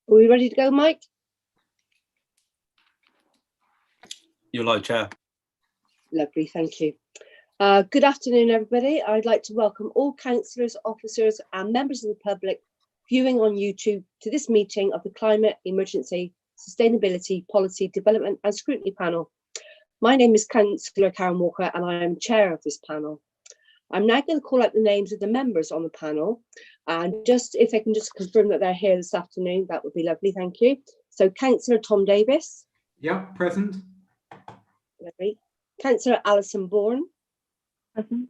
Are we ready to go, Mike? You're live, Chair. Lovely, thank you. Good afternoon, everybody. I'd like to welcome all councillors, officers and members of the public viewing on YouTube to this meeting of the Climate Emergency Sustainability Policy Development and Scrutiny Panel. My name is Councillor Karen Walker and I am chair of this panel. I'm now going to call out the names of the members on the panel, and just if they can just confirm that they're here this afternoon, that would be lovely, thank you. So Councillor Tom Davis. Yeah, present. Lovely. Councillor Alison Bourne. Present.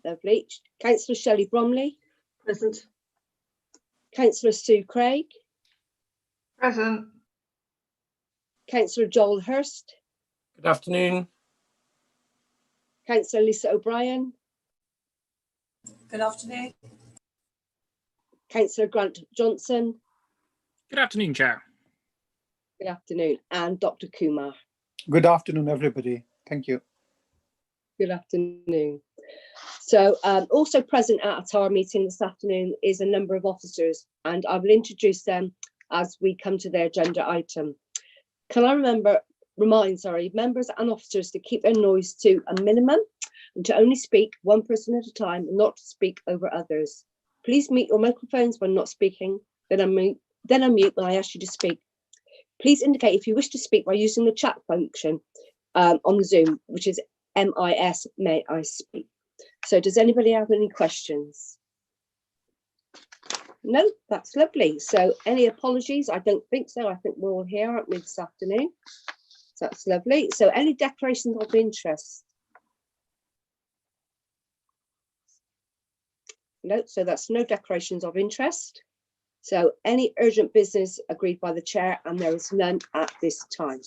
Lovely. Councillor Shelly Bromley. Present. Councillor Sue Craig. Present. Councillor Joel Hurst. Good afternoon. Councillor Lisa O'Brien. Good afternoon. Councillor Grant Johnson. Good afternoon, Chair. Good afternoon. And Dr. Kumar. Good afternoon, everybody. Thank you. Good afternoon. So also present at our meeting this afternoon is a number of officers, and I will introduce them as we come to their agenda item. Can I remind members and officers to keep their noise to a minimum and to only speak one person at a time and not to speak over others. Please mute your microphones when not speaking, then unmute when I ask you to speak. Please indicate if you wish to speak by using the chat function on the Zoom, which is MIS, may I speak. So does anybody have any questions? No, that's lovely. So any apologies? I don't think so. I think we're all here, aren't we, this afternoon? So that's lovely. So any declarations of interest? No, so that's no declarations of interest. So any urgent business agreed by the chair, and there is none at this time.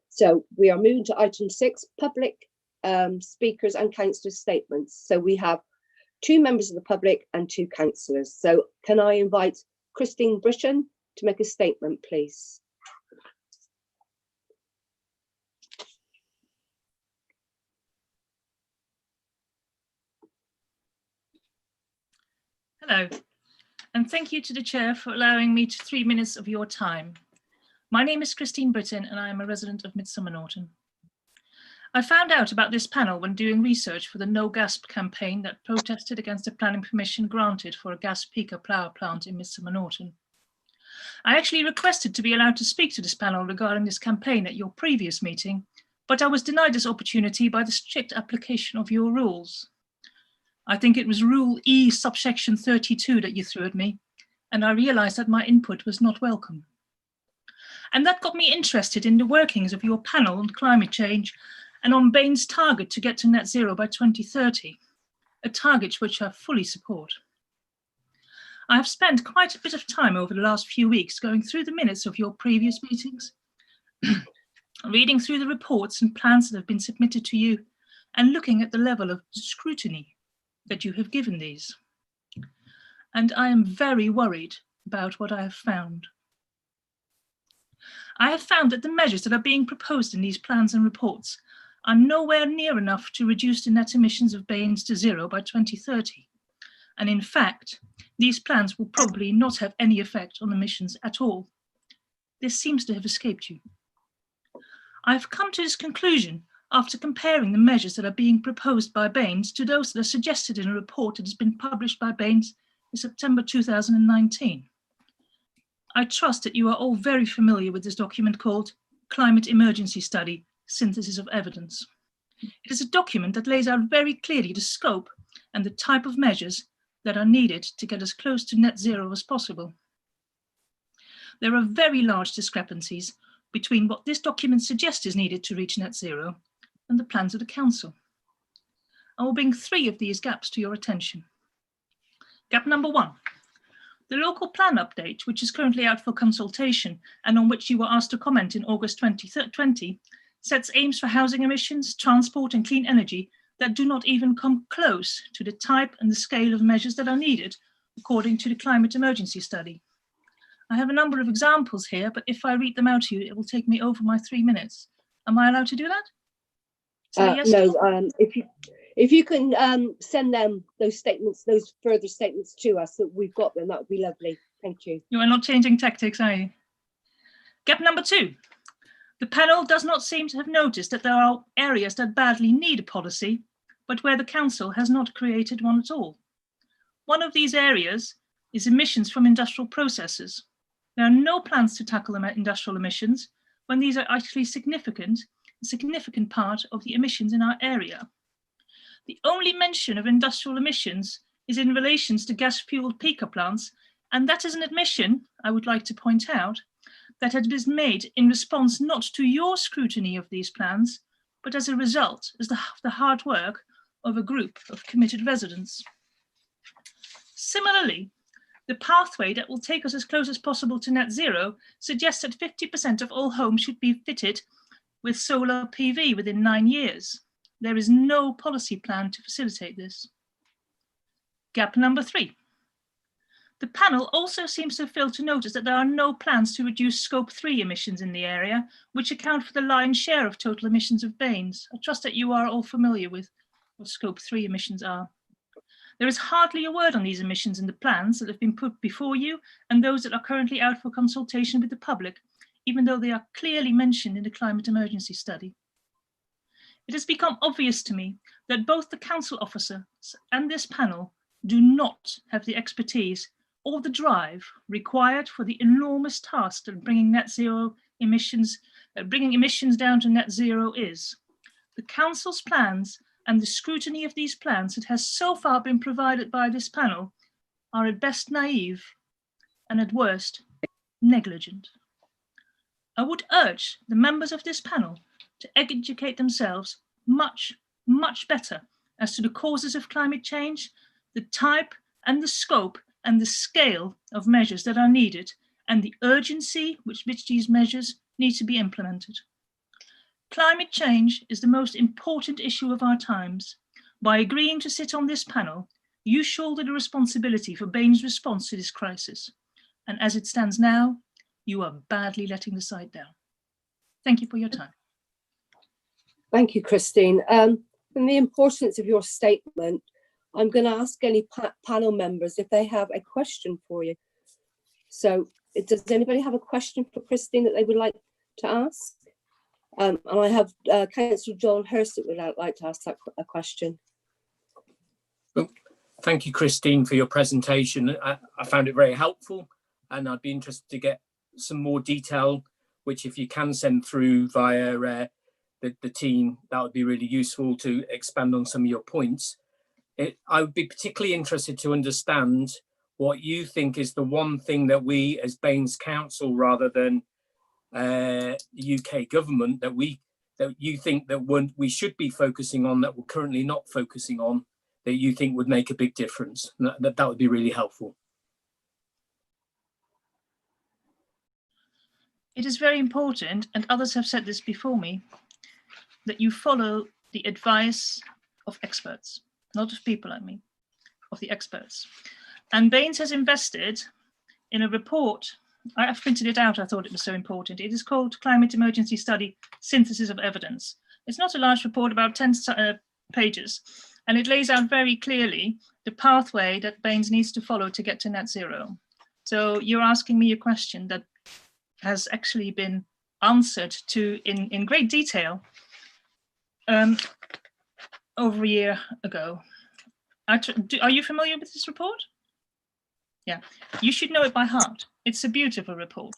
So we are moving to item 6, public speakers and councillor statements. So we have 2 members of the public and 2 councillors. So can I invite Christine Britton to make a statement, please? Hello, and thank you to the Chair for allowing me 3 minutes of your time. My name is Christine Britton and I am a resident of Midsummer Norton. I found out about this panel when doing research for the No Gas campaign that protested against the planning permission granted for a gas peaker power plant in Midsummer Norton. I actually requested to be allowed to speak to this panel regarding this campaign at your previous meeting, but I was denied this opportunity by the strict application of your rules. I think it was Rule E subsection 32 that you threw at me, and I realised that my input was not welcome. And that got me interested in the workings of your panel on climate change and on Bain's target to get to net zero by 2030, a target which I fully support. I have spent quite a bit of time over the last few weeks going through the minutes of your previous meetings, reading through the reports and plans that have been submitted to you, and looking at the level of scrutiny that you have given these. And I am very worried about what I have found. I have found that the measures that are being proposed in these plans and reports are nowhere near enough to reduce the net emissions of Bains to zero by 2030. And in fact, these plans will probably not have any effect on emissions at all. This seems to have escaped you. I have come to this conclusion after comparing the measures that are being proposed by Bains to those that are suggested in a report that has been published by Bains in September 2019. I trust that you are all very familiar with this document called Climate Emergency Study, Synthesis of Evidence. It is a document that lays out very clearly the scope and the type of measures that are needed to get as close to net zero as possible. There are very large discrepancies between what this document suggests is needed to reach net zero and the plans of the Council. I will bring 3 of these gaps to your attention. Gap number 1, the local plan update, which is currently out for consultation and on which you were asked to comment in August 2020, sets aims for housing emissions, transport and clean energy that do not even come close to the type and the scale of measures that are needed according to the climate emergency study. I have a number of examples here, but if I read them out to you, it will take me over my 3 minutes. Am I allowed to do that? Yes, no, if you can send them those statements, those further statements to us, that we've got them, that would be lovely. Thank you. You are not changing tactics, are you? Gap number 2. The panel does not seem to have noticed that there are areas that badly need a policy, but where the council has not created one at all. One of these areas is emissions from industrial processes. There are no plans to tackle industrial emissions when these are actually a significant part of the emissions in our area. The only mention of industrial emissions is in relation to gas-fueled peaker plants, and that is an admission, I would like to point out, that had been made in response not to your scrutiny of these plans, but as a result of the hard work of a group of committed residents. Similarly, the pathway that will take us as close as possible to net zero suggests that 50% of all homes should be fitted with solar PV within 9 years. There is no policy plan to facilitate this. Gap number 3. The panel also seems to have failed to notice that there are no plans to reduce Scope 3 emissions in the area, which account for the lion's share of total emissions of Baines. I trust that you are all familiar with what Scope 3 emissions are. There is hardly a word on these emissions in the plans that have been put before you and those that are currently out for consultation with the public, even though they are clearly mentioned in the climate emergency study. It has become obvious to me that both the council officers and this panel do not have the expertise or the drive required for the enormous task that bringing emissions down to net zero is. The council's plans and the scrutiny of these plans that has so far been provided by this panel are at best naive and at worst negligent. I would urge the members of this panel to educate themselves much, much better as to the causes of climate change, the type and the scope and the scale of measures that are needed, and the urgency with which these measures need to be implemented. Climate change is the most important issue of our times. By agreeing to sit on this panel, you shoulder the responsibility for Baines' response to this crisis. And as it stands now, you are badly letting the site down. Thank you for your time. Thank you, Christine. And the importance of your statement, I'm going to ask any panel members if they have a question for you. So does anybody have a question for Christine that they would like to ask? And I have Councillor John Hurst that would like to ask a question. Well, thank you, Christine, for your presentation. I found it very helpful, and I'd be interested to get some more detail, which if you can send through via the team, that would be really useful to expand on some of your points. I would be particularly interested to understand what you think is the one thing that we as Baines Council, rather than the UK government, that you think that we should be focusing on that we're currently not focusing on, that you think would make a big difference. That would be really helpful. It is very important, and others have said this before me, that you follow the advice of experts, not of people like me, of the experts. And Baines has invested in a report. I have printed it out. I thought it was so important. It is called Climate Emergency Study, Synthesis of Evidence. It's not a large report, about 10 pages, and it lays out very clearly the pathway that Baines needs to follow to get to net zero. So you're asking me a question that has actually been answered to in great detail over a year ago. Are you familiar with this report? Yeah, you should know it by heart. It's a beautiful report.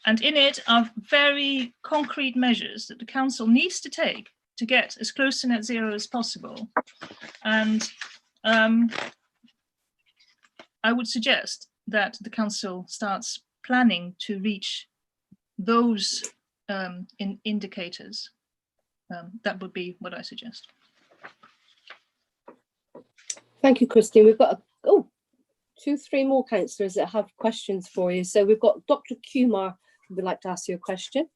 And in it are very concrete measures that the council needs to take to get as close to net zero as possible. And I would suggest that the council starts planning to reach those indicators. That would be what I suggest. Thank you, Christine. We've got 2-3 more councillors that have questions for you. So we've got Dr. Kumar who would like to ask you a question.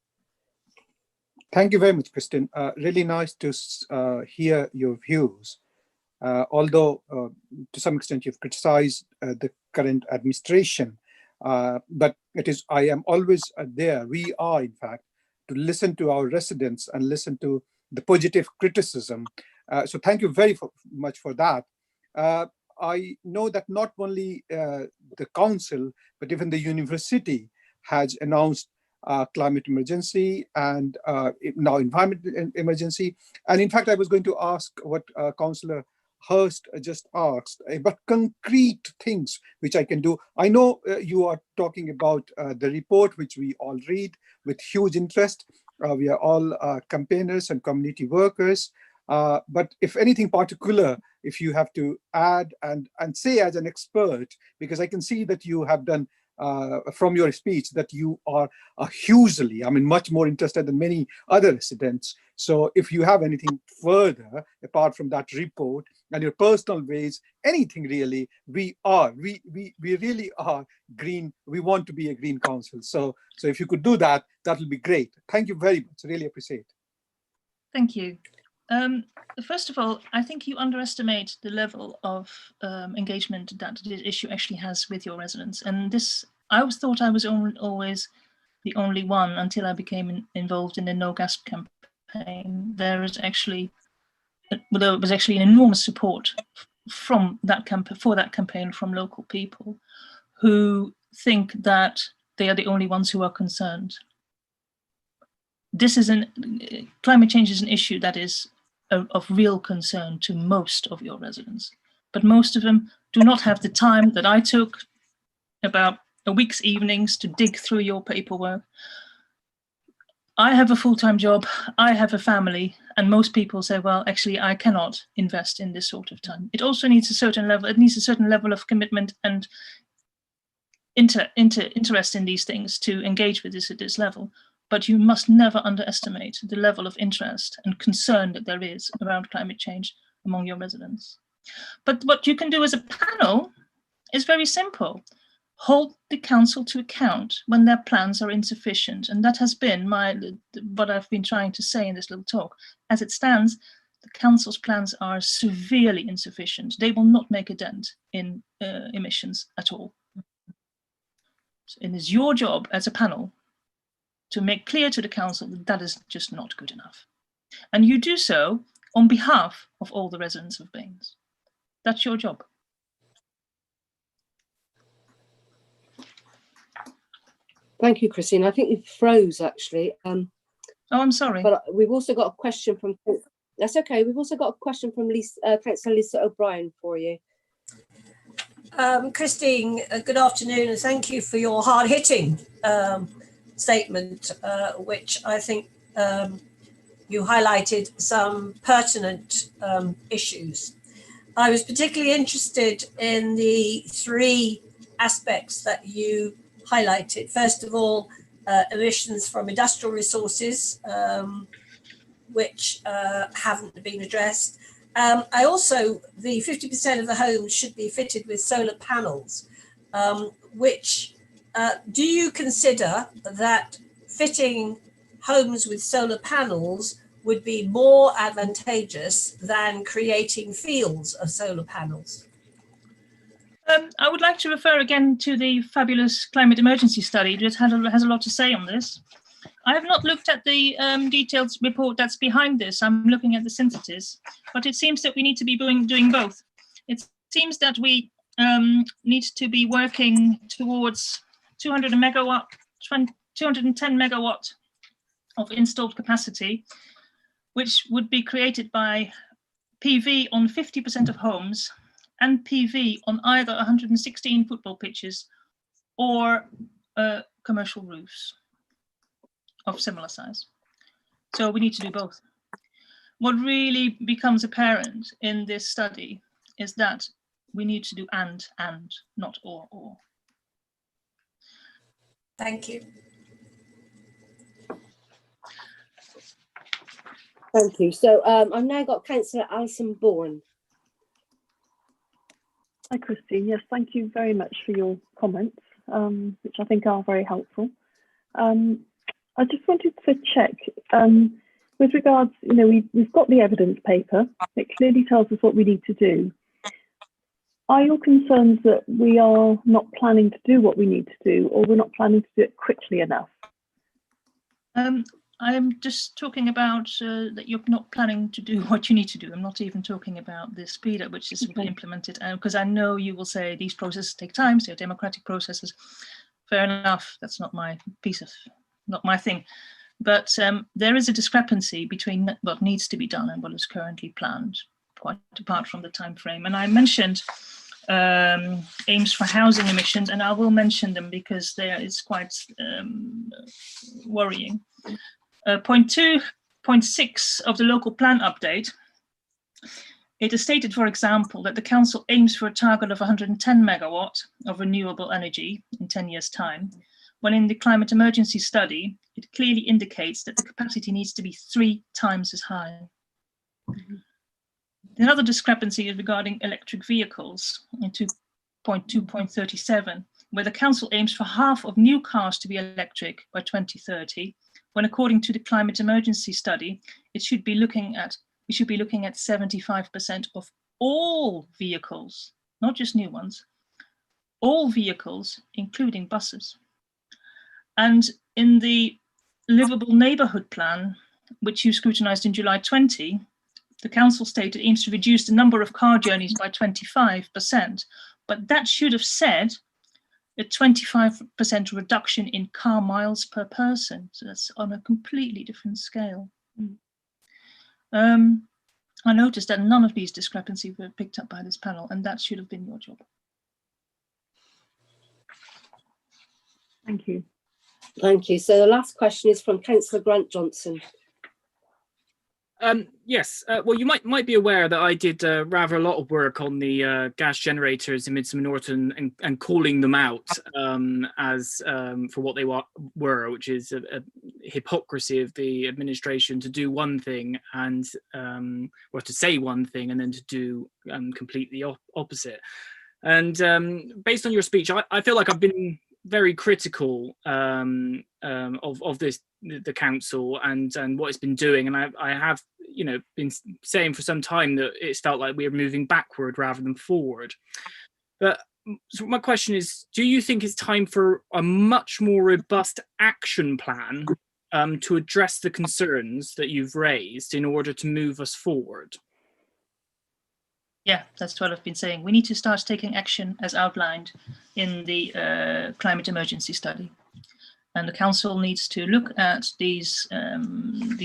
Thank you very much, Christine. Really nice to hear your views. Although to some extent you've criticized the current administration, but I am always there. We are, in fact, to listen to our residents and listen to the positive criticism. So thank you very much for that. I know that not only the council, but even the university has announced climate emergency and now environment emergency. And in fact, I was going to ask what Councillor Hurst just asked about concrete things which I can do. I know you are talking about the report, which we all read with huge interest. We are all campaigners and community workers. But if anything particular, if you have to add and say as an expert, because I can see that you have done from your speech that you are hugely, I mean, much more interested than many other residents. So if you have anything further apart from that report and your personal ways, anything really, we really are green. We want to be a green council. So if you could do that, that will be great. Thank you very much. Really appreciate it. Thank you. First of all, I think you underestimate the level of engagement that this issue actually has with your residents. And this, I always thought I was always the only one until I became involved in the No Gas campaign. There was actually an enormous support from that campaign from local people who think that they are the only ones who are concerned. Climate change is an issue that is of real concern to most of your residents, but most of them do not have the time that I took, about a week's evenings, to dig through your paperwork. I have a full-time job, I have a family, and most people say, well, actually, I cannot invest in this sort of time. It also needs a certain level, of commitment and interest in these things to engage with this at this level. But you must never underestimate the level of interest and concern that there is around climate change among your residents. But what you can do as a panel is very simple. Hold the council to account when their plans are insufficient. And that has been what I've been trying to say in this little talk. As it stands, the council's plans are severely insufficient. They will not make a dent in emissions at all. So it is your job as a panel to make clear to the council that that is just not good enough. And you do so on behalf of all the residents of Baines. That's your job. Thank you, Christine. I think you froze actually. Oh, I'm sorry. But we've also got a question from, that's okay. We've also got a question from Councillor Lisa O'Brien for you. Christine, good afternoon, and thank you for your hard-hitting statement, which I think you highlighted some pertinent issues. I was particularly interested in the three aspects that you highlighted. First of all, emissions from industrial resources, which haven't been addressed. The 50% of the homes should be fitted with solar panels, which do you consider that fitting homes with solar panels would be more advantageous than creating fields of solar panels? I would like to refer again to the fabulous climate emergency study that has a lot to say on this. I have not looked at the detailed report that's behind this. I'm looking at the synthesis, but it seems that we need to be doing both. It seems that we need to be working towards 210 megawatt of installed capacity, which would be created by PV on 50% of homes and PV on either 116 football pitches or commercial roofs of similar size. So we need to do both. What really becomes apparent in this study is that we need to do and, not or. Thank you. Thank you. So I've now got Councillor Alison Bourne. Hi, Christine. Yes, thank you very much for your comments, which I think are very helpful. I just wanted to check with regards, we've got the evidence paper. It clearly tells us what we need to do. Are your concerns that we are not planning to do what we need to do, or we're not planning to do it quickly enough? I'm just talking about that you're not planning to do what you need to do. I'm not even talking about the speed at which this will be implemented, because I know you will say these processes take time, so democratic processes. Fair enough. That's not my not my thing. But there is a discrepancy between what needs to be done and what is currently planned, quite apart from the time frame. And I mentioned aims for housing emissions, and I will mention them because it's quite worrying. Point 2.6 of the local plan update, it is stated, for example, that the council aims for a target of 110 megawatt of renewable energy in 10 years' time, when in the climate emergency study, it clearly indicates that the capacity needs to be 3 times as high. Another discrepancy is regarding electric vehicles in 2.2.37, where the council aims for half of new cars to be electric by 2030, when according to the climate emergency study, we should be looking at 75% of all vehicles, not just new ones, all vehicles, including buses. And in the livable neighbourhood plan, which you scrutinised in July 20, the council stated it aims to reduce the number of car journeys by 25%, but that should have said a 25% reduction in car miles per person. So that's on a completely different scale. I noticed that none of these discrepancies were picked up by this panel, and that should have been your job. Thank you. Thank you. So the last question is from Councillor Grant Johnson. Yes, well, you might be aware that I did rather a lot of work on the gas generators in Midsummer Norton and calling them out as for what they were, which is a hypocrisy of the administration to do one thing and or to say one thing and then to do completely opposite. And based on your speech, I feel like I've been very critical of the council and what it's been doing, and I have been saying for some time that it's felt like we're moving backward rather than forward. But so my question is, do you think it's time for a much more robust action plan to address the concerns that you've raised in order to move us forward? Yeah, that's what I've been saying. We need to start taking action as outlined in the climate emergency study. And the council needs to look at these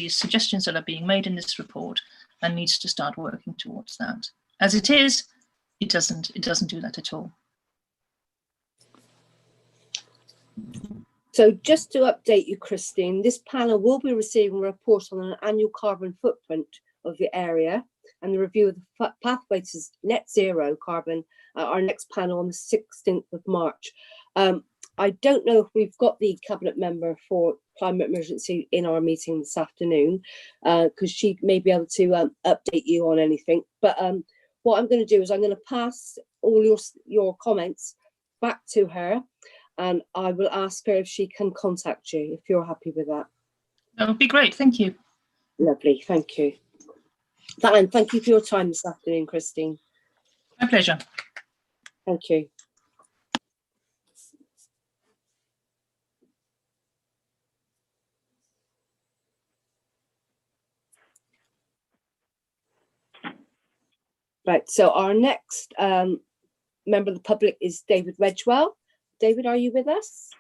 suggestions that are being made in this report and needs to start working towards that. As it is, it doesn't do that at all. So just to update you, Christine, this panel will be receiving a report on an annual carbon footprint of the area and the review of the pathway to net zero carbon at our next panel on the 16th of March. I don't know if we've got the cabinet member for climate emergency in our meeting this afternoon, because she may be able to update you on anything. But what I'm going to do is I'm going to pass all your comments back to her, and I will ask her if she can contact you, if you're happy with that. That would be great. Thank you. Lovely. Thank you. And thank you for your time this afternoon, Christine. My pleasure. Thank you. Right, so our next member of the public is David Wedgwell. David, are you with us?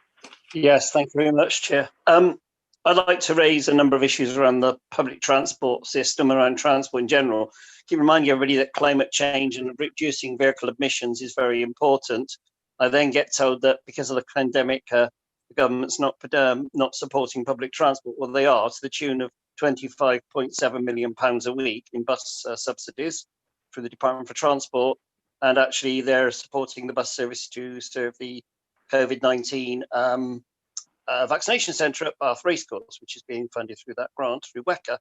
Yes, thank you very much, Chair. I'd like to raise a number of issues around the public transport system, around transport in general. Keep reminding everybody that climate change and reducing vehicle emissions is very important. I then get told that because of the pandemic, the government's not supporting public transport. Well, they are, to the tune of £25.7 million a week in bus subsidies through the Department for Transport. And actually, they're supporting the bus service to serve the COVID-19 vaccination centre at Bath Racecourse, which is being funded through that grant through WECA.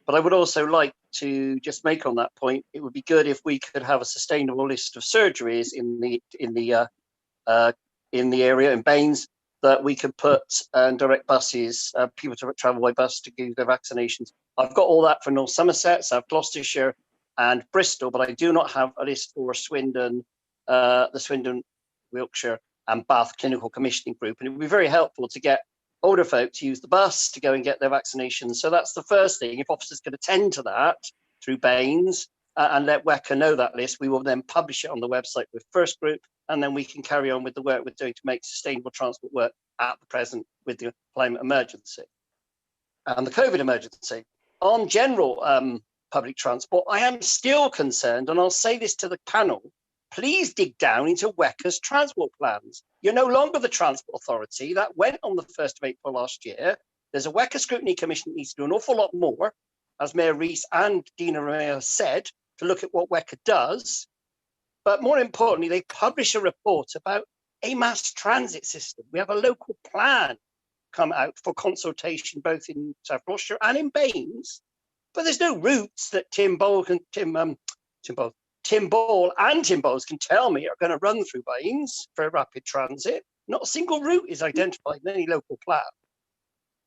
But I would also like to just make on that point, it would be good if we could have a sustainable list of surgeries in the area in Baines that we could put and direct buses, people to travel by bus to do their vaccinations. I've got all that for North Somerset, South Gloucestershire and Bristol, but I do not have a list for Swindon, the Swindon, Wiltshire and Bath Clinical Commissioning Group. And it would be very helpful to get older folk to use the bus to go and get their vaccinations. So that's the first thing. If officers can attend to that through Baines and let WECA know that list, we will then publish it on the website with First Group, and then we can carry on with the work we're doing to make sustainable transport work at the present with the climate emergency and the COVID emergency. On general public transport, I am still concerned, and I'll say this to the panel, please dig down into WECA's transport plans. You're no longer the Transport Authority. That went on the 1st of April last year. There's a WECA Scrutiny Commission that needs to do an awful lot more, as Mayor Rees and Dina Romeo said, to look at what WECA does. But more importantly, they publish a report about a mass transit system. We have a local plan come out for consultation, both in South Gloucestershire and in Baines. But there's no routes that Tim Ball and Tim Bowles can tell me are going to run through Baines for rapid transit. Not a single route is identified in any local plan.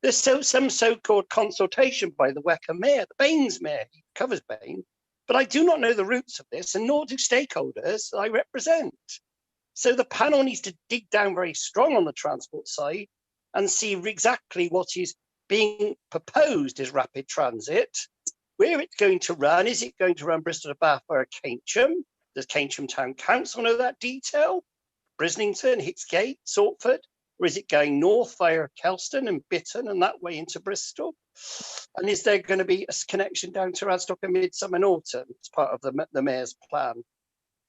There's some so-called consultation by the WECA mayor, the Baines mayor, he covers Baines, but I do not know the roots of this, and nor do stakeholders I represent. So the panel needs to dig down very strong on the transport side and see exactly what is being proposed as rapid transit, where it's going to run. Is it going to run Bristol to Bath via Keynsham? Does Keynsham Town Council know that detail? Brislington, Hicksgate, Salford? Or is it going north via Kelston and Bitton and that way into Bristol? And is there going to be a connection down to Radstock and Midsummer Norton as part of the Mayor's plan?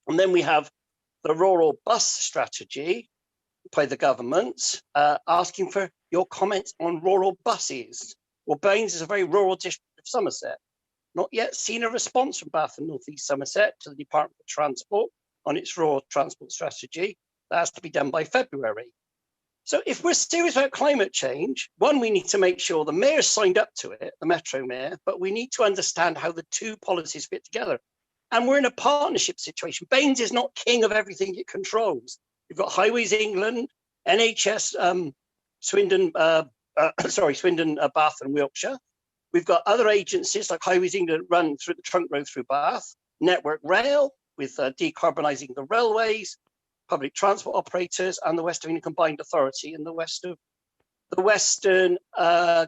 And then we have the rural bus strategy by the government, asking for your comments on rural buses. Well, Baines is a very rural district of Somerset. Not yet seen a response from Bath and North East Somerset to the Department of Transport on its rural transport strategy. That has to be done by February. So if we're serious about climate change, one, we need to make sure the mayor signed up to it, the Metro Mayor, but we need to understand how the two policies fit together. And we're in a partnership situation. Baines is not king of everything it controls. You've got Highways England, NHS, Swindon, Bath and Wiltshire. We've got other agencies like Highways England run through the trunk road through Bath, Network Rail with decarbonising the railways, public transport operators, and the West of England Combined Authority in the Western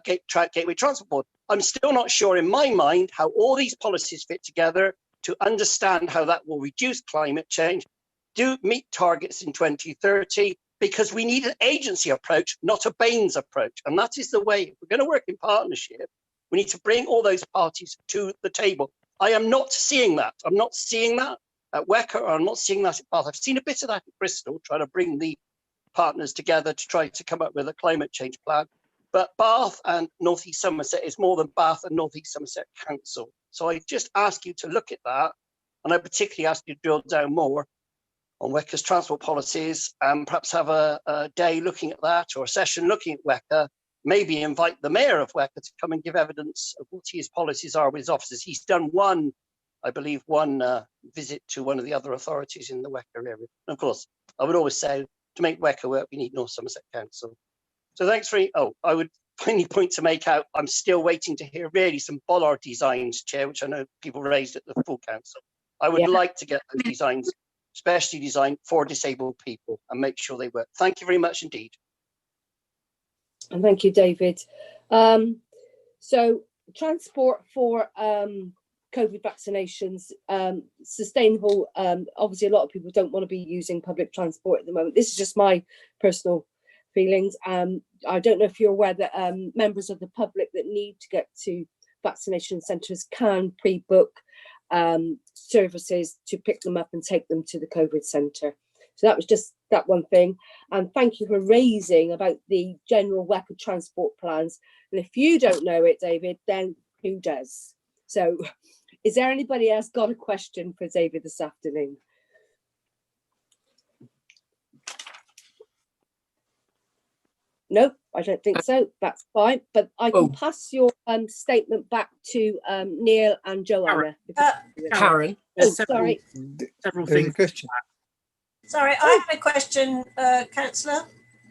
Gateway Transport Board. I'm still not sure in my mind how all these policies fit together to understand how that will reduce climate change, do meet targets in 2030, because we need an agency approach, not a Baines approach. And that is the way, if we're going to work in partnership, we need to bring all those parties to the table. I am not seeing that. I'm not seeing that at WECA, or I'm not seeing that at Bath. I've seen a bit of that at Bristol, trying to bring the partners together to try to come up with a climate change plan. But Bath and North East Somerset is more than Bath and North East Somerset Council. So I just ask you to look at that. And I particularly ask you to drill down more on WECA's transport policies and perhaps have a day looking at that, or a session looking at WECA. Maybe invite the mayor of WECA to come and give evidence of what his policies are with his officers. He's done one visit to one of the other authorities in the WECA area. And of course, I would always say, to make WECA work, we need North Somerset Council. So thanks for, I would finally point to make out, I'm still waiting to hear really some bollard designs, Chair, which I know people raised at the full council. I would like to get those designs specially designed for disabled people and make sure they work. Thank you very much indeed. And thank you, David. So transport for COVID vaccinations, sustainable. Obviously, a lot of people don't want to be using public transport at the moment. This is just my personal feelings. I don't know if you're aware that members of the public that need to get to vaccination centres can pre-book services to pick them up and take them to the COVID centre. So that was just that one thing. And thank you for raising about the general WECA transport plans. And if you don't know it, David, then who does? So is there anybody else got a question for David this afternoon? Nope, I don't think so. That's fine. But I can pass your statement back to Neil and Joanna. Karen, sorry. Several things. Sorry, I have a question, Councillor.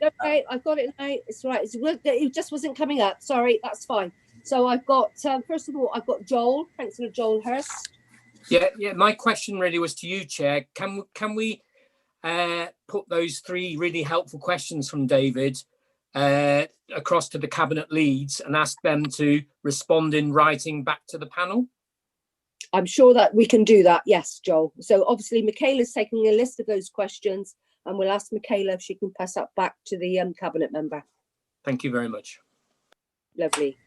Okay, I've got it now. It's right. It just wasn't coming up. Sorry, that's fine. So I've got, first of all, I've got Joel, Councillor Joel Hurst. Yeah. My question really was to you, Chair. Can we put those three really helpful questions from David across to the cabinet leads and ask them to respond in writing back to the panel? I'm sure that we can do that. Yes, Joel. So obviously Michaela's taking a list of those questions, and we'll ask Michaela if she can pass that back to the cabinet member. Thank you very much. Lovely.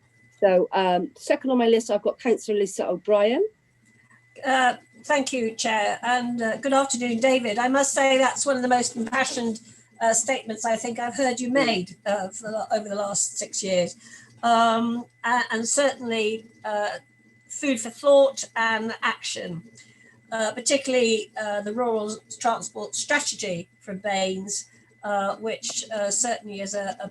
So second on my list, I've got Councillor Lisa O'Brien. Thank you, Chair, and good afternoon, David. I must say that's one of the most impassioned statements I think I've heard you made over the last 6 years, and certainly food for thought and action, particularly the rural transport strategy for Baines, which certainly as a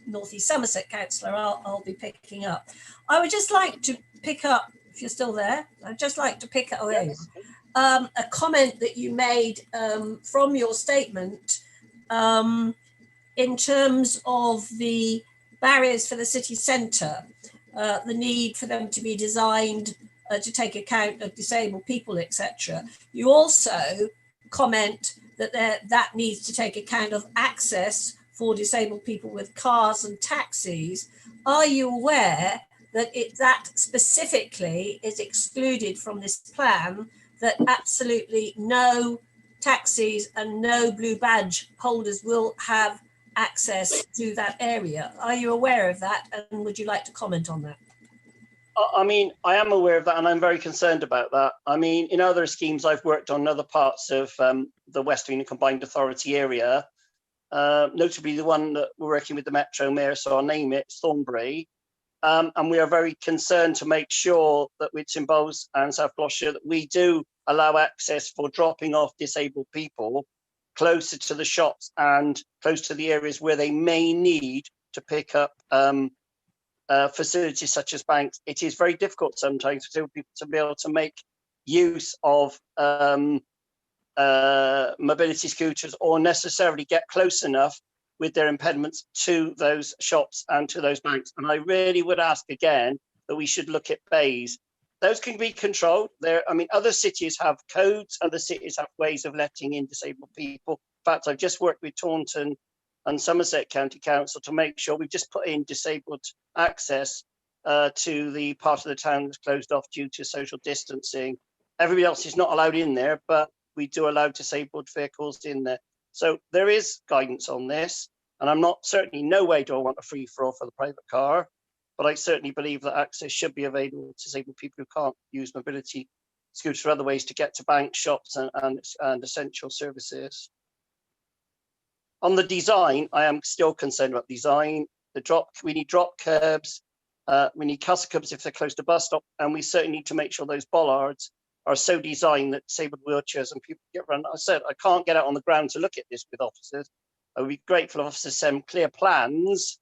North East Somerset councillor I'll be picking up. I would just like to pick up, if you're still there, I'd just like to pick up a comment that you made from your statement in terms of the barriers for the city centre, the need for them to be designed to take account of disabled people, etc. You also comment that that needs to take account of access for disabled people with cars and taxis. Are you aware that that specifically is excluded from this plan, that absolutely no taxis and no blue badge holders will have access to that area? Are you aware of that, and would you like to comment on that? I mean, I am aware of that, and I'm very concerned about that. I mean, in other schemes I've worked on in other parts of the West Union Combined Authority area, notably the one that we're working with the Metro Mayor, so I'll name it, Thornbury. And we are very concerned to make sure that with St Bowes and South Gloucestershire that we do allow access for dropping off disabled people closer to the shops and close to the areas where they may need to pick up facilities such as banks. It is very difficult sometimes for people to be able to make use of mobility scooters or necessarily get close enough with their impediments to those shops and to those banks. And I really would ask again that we should look at bays. Those can be controlled. I mean, other cities have codes, other cities have ways of letting in disabled people. In fact, I've just worked with Taunton and Somerset County Council to make sure we've just put in disabled access to the part of the town that's closed off due to social distancing. Everybody else is not allowed in there, but we do allow disabled vehicles in there. So there is guidance on this, and I'm not certainly no way do I want a free for all for the private car, but I certainly believe that access should be available to disabled people who can't use mobility scooters or other ways to get to bank, shops and essential services. On the design, I am still concerned about design. We need drop curbs, we need castle curbs if they're close to bus stop, and we certainly need to make sure those bollards are so designed that disabled wheelchairs and people get around. I said, I can't get out on the ground to look at this with officers. I would be grateful if officers send clear plans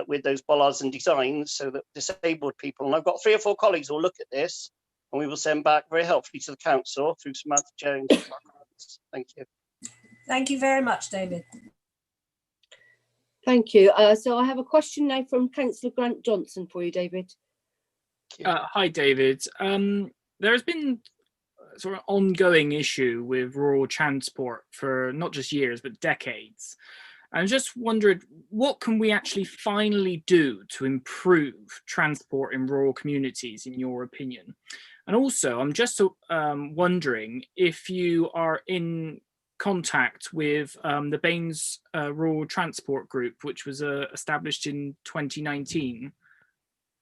with those bollards and designs so that disabled people, and I've got 3 or 4 colleagues who will look at this, and we will send back very helpfully to the council through Samantha Jones. Thank you. Thank you very much, David. Thank you. So I have a question now from Councillor Grant Johnson for you, David. Hi, David. There has been sort of ongoing issue with rural transport for not just years, but decades. I just wondered, what can we actually finally do to improve transport in rural communities, in your opinion? And also, I'm just wondering if you are in contact with the Baines Rural Transport Group, which was established in 2019,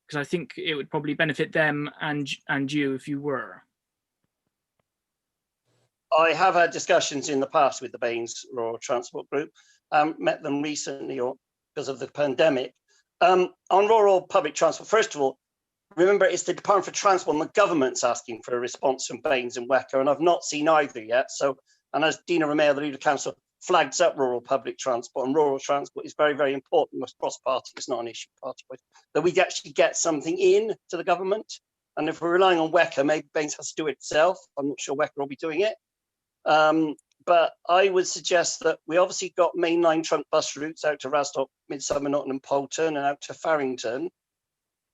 because I think it would probably benefit them and you if you were. I have had discussions in the past with the Baines Rural Transport Group, met them recently or because of the pandemic. On rural public transport, first of all, remember it's the Department for Transport and the government's asking for a response from Baines and Wecker, and I've not seen either yet. So, and as Dina Romeo, the leader of council, flags up rural public transport, and rural transport is very, very important. Cross-party, it's not an issue party-wise, that we actually get something in to the government. And if we're relying on Wecker, maybe Baines has to do it itself. I'm not sure Wecker will be doing it. But I would suggest that we obviously got mainline trunk bus routes out to Rasdorp, Midsummer Norton and Poulton and out to Farrington.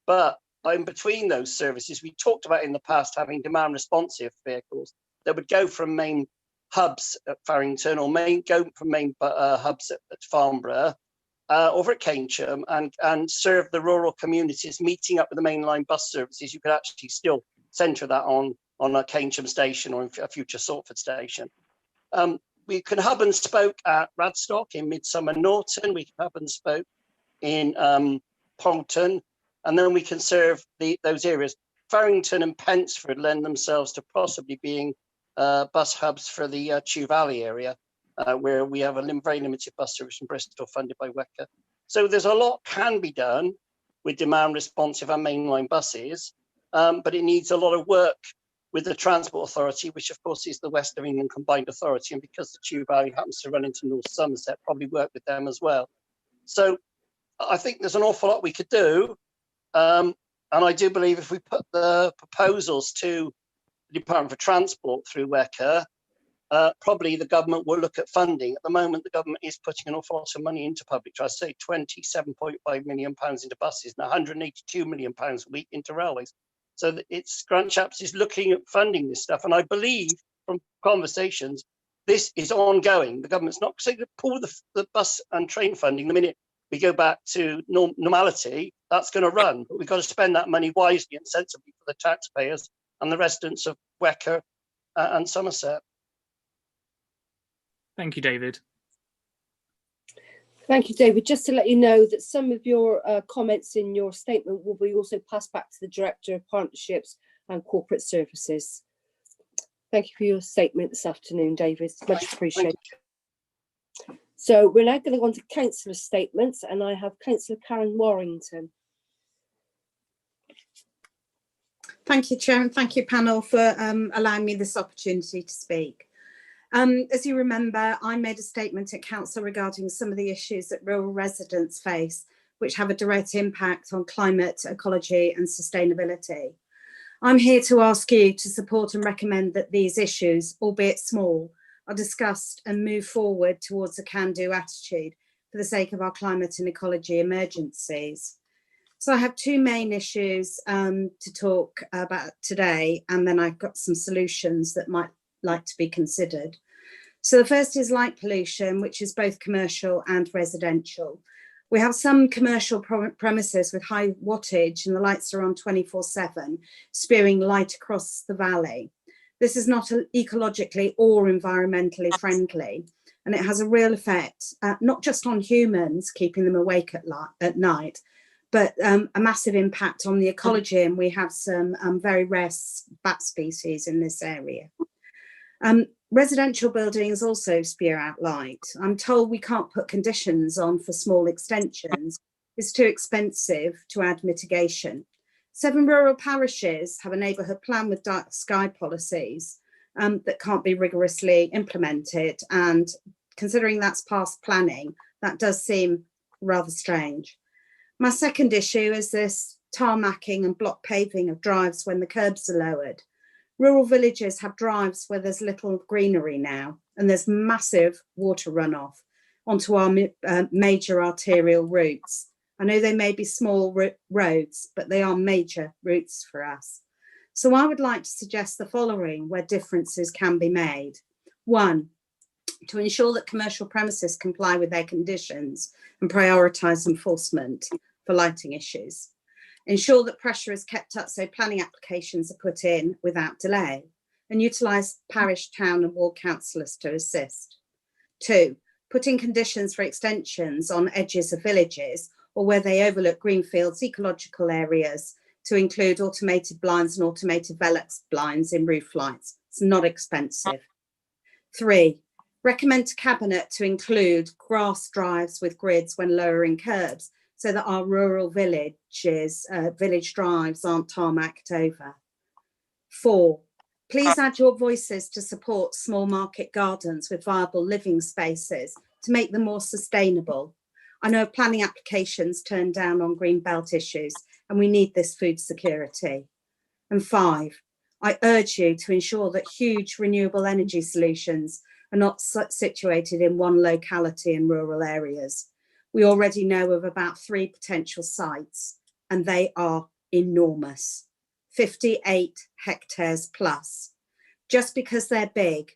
But in between those services, we talked about in the past having demand responsive vehicles that would go from main hubs at Farrington or go from main hubs at Farnborough over at Keynsham and serve the rural communities, meeting up with the mainline bus services. You could actually still centre that on a Keynsham station or a future Salford station. We can hub and spoke at Radstock in Midsummer Norton. We can hub and spoke in Poulton, and then we can serve those areas. Farrington and Pensford lend themselves to possibly being bus hubs for the Chew Valley area, where we have a very limited bus service from Bristol funded by WECA. So there's a lot can be done with demand responsive and mainline buses, but it needs a lot of work with the Transport Authority, which of course is the West of England Combined Authority, and because the Chew Valley happens to run into North Somerset, probably work with them as well. So I think there's an awful lot we could do, and I do believe if we put the proposals to the Department for Transport through WECA, probably the government will look at funding. At the moment, the government is putting an awful lot of money into public transport, say £27.5 million into buses and £182 million a week into railways. So it's Grant Shapps is looking at funding this stuff. And I believe from conversations, this is ongoing. The government's not going to pull the bus and train funding the minute we go back to normality. That's going to run, but we've got to spend that money wisely and sensibly for the taxpayers and the residents of WECA and Somerset. Thank you, David. Thank you, David. Just to let you know that some of your comments in your statement will be also passed back to the Director of Partnerships and Corporate Services. Thank you for your statement this afternoon, David. Much appreciated. So we're now going to go on to Councillor statements, and I have Councillor Karen Warrington. Thank you, Chair, and thank you, panel, for allowing me this opportunity to speak. As you remember, I made a statement at Council regarding some of the issues that rural residents face, which have a direct impact on climate, ecology and sustainability. I'm here to ask you to support and recommend that these issues, albeit small, are discussed and move forward towards a can-do attitude for the sake of our climate and ecology emergencies. So I have two main issues to talk about today, and then I've got some solutions that might like to be considered. So the first is light pollution, which is both commercial and residential. We have some commercial premises with high wattage and the lights are on 24/7, spewing light across the valley. This is not ecologically or environmentally friendly, and it has a real effect, not just on humans, keeping them awake at night, but a massive impact on the ecology, and we have some very rare bat species in this area. Residential buildings also spew out light. I'm told we can't put conditions on for small extensions. It's too expensive to add mitigation. 7 rural parishes have a neighbourhood plan with dark sky policies that can't be rigorously implemented. And considering that's past planning, that does seem rather strange. My second issue is this tarmacking and block paving of drives when the curbs are lowered. Rural villages have drives where there's little greenery now, and there's massive water runoff onto our major arterial routes. I know they may be small roads, but they are major routes for us. So I would like to suggest the following where differences can be made. 1, to ensure that commercial premises comply with their conditions and prioritise enforcement for lighting issues. Ensure that pressure is kept up so planning applications are put in without delay, and utilise parish, town and ward councillors to assist. 2, put in conditions for extensions on edges of villages or where they overlook greenfields, ecological areas, to include automated blinds and automated Velux blinds in roof lights. It's not expensive. 3, recommend to Cabinet to include grass drives with grids when lowering curbs, so that our rural villages, village drives aren't tarmacked over. 4, please add your voices to support small market gardens with viable living spaces to make them more sustainable. I know of planning applications turned down on green belt issues, and we need this food security. And 5, I urge you to ensure that huge renewable energy solutions are not situated in one locality in rural areas. We already know of about 3 potential sites, and they are enormous, 58 hectares plus. Just because they're big,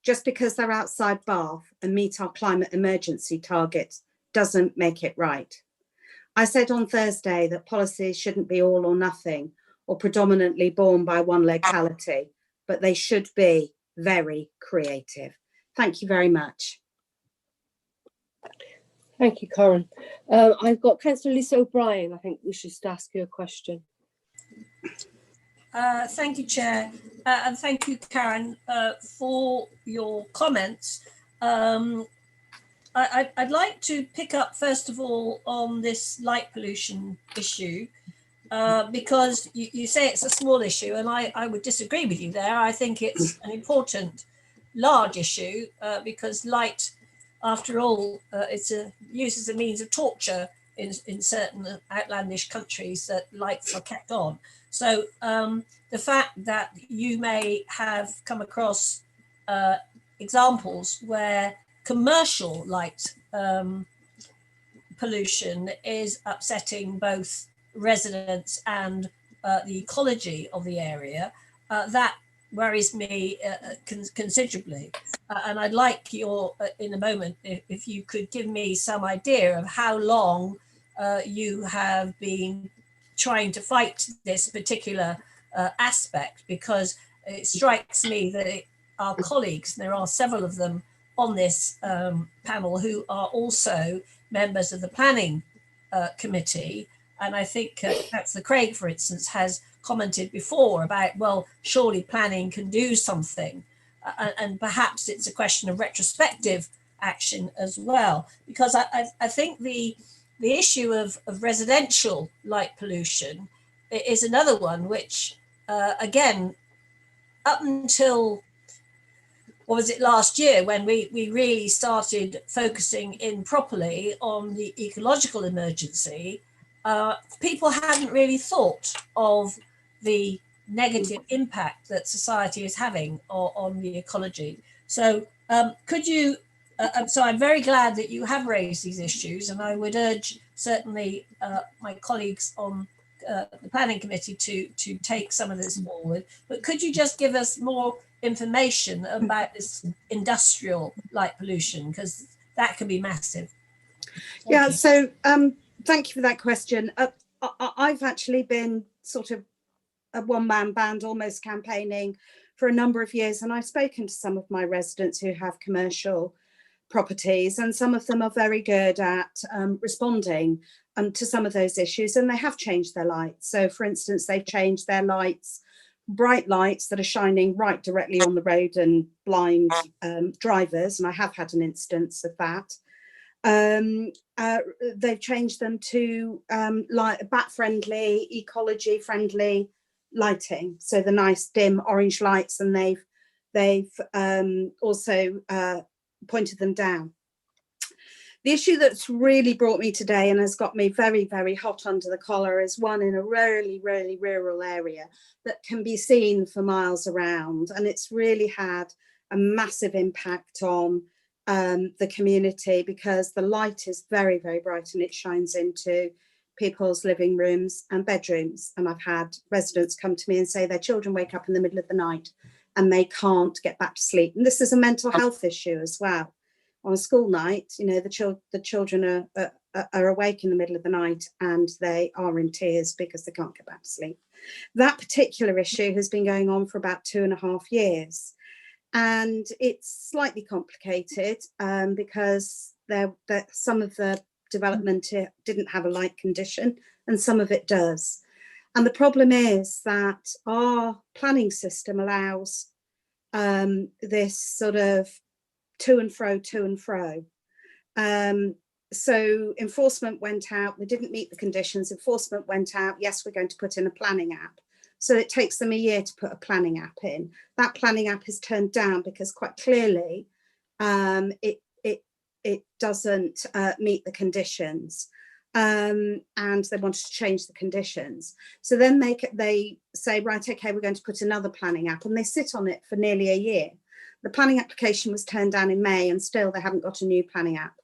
just because they're outside Bath and meet our climate emergency target doesn't make it right. I said on Thursday that policies shouldn't be all or nothing or predominantly borne by one locality, but they should be very creative. Thank you very much. Thank you, Karen. I've got Councillor Lisa O'Brien. I think we should ask you a question. Thank you, Chair, and thank you, Karen, for your comments. I'd like to pick up, first of all, on this light pollution issue, because you say it's a small issue, and I would disagree with you there. I think it's an important, large issue, because light, after all, it's used as a means of torture in certain outlandish countries that lights are kept on. So the fact that you may have come across examples where commercial light pollution is upsetting both residents and the ecology of the area, that worries me considerably. And I'd like your, in a moment, if you could give me some idea of how long you have been trying to fight this particular aspect, because it strikes me that our colleagues, and there are several of them on this panel who are also members of the planning committee, and I think Councillor Craig, for instance, has commented before about, well, surely planning can do something, and perhaps it's a question of retrospective action as well, because I think the issue of residential light pollution is another one which, again, up until, what was it, last year, when we really started focusing in properly on the ecological emergency, people hadn't really thought of the negative impact that society is having on the ecology. So could you, so I'm very glad that you have raised these issues, and I would urge certainly my colleagues on the planning committee to take some of this forward, but could you just give us more information about this industrial light pollution, because that can be massive. Yeah, so thank you for that question. I've actually been sort of a one-man band almost campaigning for a number of years, and I've spoken to some of my residents who have commercial properties, and some of them are very good at responding to some of those issues, and they have changed their lights. So for instance, they've changed their lights, bright lights that are shining right directly on the road and blind drivers, and I have had an instance of that. They've changed them to bat-friendly, ecology-friendly lighting, so the nice dim orange lights, and they've also pointed them down. The issue that's really brought me today and has got me very, very hot under the collar is one in a really, really rural area that can be seen for miles around, and it's really had a massive impact on the community, because the light is very, very bright and it shines into people's living rooms and bedrooms. And I've had residents come to me and say their children wake up in the middle of the night and they can't get back to sleep. And this is a mental health issue as well. On a school night, you know, the children are awake in the middle of the night and they are in tears because they can't get back to sleep. That particular issue has been going on for about 2.5 years. And it's slightly complicated because some of the development didn't have a light condition and some of it does. And the problem is that our planning system allows this sort of to and fro. So enforcement went out, they didn't meet the conditions, enforcement went out, yes, we're going to put in a planning app. So it takes them a year to put a planning app in. That planning app is turned down because quite clearly it doesn't meet the conditions, and they wanted to change the conditions. So then they say, right, okay, we're going to put another planning app, and they sit on it for nearly a year. The planning application was turned down in May and still they haven't got a new planning app.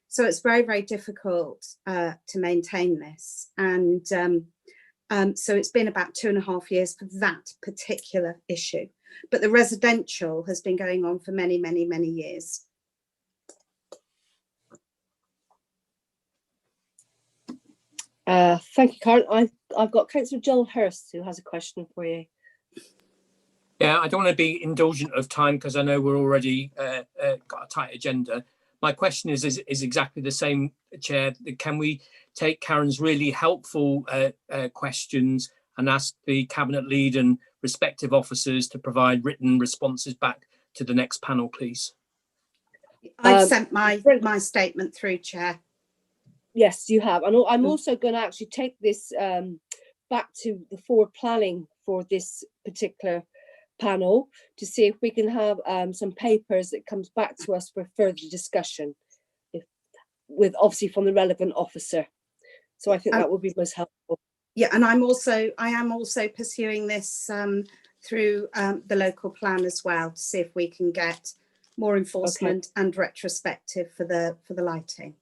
So it's very, very difficult to maintain this. And so it's been about 2.5 years for that particular issue. But the residential has been going on for many, many, many years. Thank you, Karen. I've got Councillor Jill Hurst who has a question for you. Yeah, I don't want to be indulgent of time because I know we're already got a tight agenda. My question is exactly the same, Chair. Can we take Karen's really helpful questions and ask the Cabinet Lead and respective officers to provide written responses back to the next panel, please? I've sent my statement through, Chair. Yes, you have. And I'm also going to actually take this back to the forward planning for this particular panel to see if we can have some papers that comes back to us for further discussion, with obviously from the relevant officer. So I think that would be most helpful. Yeah, and I am also pursuing this through the local plan as well to see if we can get more enforcement and retrospective for the lighting.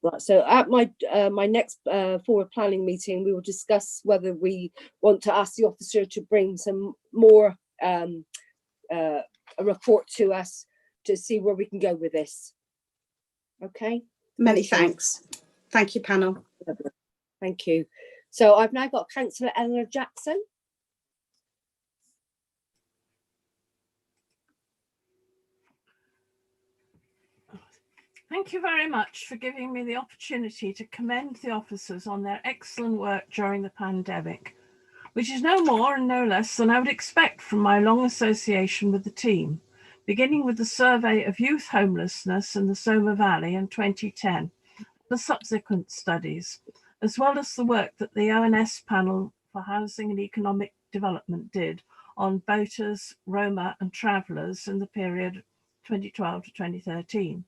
Right. So at my next forward planning meeting, we will discuss whether we want to ask the officer to bring some more a report to us to see where we can go with this. Okay. Many thanks. Thank you, panel. Thank you. So I've now got Councillor Eleanor Jackson. Thank you very much for giving me the opportunity to commend the officers on their excellent work during the pandemic, which is no more and no less than I would expect from my long association with the team, beginning with the survey of youth homelessness in the Somer Valley in 2010, the subsequent studies, as well as the work that the ONS panel for Housing and Economic Development did on boaters, Roma and travellers in the period 2012 to 2013.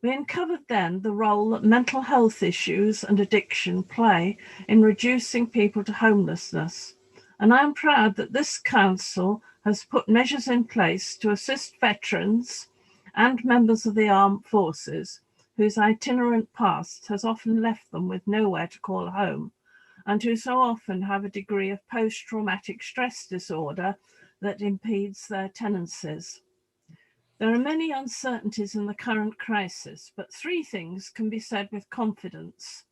We uncovered then the role that mental health issues and addiction play in reducing people to homelessness. And I am proud that this council has put measures in place to assist veterans and members of the armed forces whose itinerant past has often left them with nowhere to call home, and who so often have a degree of post-traumatic stress disorder that impedes their tenancies. There are many uncertainties in the current crisis, but three things can be said with confidence.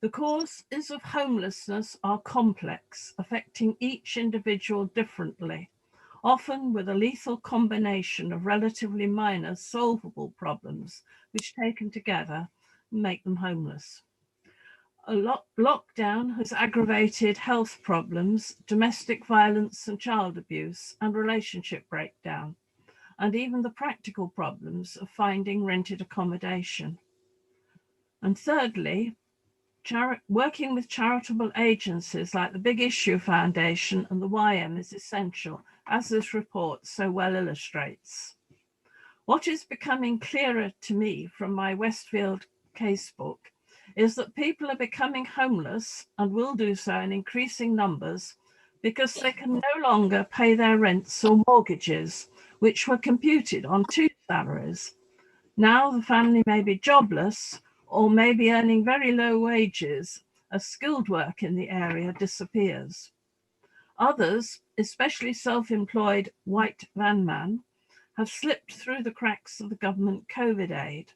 The causes of homelessness are complex, affecting each individual differently, often with a lethal combination of relatively minor solvable problems, which taken together make them homeless. A lockdown has aggravated health problems, domestic violence and child abuse, and relationship breakdown, and even the practical problems of finding rented accommodation. And thirdly, working with charitable agencies like the Big Issue Foundation and the YM is essential, as this report so well illustrates. What is becoming clearer to me from my Westfield casebook is that people are becoming homeless and will do so in increasing numbers because they can no longer pay their rents or mortgages, which were computed on 2 salaries. Now the family may be jobless or may be earning very low wages as skilled work in the area disappears. Others, especially self-employed white van man, have slipped through the cracks of the government COVID aid,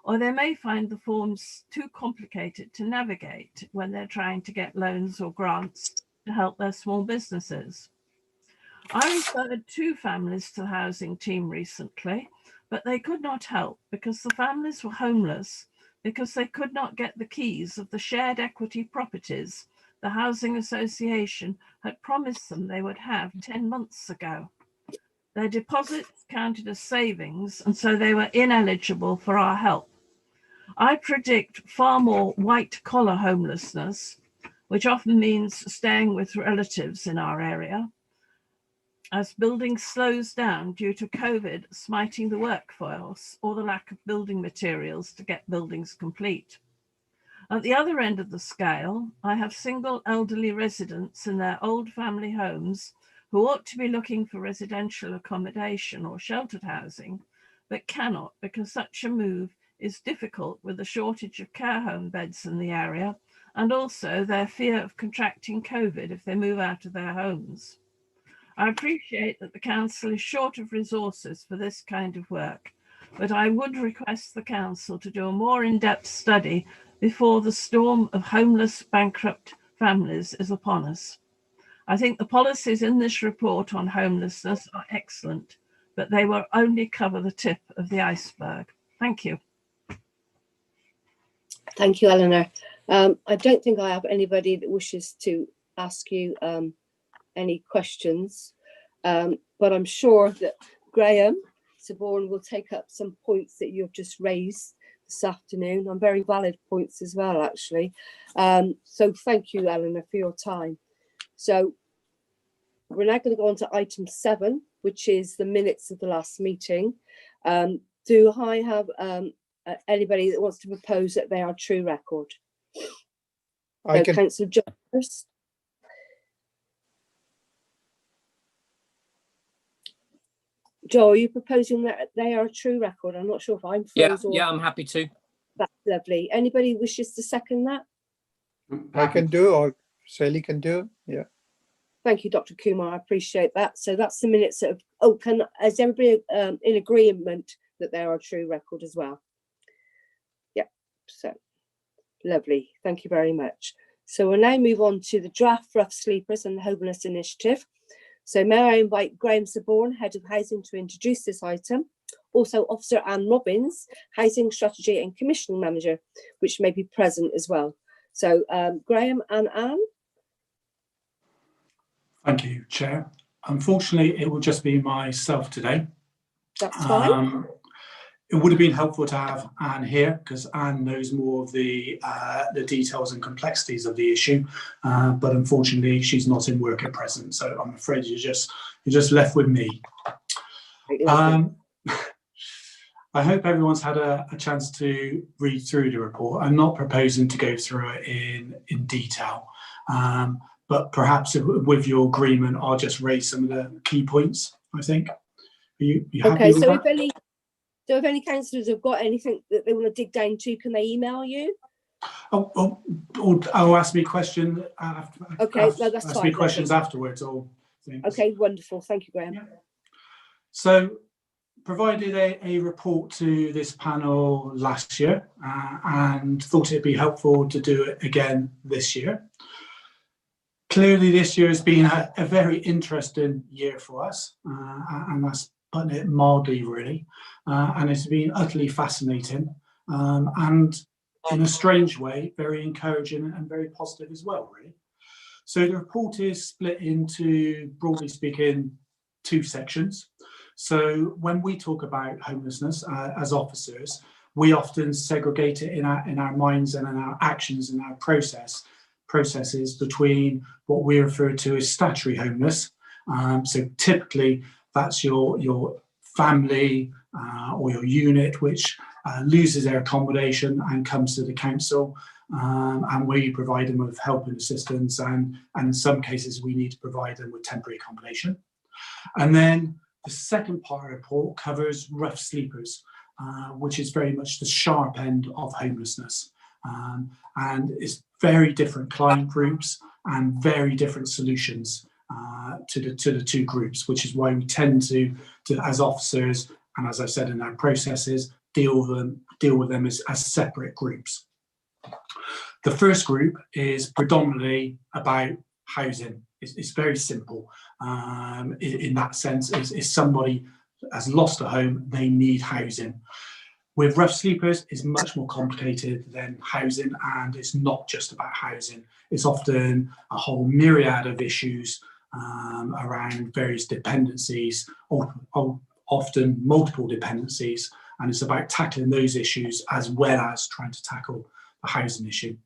or they may find the forms too complicated to navigate when they're trying to get loans or grants to help their small businesses. I referred 2 families to the housing team recently, but they could not help because the families were homeless because they could not get the keys of the shared equity properties the Housing Association had promised them they would have 10 months ago. Their deposits counted as savings, and so they were ineligible for our help. I predict far more white-collar homelessness, which often means staying with relatives in our area, as building slows down due to COVID smiting the workforce or the lack of building materials to get buildings complete. At the other end of the scale, I have single elderly residents in their old family homes who ought to be looking for residential accommodation or sheltered housing, but cannot because such a move is difficult with the shortage of care home beds in the area, and also their fear of contracting COVID if they move out of their homes. I appreciate that the council is short of resources for this kind of work, but I would request the council to do a more in-depth study before the storm of homeless, bankrupt families is upon us. I think the policies in this report on homelessness are excellent, but they will only cover the tip of the iceberg. Thank you. Thank you, Eleanor. I don't think I have anybody that wishes to ask you any questions, but I'm sure that Graham Saborn will take up some points that you've just raised this afternoon, and very valid points as well, actually. So thank you, Eleanor, for your time. So we're now going to go on to item 7, which is the minutes of the last meeting. Do I have anybody that wants to propose that they are true record? I can. Councillor Jones first. Joe, are you proposing that they are a true record? I'm not sure if I'm Yeah, froze or... yeah, I'm happy to. That's lovely. Anybody wishes to second that? I can do, or Shelly can do. Yeah. Thank you, Dr. Kumar. I appreciate that. So that's the minutes of... Oh, is everybody in agreement that they are a true record as well? Yeah, so lovely. Thank you very much. So we'll now move on to the draft Rough Sleepers and the Homeless Initiative. So may I invite Graham Saborn, Head of Housing, to introduce this item. Also Officer Anne Robbins, Housing Strategy and Commissioning Manager, which may be present as well. So Graham and Anne. Thank you, Chair. Unfortunately, it will just be myself today. That's fine. It would have been helpful to have Anne here, because Anne knows more of the details and complexities of the issue, but unfortunately she's not in work at present, so I'm afraid you're just left with me. I hope everyone's had a chance to read through the report. I'm not proposing to go through it in detail, but perhaps with your agreement, I'll just raise some of the key points, I think. Are you happy okay, with so that? if any councillors have got anything that they want to dig down to, can they email you? Or ask me questions after. Okay, no, that's ask fine. me questions afterwards or things. Okay, wonderful. Thank you, Graham. Yeah. So, provided a report to this panel last year and thought it'd be helpful to do it again this year. Clearly, this year has been a very interesting year for us, and that's putting it mildly, really. And it's been utterly fascinating and, in a strange way, very encouraging and very positive as well, really. So the report is split into, broadly speaking, 2 sections. So when we talk about homelessness as officers, we often segregate it in our minds and in our actions and our processes between what we refer to as statutory homeless. So typically that's your family or your unit which loses their accommodation and comes to the council, and we provide them with help and assistance, and in some cases we need to provide them with temporary accommodation. And then the second part of the report covers rough sleepers, which is very much the sharp end of homelessness, and it's very different client groups and very different solutions to the 2 groups, which is why we tend to as officers, and as I said in our processes, deal with them as separate groups. The first group is predominantly about housing. It's very simple in that sense. If somebody has lost a home, they need housing. With rough sleepers, it's much more complicated than housing, and it's not just about housing. It's often a whole myriad of issues around various dependencies, or often multiple dependencies, and it's about tackling those issues as well as trying to tackle the housing issue.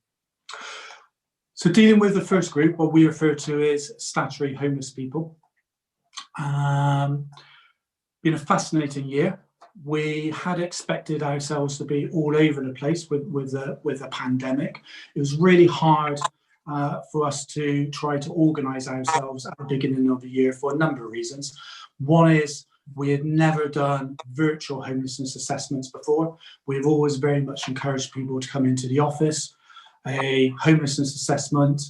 So dealing with the first group, what we refer to as statutory homeless people. Been a fascinating year. We had expected ourselves to be all over the place with the pandemic. It was really hard for us to try to organise ourselves at the beginning of the year for a number of reasons. One is we had never done virtual homelessness assessments before. We've always very much encouraged people to come into the office, a homelessness assessment,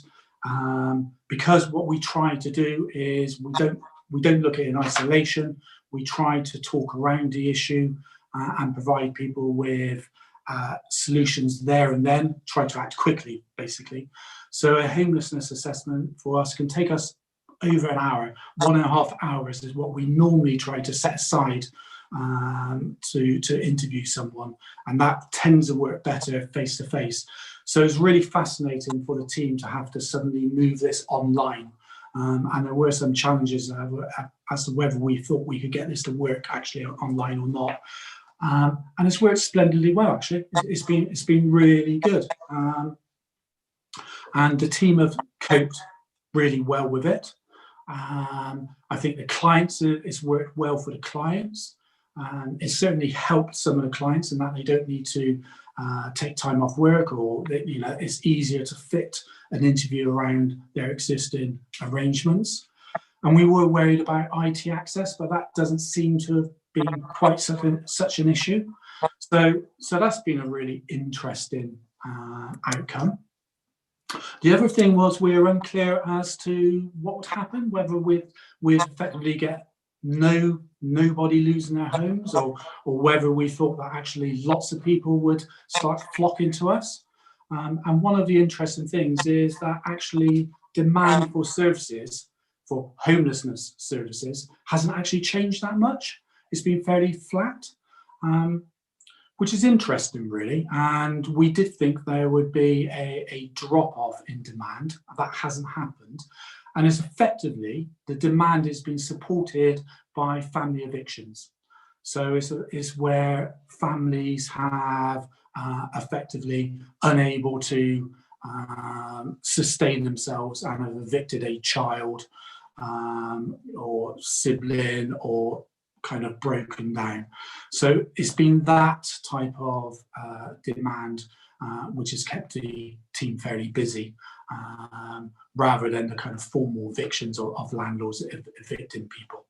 because what we try to do is we don't look at it in isolation. We try to talk around the issue and provide people with solutions there and then, try to act quickly, basically. So a homelessness assessment for us can take us over an hour. 1.5 hours is what we normally try to set aside to interview someone, and that tends to work better face to face. So it's really fascinating for the team to have to suddenly move this online. And there were some challenges as to whether we thought we could get this to work actually online or not. And it's worked splendidly well, actually. It's been really good. And the team have coped really well with it. I think the clients, it's worked well for the clients. It's certainly helped some of the clients in that they don't need to take time off work, or it's easier to fit an interview around their existing arrangements. And we were worried about IT access, but that doesn't seem to have been quite such an issue. So that's been a really interesting outcome. The other thing was we were unclear as to what would happen, whether we'd effectively get nobody losing their homes, or whether we thought that actually lots of people would start flocking to us. And one of the interesting things is that actually demand for services, for homelessness services, hasn't actually changed that much. It's been fairly flat, which is interesting, really. And we did think there would be a drop-off in demand. That hasn't happened. And it's effectively, the demand is being supported by family evictions. So it's where families have effectively unable to sustain themselves and have evicted a child or sibling, or kind of broken down. So it's been that type of demand which has kept the team fairly busy, rather than the kind of formal evictions of landlords evicting people.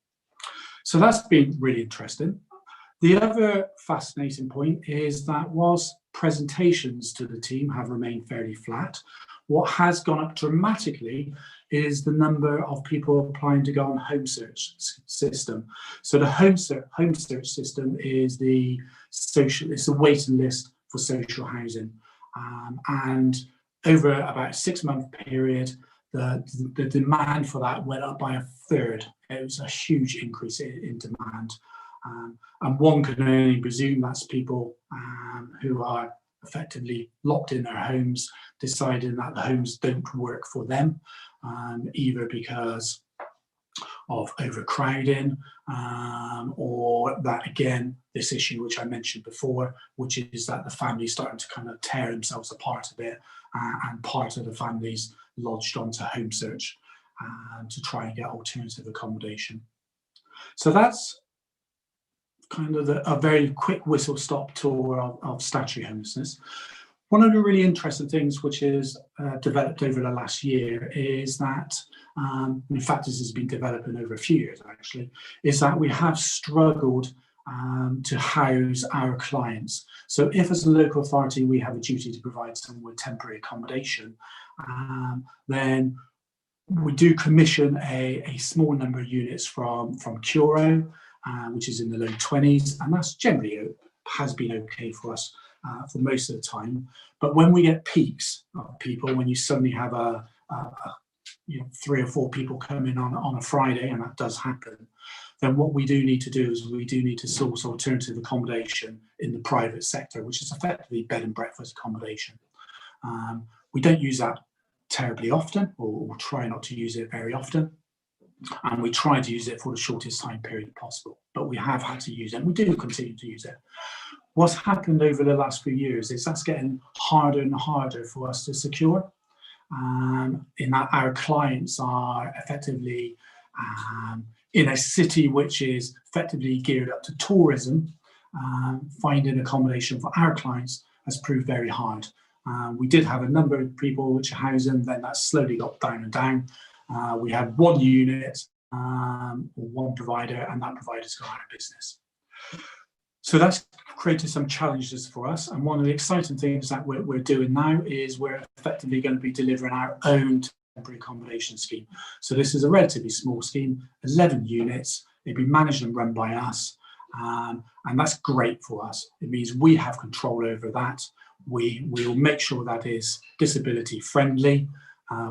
So that's been really interesting. The other fascinating point is that whilst presentations to the team have remained fairly flat, what has gone up dramatically is the number of people applying to go on home search system. So the home search system is it's a waiting list for social housing. And over about a 6-month period, the demand for that went up by 1/3. It was a huge increase in demand. And one can only presume that's people who are effectively locked in their homes, deciding that the homes don't work for them, either because of overcrowding, or that, again, this issue which I mentioned before, which is that the family's starting to kind of tear themselves apart a bit, and part of the families lodged onto home search to try and get alternative accommodation. So that's kind of a very quick whistle-stop tour of statutory homelessness. One of the really interesting things which is developed over the last year is that, in fact this has been developing over a few years actually, is that we have struggled to house our clients. So if as a local authority we have a duty to provide someone with temporary accommodation, then we do commission a small number of units from Curo, which is in the low 20s, and that's generally has been okay for us for most of the time. But when we get peaks of people, when you suddenly have a 3 or 4 people come in on a Friday, and that does happen, then what we do need to do is we do need to source alternative accommodation in the private sector, which is effectively bed and breakfast accommodation. We don't use that terribly often, or try not to use it very often, and we try to use it for the shortest time period possible, but we have had to use it, and we do continue to use it. What's happened over the last few years is that's getting harder and harder for us to secure, in that our clients are effectively in a city which is effectively geared up to tourism. Finding accommodation for our clients has proved very hard. We did have a number of people which are housing, then that slowly got down and down. We had one unit or one provider, and that provider's gone out of business. So that's created some challenges for us. And one of the exciting things that we're doing now is we're effectively going to be delivering our own temporary accommodation scheme. So this is a relatively small scheme, 11 units. It'll be managed and run by us. And that's great for us. It means we have control over that. We will make sure that is disability friendly,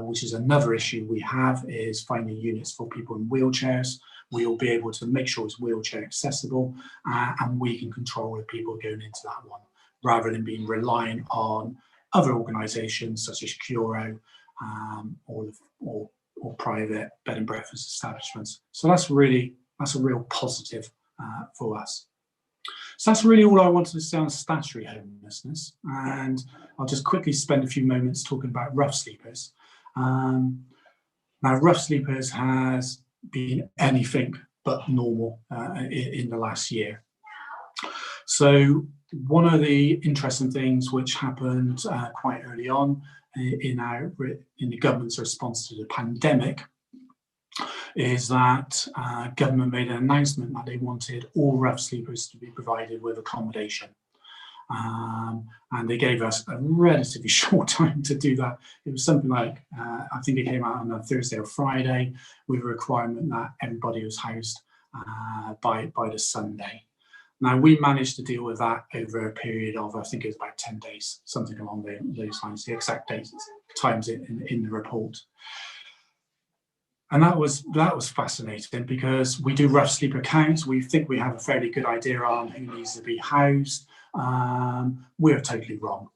which is another issue we have, is finding units for people in wheelchairs. We will be able to make sure it's wheelchair accessible, and we can control the people going into that one, rather than being reliant on other organisations such as Curo or private bed and breakfast establishments. So that's a real positive for us. So that's really all I wanted to say on statutory homelessness, and I'll just quickly spend a few moments talking about rough sleepers. Now, rough sleepers has been anything but normal in the last year. So one of the interesting things which happened quite early on in the government's response to the pandemic is that government made an announcement that they wanted all rough sleepers to be provided with accommodation. And they gave us a relatively short time to do that. It was something like, I think it came out on a Thursday or Friday, with a requirement that everybody was housed by the Sunday. Now, we managed to deal with that over a period of, I think it was about 10 days, something along those lines, the exact dates, times in the report. And that was fascinating, because we do rough sleeper counts. We think we have a fairly good idea on who needs to be housed. We're totally wrong.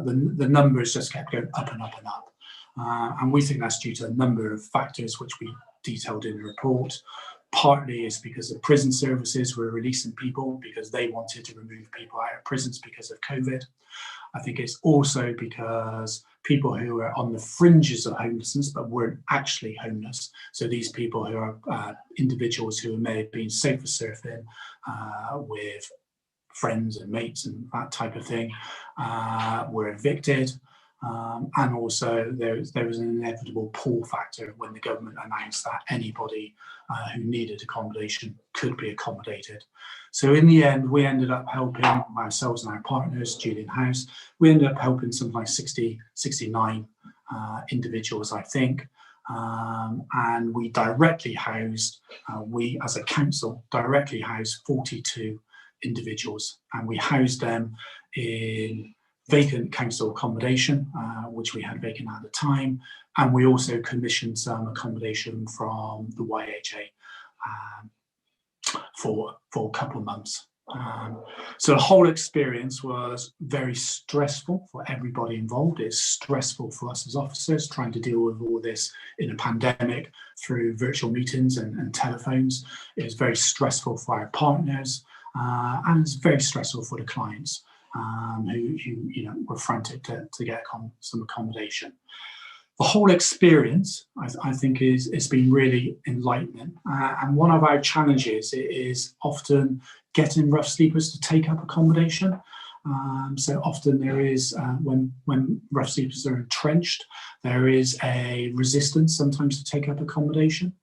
The numbers just kept going up and up and up. And we think that's due to a number of factors which we detailed in the report. Partly is because the prison services were releasing people because they wanted to remove people out of prisons because of COVID. I think it's also because people who are on the fringes of homelessness but weren't actually homeless, so these people who are individuals who may have been sofa surfing with friends and mates and that type of thing, were evicted. And also there was an inevitable pull factor when the government announced that anybody who needed accommodation could be accommodated. So in the end, we ended up helping ourselves and our partners, Julian House, we ended up helping something like 69 individuals, I think. And we directly housed, we as a council directly housed 42 individuals, and we housed them in vacant council accommodation, which we had vacant at the time, and we also commissioned some accommodation from the YHA for a couple of months. So the whole experience was very stressful for everybody involved. It's stressful for us as officers trying to deal with all this in a pandemic through virtual meetings and telephones. It was very stressful for our partners, and it's very stressful for the clients. Who were frantic to get some accommodation. The whole experience, I think, it's been really enlightening. And one of our challenges is often getting rough sleepers to take up accommodation. So often there is, when rough sleepers are entrenched, there is a resistance sometimes to take up accommodation.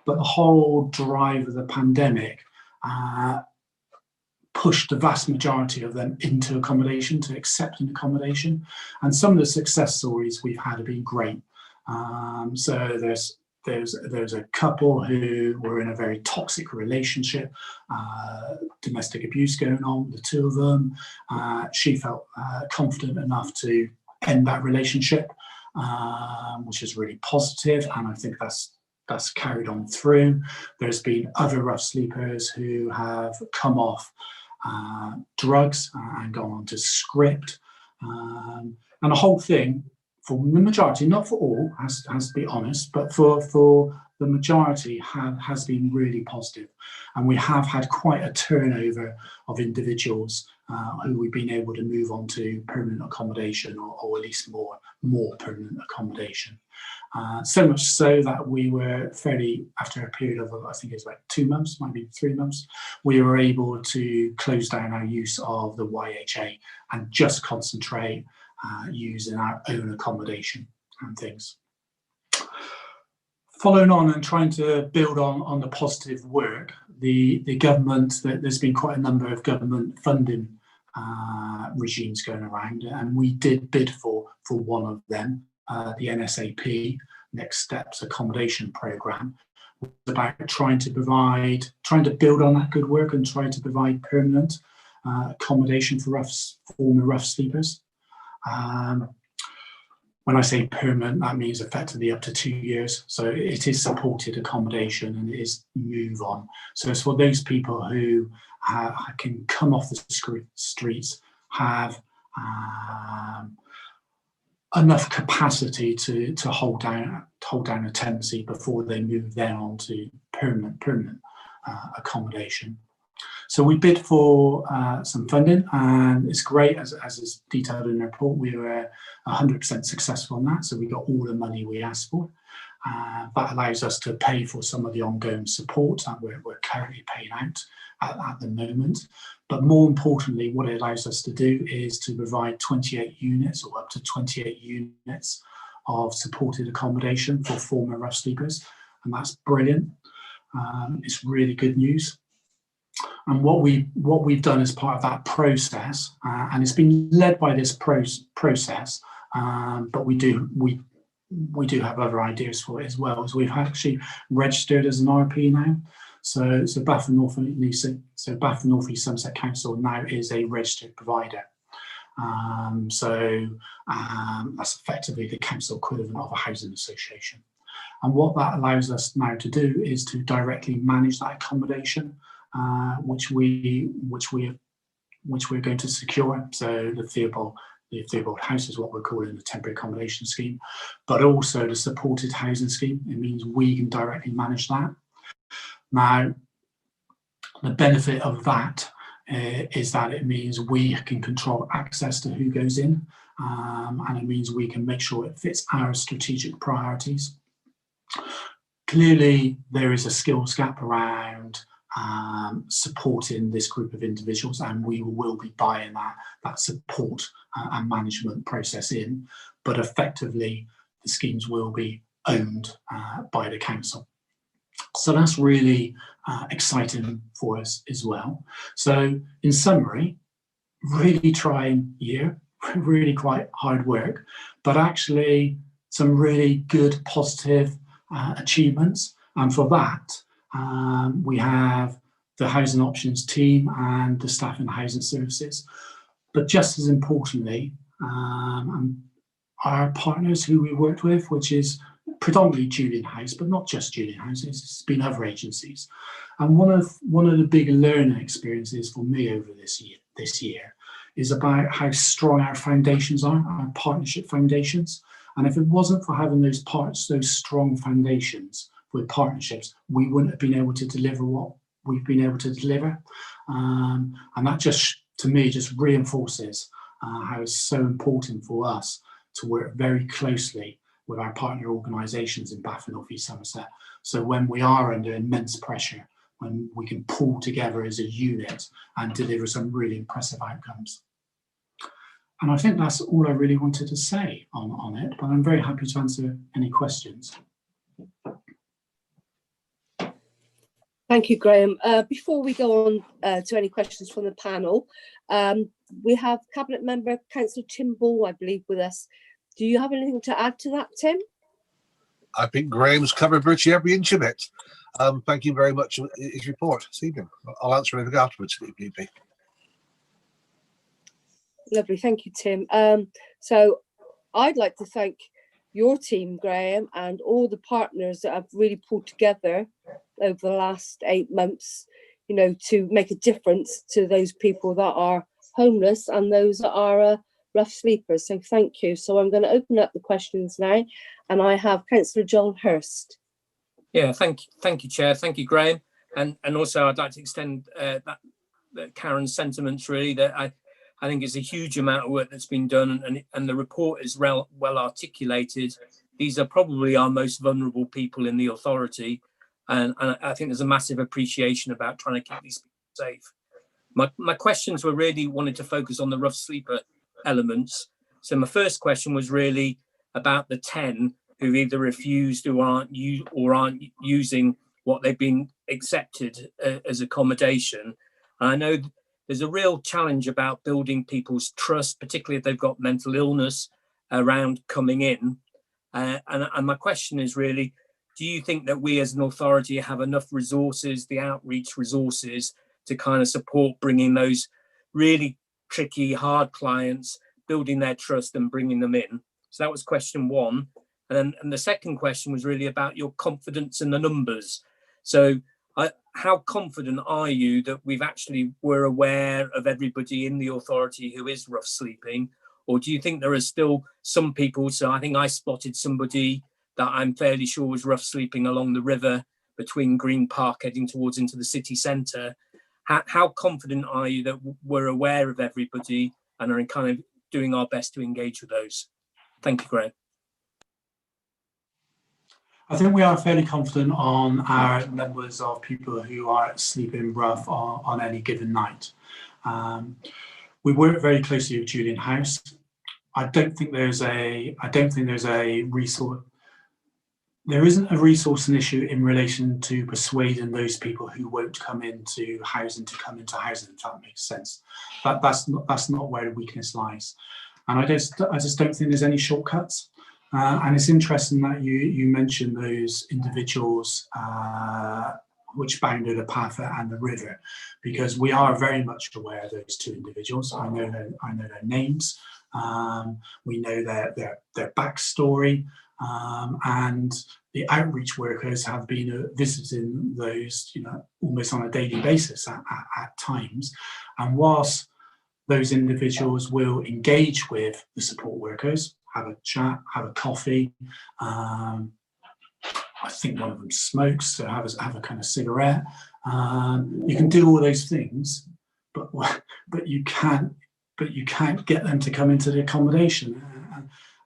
But the whole drive of the pandemic pushed the vast majority of them into accommodation, to accepting accommodation. And some of the success stories we've had have been great. So there's a couple who were in a very toxic relationship, domestic abuse going on with the two of them. She felt confident enough to end that relationship, which is really positive, and I think that's carried on through. There's been other rough sleepers who have come off drugs and gone on to script, and the whole thing, for the majority, not for all, has to be honest, but for the majority has been really positive. And we have had quite a turnover of individuals who we've been able to move on to permanent accommodation, or at least more permanent accommodation. So much so that we were after a period of, I think it's like 2 months, might be 3 months, we were able to close down our use of the YHA and just concentrate using our own accommodation and things. Following on and trying to build on the positive work, the government, there's been quite a number of government funding regimes going around, and we did bid for one of them, the NSAP, Next Steps Accommodation Programme, about trying to build on that good work and try to provide permanent accommodation for former rough sleepers. When I say permanent, that means effectively up to 2 years. So it is supported accommodation and it is move on. So it's for those people who can come off the streets, have enough capacity to hold down a tenancy before they move then on to permanent accommodation. So we bid for some funding, and it's great, as is detailed in the report. We were 100% successful in that, so we got all the money we asked for. That allows us to pay for some of the ongoing support that we're currently paying out at the moment. But more importantly, what it allows us to do is to provide 28 units or up to 28 units of supported accommodation for former rough sleepers, and that's brilliant. It's really good news. And what we've done as part of that process, and it's been led by this process, but we do have other ideas for it as well. As we've actually registered as an RP now, so Bath and North East Somerset Council now is a registered provider. That's effectively the council equivalent of a housing association. And what that allows us now to do is to directly manage that accommodation, which we're going to secure. So the Theobald House is what we're calling the temporary accommodation scheme, but also the supported housing scheme. It means we can directly manage that. Now, the benefit of that is that it means we can control access to who goes in, and it means we can make sure it fits our strategic priorities. Clearly, there is a skills gap around supporting this group of individuals, and we will be buying that support and management process in, but effectively the schemes will be owned by the council. So that's really exciting for us as well. So in summary, really trying year, really quite hard work, but actually some really good positive achievements. And for that, we have the housing options team and the staff in housing services. But just as importantly, our partners who we worked with, which is predominantly Julian House, but not just Julian House, it's been other agencies. And one of the big learning experiences for me over this year is about how strong our foundations are, our partnership foundations. And if it wasn't for having those strong foundations with partnerships, we wouldn't have been able to deliver what we've been able to deliver. And that just, to me, just reinforces how it's so important for us to work very closely with our partner organisations in Bath and North East Somerset. So when we are under immense pressure, when we can pull together as a unit and deliver some really impressive outcomes. And I think that's all I really wanted to say on it, but I'm very happy to answer any questions. Thank you, Graham. Before we go on to any questions from the panel, we have Cabinet Member Councillor Tim Ball, I believe, with us. Do you have anything to add to that, Tim? I think Graham's covered virtually every inch of it. Thank you very much for his report this evening. I'll answer anything afterwards if need be. Lovely, thank you, Tim. So I'd like to thank your team, Graham, and all the partners that have really pulled together over the last 8 months, you know, to make a difference to those people that are homeless and those that are rough sleepers. So thank you. So I'm going to open up the questions now, and I have Councillor John Hurst. Yeah, thank you, Chair. Thank you, Graham, and also I'd like to extend that Karen's sentiments. Really, that I think it's a huge amount of work that's been done, and the report is well articulated. These are probably our most vulnerable people in the authority, and I think there's a massive appreciation about trying to keep these people safe. My questions were really wanted to focus on the rough sleeper elements. So my first question was really about the 10 who either refused or aren't using what they've been accepted as accommodation. And I know there's a real challenge about building people's trust, particularly if they've got mental illness, around coming in. And my question is really, do you think that we as an authority have enough resources, the outreach resources, to kind of support bringing those really tricky, hard clients, building their trust and bringing them in? So that was question one. And the second question was really about your confidence in the numbers. So how confident are you that we're aware of everybody in the authority who is rough sleeping? Or do you think there are still some people? So I think I spotted somebody that I'm fairly sure was rough sleeping along the river between Green Park heading towards into the city centre. How confident are you that we're aware of everybody and are kind of doing our best to engage with those? Thank you, Graham. I think we are fairly confident on our numbers of people who are sleeping rough on any given night. We work very closely with Julian House. I don't think there's a resource. There isn't a resourcing issue in relation to persuading those people who won't come into housing to come into housing, if that makes sense. That's not where the weakness lies. And I just don't think there's any shortcuts. And it's interesting that you mentioned those individuals which bounded the path and the river, because we are very much aware of those two individuals. I know their names. We know their backstory, and the outreach workers have been visiting those, almost on a daily basis at times. And whilst those individuals will engage with the support workers, have a chat, have a coffee. I think one of them smokes, so have a kind of cigarette. You can do all those things, but you can't get them to come into the accommodation,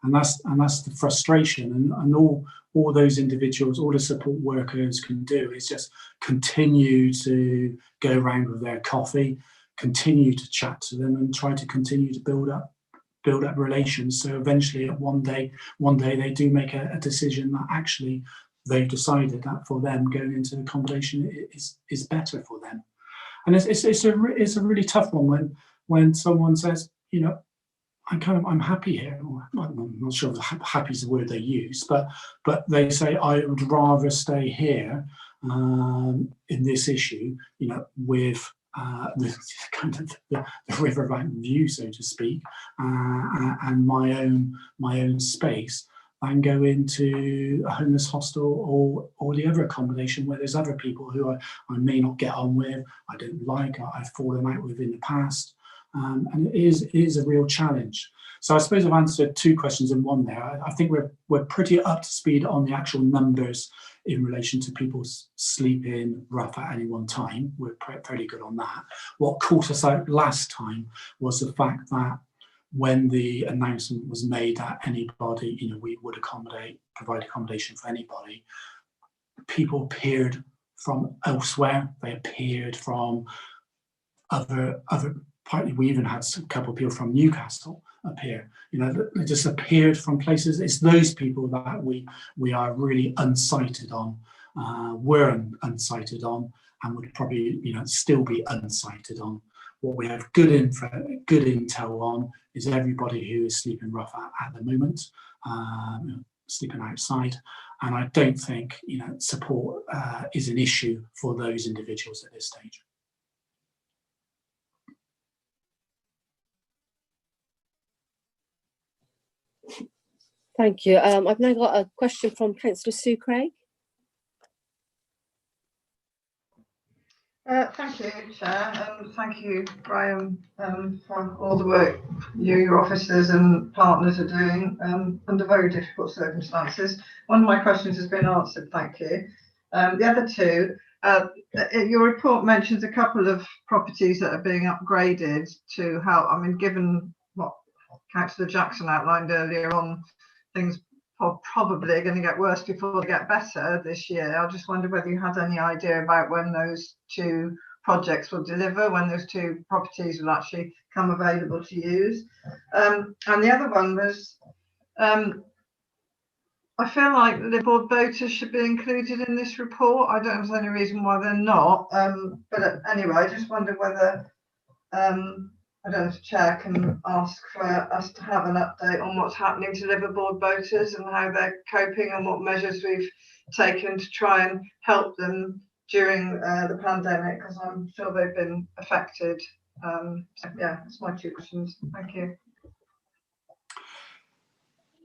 and that's the frustration. And all those individuals, all the support workers can do is just continue to go around with their coffee, continue to chat to them, and try to continue to build up relations. So eventually, one day they do make a decision that actually they've decided that for them going into accommodation is better for them. And it's a really tough one when someone says, I'm happy here. I'm not sure if happy is the word they use, but they say, I would rather stay here in this issue, with the kind of the riverbank view, so to speak, and my own space, and go into a homeless hostel or the other accommodation where there's other people who I may not get on with, I don't like, I've fallen out with in the past, and it is a real challenge. So I suppose I've answered two questions in one there. I think we're pretty up to speed on the actual numbers in relation to people sleeping rough at any one time. We're fairly good on that. What caught us out last time was the fact that when the announcement was made that anybody, we would provide accommodation for anybody, people appeared from elsewhere. They appeared from other partly, we even had a couple of people from Newcastle appear. They just appeared from places. It's those people that we are really unsighted on, were unsighted on, and would probably still be unsighted on. What we have good intel on is everybody who is sleeping rough at the moment, sleeping outside, and I don't think support is an issue for those individuals at this stage. Thank you. I've now got a question from Councillor Sue Craig. Thank you, Chair, and thank you, Graham, for all the work your officers and partners are doing under very difficult circumstances. One of my questions has been answered, thank you. The other two, your report mentions a couple of properties that are being upgraded to help. I mean, given what Councillor Jackson outlined earlier on, things are probably going to get worse before they get better this year. I just wondered whether you had any idea about when those two projects will deliver, when those two properties will actually come available to use. And the other one was, I feel like liveaboard boaters should be included in this report. I don't know if there's any reason why they're not. But anyway, I just wondered whether I don't know if the Chair can ask for us to have an update on what's happening to liveaboard boaters and how they're coping and what measures we've taken to try and help them during the pandemic, because I'm sure they've been affected. So yeah, that's my two questions. Thank you.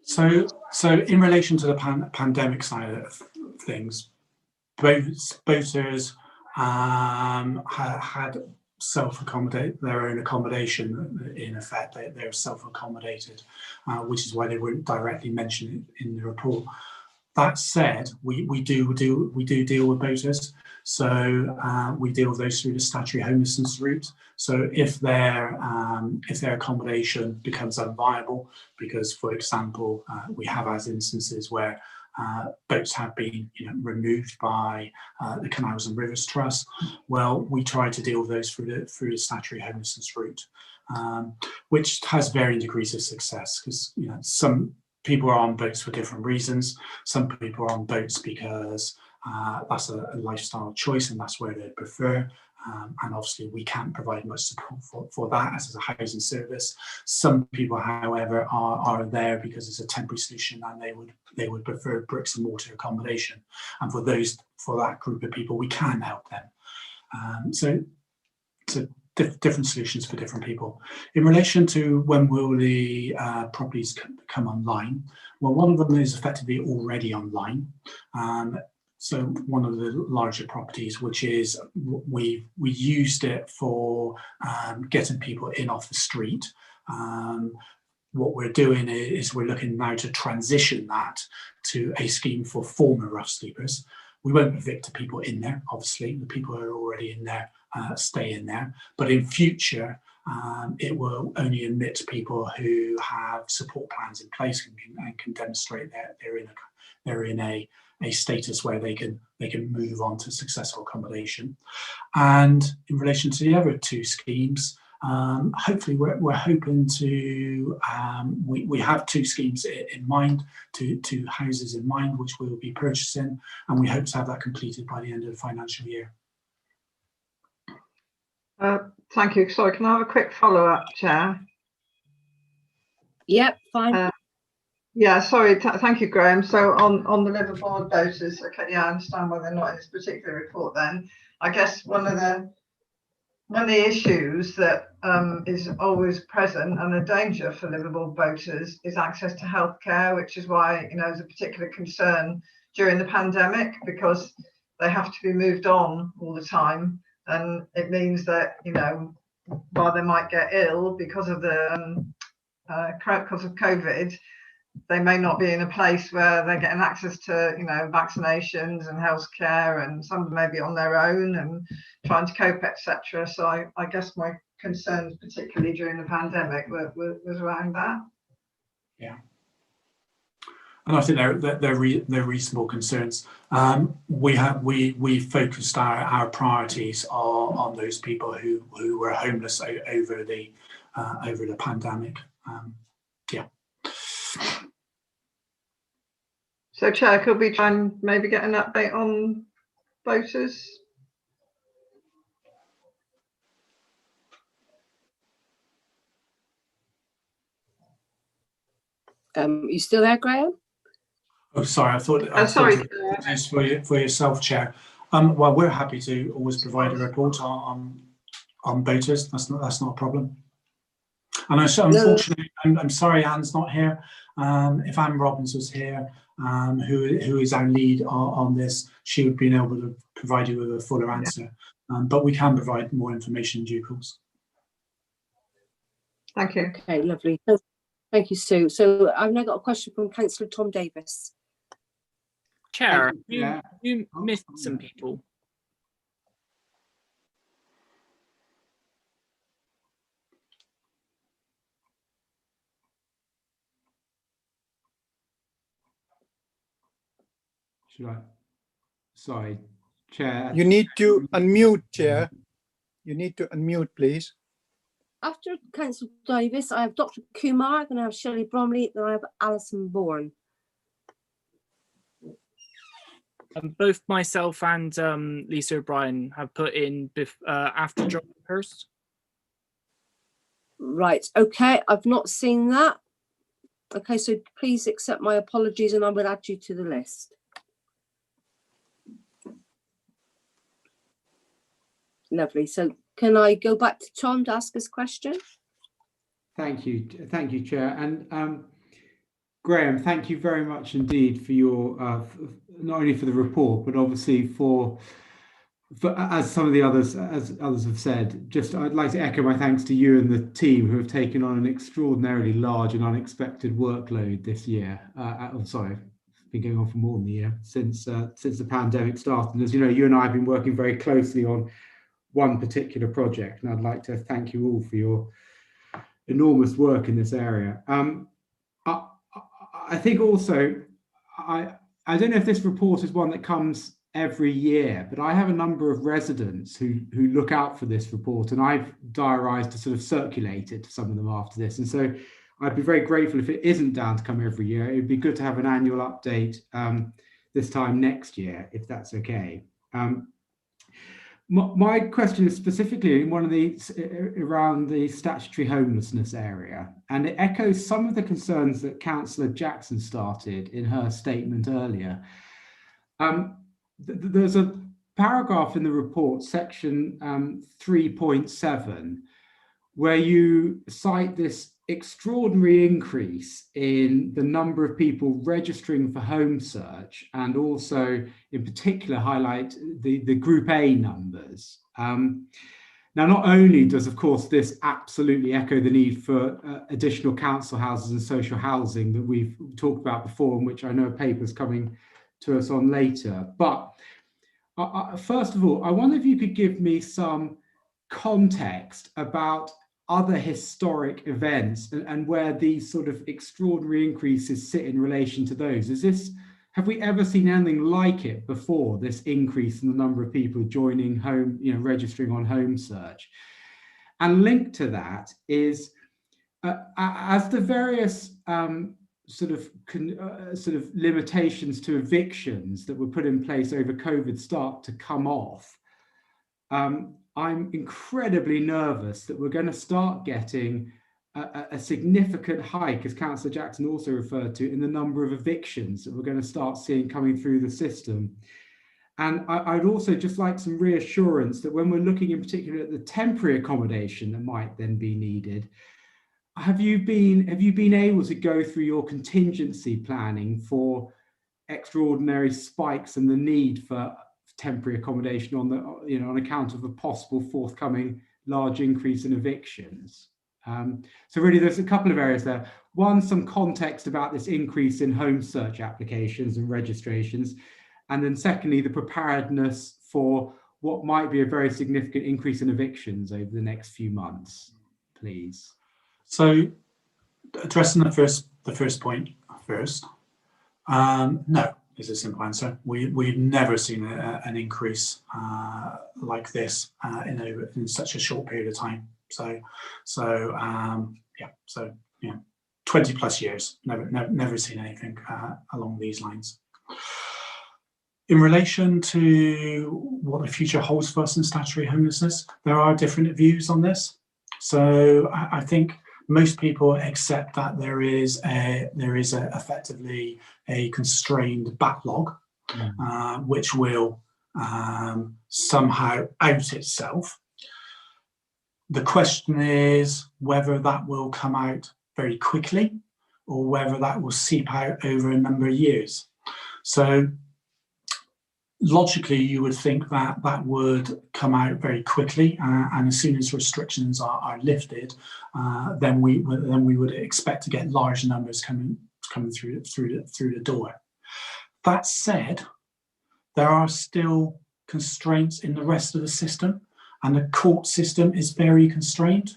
So in relation to the pandemic side of things, boaters had self-accommodate their own accommodation. In effect, they're self-accommodated, which is why they weren't directly mentioned in the report. That said, we do deal with boaters, so we deal with those through the statutory homelessness route. So if their accommodation becomes unviable, because, for example, we have as instances where boats have been removed by the Canals and Rivers Trust, well, we try to deal with those through the statutory homelessness route, which has varying degrees of success, because some people are on boats for different reasons. Some people are on boats because that's a lifestyle choice and that's where they prefer. And obviously we can't provide much support for that as a housing service. Some people, however, are there because it's a temporary solution and they would prefer bricks and mortar accommodation. And for that group of people, we can help them. So different solutions for different people. In relation to when will the properties come online, well, one of them is effectively already online. So one of the larger properties, which is we used it for getting people in off the street. What we're doing is we're looking now to transition that to a scheme for former rough sleepers. We won't evict the people in there, obviously. The people who are already in there stay in there. But in future, it will only admit people who have support plans in place and can demonstrate that they're in a status where they can move on to successful accommodation. And in relation to the other two schemes, hopefully we're hoping to, we have two schemes in mind, two houses in mind, which we'll be purchasing, and we hope to have that completed by the end of the financial year. Thank you. Sorry, can I have a quick follow-up, Chair? Yep, fine. Yeah, sorry. Thank you, Graham. So on the liveaboard boaters, okay, yeah, I understand why they're not in this particular report. Then I guess one of the issues that is always present and a danger for liveaboard boaters is access to healthcare, which is why there's a particular concern during the pandemic, because they have to be moved on all the time, and it means that while they might get ill because of the because of COVID, they may not be in a place where they're getting access to vaccinations and healthcare, and some may be on their own and trying to cope, etc. So I guess my concerns, particularly during the pandemic, was around that. Yeah, and I think they're reasonable concerns. We focused our priorities on those people who were homeless over the pandemic. Yeah. So, Chair, could we try and maybe get an update on boaters? You still there, Graham? Oh, sorry. I thought it was for yourself, Chair. Well, we're happy to always provide a report on boaters. That's not a problem. And unfortunately, I'm sorry Anne's not here. If Anne Robbins was here, who is our lead on this, she would be able to provide you with a fuller answer. But we can provide more information in due course. Thank you. Okay, lovely. Thank you, Sue. So I've now got a question from Councillor Tom Davis. Chair, you missed some people. Should I? Sorry, Chair. You need to unmute, Chair. You need to unmute, please. After Councillor Davis, I have Dr. Kumar, then I have Shelly Bromley, then I have Alison Bourne. Both myself and Lisa O'Brien have put in after John Hurst. Right, okay, I've not seen that. Okay, so please accept my apologies and I will add you to the list. Lovely. So can I go back to Tom to ask his question? Thank you, Chair. And Graham, thank you very much indeed for your not only for the report, but obviously for as some of the others have said. Just I'd like to echo my thanks to you and the team who have taken on an extraordinarily large and unexpected workload this year. I'm sorry, it's been going on for more than a year since the pandemic started. And as you know, you and I have been working very closely on one particular project, and I'd like to thank you all for your enormous work in this area. I think also, I don't know if this report is one that comes every year, but I have a number of residents who look out for this report, and I've diarised to sort of circulate it to some of them after this. And so I'd be very grateful if it isn't down to come every year. It would be good to have an annual update this time next year, if that's okay. My question is specifically in one of these around the statutory homelessness area, and it echoes some of the concerns that Councillor Jackson started in her statement earlier. There's a paragraph in the report, section 3.7, where you cite this extraordinary increase in the number of people registering for home search, and also in particular highlight the Group A numbers. Now, not only does, of course, this absolutely echo the need for additional council houses and social housing that we've talked about before, and which I know a paper's coming to us on later, but first of all, I wonder if you could give me some context about other historic events and where these sort of extraordinary increases sit in relation to those. Have we ever seen anything like it before, this increase in the number of people joining home, registering on home search? And linked to that is, as the various sort of limitations to evictions that were put in place over COVID start to come off, I'm incredibly nervous that we're going to start getting a significant hike, as Councillor Jackson also referred to, in the number of evictions that we're going to start seeing coming through the system. And I'd also just like some reassurance that when we're looking in particular at the temporary accommodation that might then be needed, have you been able to go through your contingency planning for extraordinary spikes and the need for temporary accommodation on account of a possible forthcoming large increase in evictions? So really there's a couple of areas there. One, some context about this increase in home search applications and registrations. And then secondly, the preparedness for what might be a very significant increase in evictions over the next few months, please. So addressing the first point first, no is a simple answer. We've never seen an increase like this in such a short period of time. So 20 plus years, never seen anything along these lines. In relation to what the future holds for us in statutory homelessness, there are different views on this. So I think most people accept that there is effectively a constrained backlog, which will somehow out itself. The question is whether that will come out very quickly or whether that will seep out over a number of years. So logically, you would think that that would come out very quickly, and as soon as restrictions are lifted, then we would expect to get large numbers coming through the door. That said, there are still constraints in the rest of the system, and the court system is very constrained.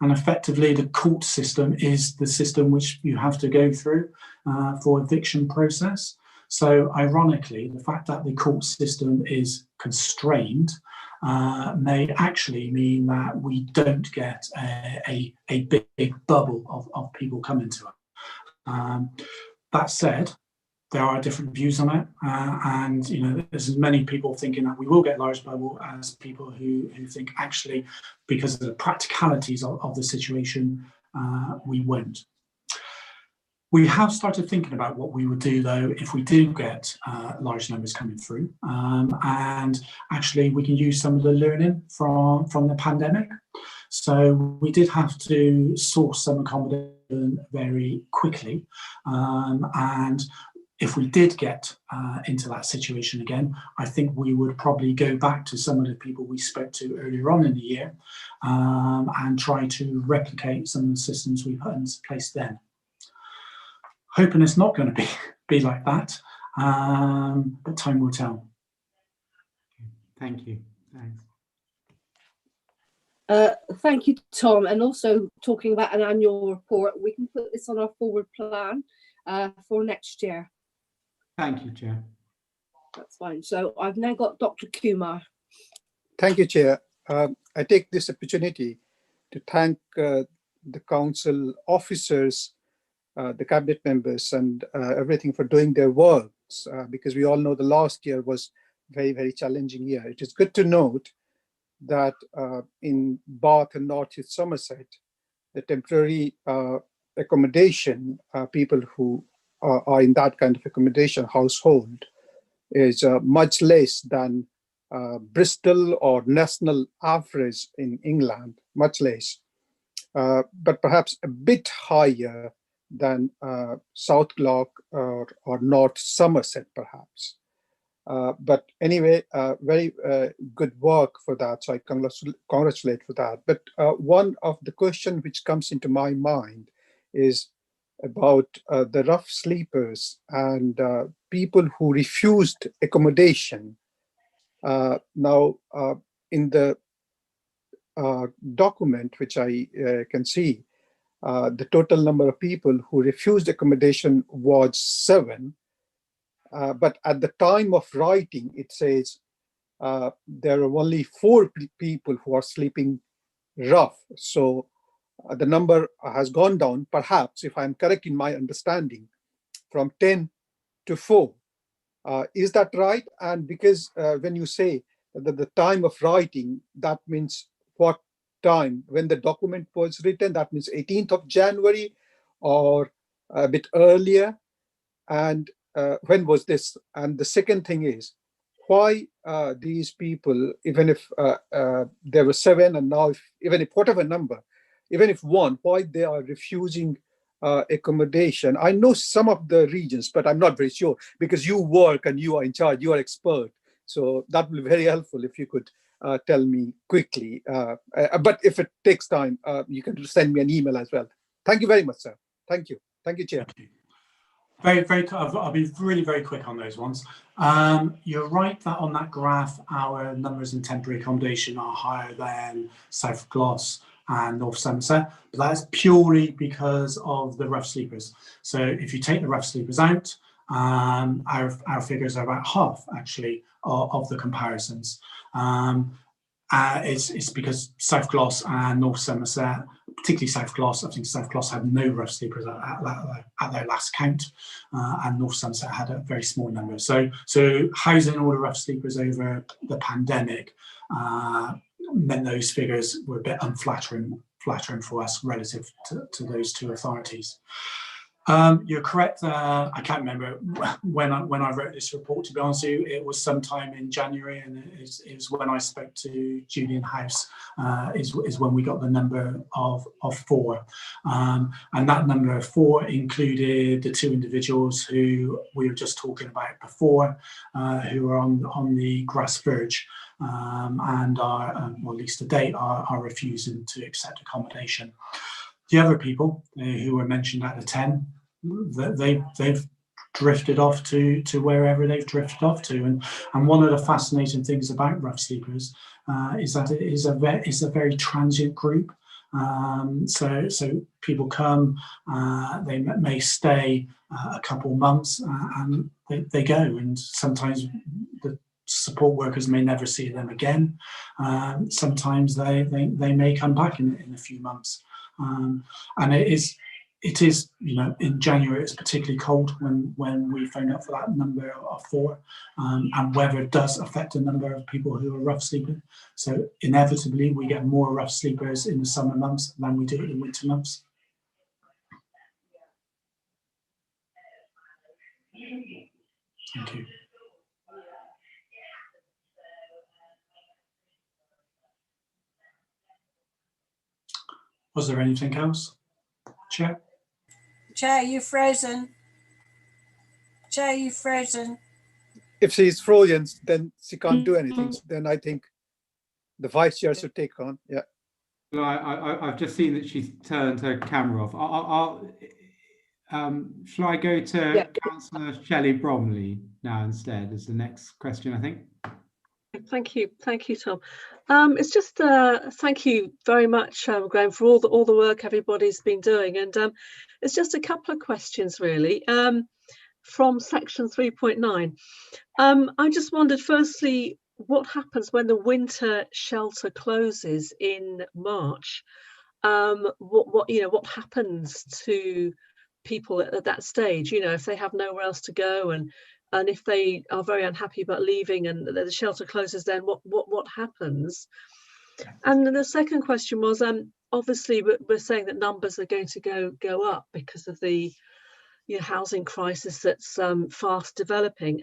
And effectively, the court system is the system which you have to go through for eviction process. So ironically, the fact that the court system is constrained may actually mean that we don't get a big bubble of people coming to it. That said, there are different views on it, and there's as many people thinking that we will get large bubble as people who think actually, because of the practicalities of the situation, we won't. We have started thinking about what we would do, though, if we do get large numbers coming through. And actually, we can use some of the learning from the pandemic. So we did have to source some accommodation very quickly. And if we did get into that situation again, I think we would probably go back to some of the people we spoke to earlier on in the year and try to replicate some of the systems we put in place then. Hoping it's not going to be like that, but time will tell. Thank you. Thanks. Thank you, Tom. And also talking about an annual report, we can put this on our forward plan for next year. Thank you, Chair. That's fine. So I've now got Dr. Kumar. Thank you, Chair. I take this opportunity to thank the council officers, the cabinet members and everything for doing their works, because we all know the last year was very, very challenging year. It is good to note that in Bath and North East Somerset, the temporary accommodation, people who are in that kind of accommodation household is much less than Bristol or national average in England, much less, but perhaps a bit higher than South Glock or North Somerset, perhaps. But anyway, very good work for that. So I congratulate for that. But one of the questions which comes into my mind is about the rough sleepers and people who refused accommodation. Now, in the document, which I can see, the total number of people who refused accommodation was 7. But at the time of writing, it says there are only 4 people who are sleeping rough. So the number has gone down, perhaps, if I'm correct in my understanding, from 10 to 4. Is that right? And because when you say that the time of writing, that means what time? When the document was written, that means 18th of January or a bit earlier. And when was this? And the second thing is, why these people, even if there were 7 and now even if whatever number, even if 1, why they are refusing accommodation? I know some of the regions, but I'm not very sure, because you work and you are in charge, you are expert. So that will be very helpful if you could tell me quickly. But if it takes time, you can send me an email as well. Thank you very much, sir. Thank you. Thank you, Chair. Thank you. I'll be really very quick on those ones. You're right that on that graph, our numbers in temporary accommodation are higher than South Gloss and North Somerset, but that's purely because of the rough sleepers. So if you take the rough sleepers out, our figures are about half, actually, of the comparisons. It's because South Gloss and North Somerset, particularly South Gloss, I think South Gloss had no rough sleepers at their last count, and North Somerset had a very small number. So housing all the rough sleepers over the pandemic meant those figures were a bit unflattering for us relative to those 2 authorities. You're correct. I can't remember when I wrote this report, to be honest with you. It was sometime in January, and it was when I spoke to Julian House, is when we got the number of 4. And that number of 4 included the 2 individuals who we were just talking about before, who are on the grass verge and are, or at least to date, are refusing to accept accommodation. The other people who were mentioned at the 10, they've drifted off to wherever they've drifted off to. And one of the fascinating things about rough sleepers is that it is a very transient group. So people come, they may stay a couple months and they go, and sometimes the support workers may never see them again. Sometimes they may come back in a few months. And it is, you know, in January it's particularly cold when we phone up for that number of 4, and weather does affect the number of people who are rough sleeping. So inevitably we get more rough sleepers in the summer months than we do in the winter months. Thank you. Was there anything else, Chair? Chair, you've frozen. Chair, you've frozen. If she's frozen, then she can't do anything. Then I think the vice chair should take on. Yeah. Well, I've just seen that she's turned her camera off. Shall I go to Councillor Shelly Bromley now instead as the next question, I think? Thank you, Tom. It's just thank you very much, Graham, for all the work everybody's been doing, and it's just a couple of questions really from section 3.9. I just wondered, firstly, what happens when the winter shelter closes in March? What happens to people at that stage? You know, if they have nowhere else to go, and if they are very unhappy about leaving and the shelter closes, then what happens? And then the second question was, obviously we're saying that numbers are going to go up because of the housing crisis that's fast developing.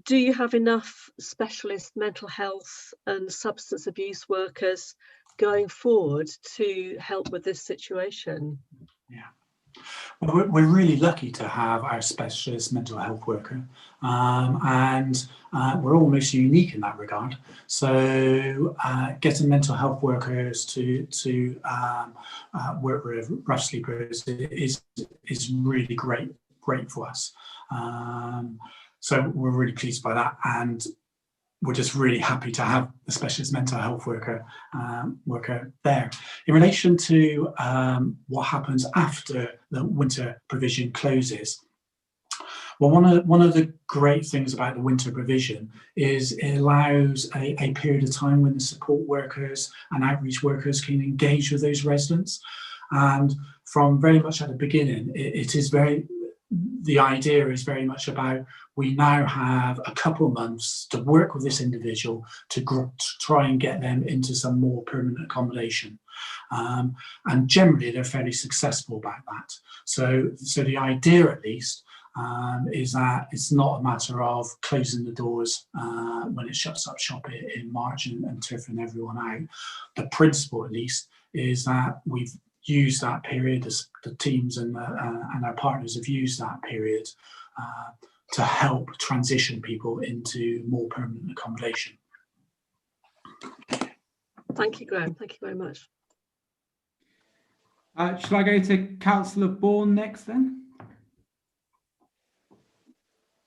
Do you have enough specialist mental health and substance abuse workers going forward to help with this situation? Yeah. Well, we're really lucky to have our specialist mental health worker, and we're almost unique in that regard. So getting mental health workers to work with rough sleepers is really great for us. So we're really pleased by that, and we're just really happy to have the specialist mental health worker there. In relation to what happens after the winter provision closes, well, one of the great things about the winter provision is it allows a period of time when the support workers and outreach workers can engage with those residents. And from very much at the beginning, the idea is very much about, we now have a couple of months to work with this individual to try and get them into some more permanent accommodation. And generally they're fairly successful about that. So the idea, at least, is that it's not a matter of closing the doors when it shuts up shop in March and turfing everyone out. The principle, at least, is that we've used that period, the teams and our partners have used that period to help transition people into more permanent accommodation. Thank you, Graham. Thank you very much. Shall I go to Councillor Bourne next then?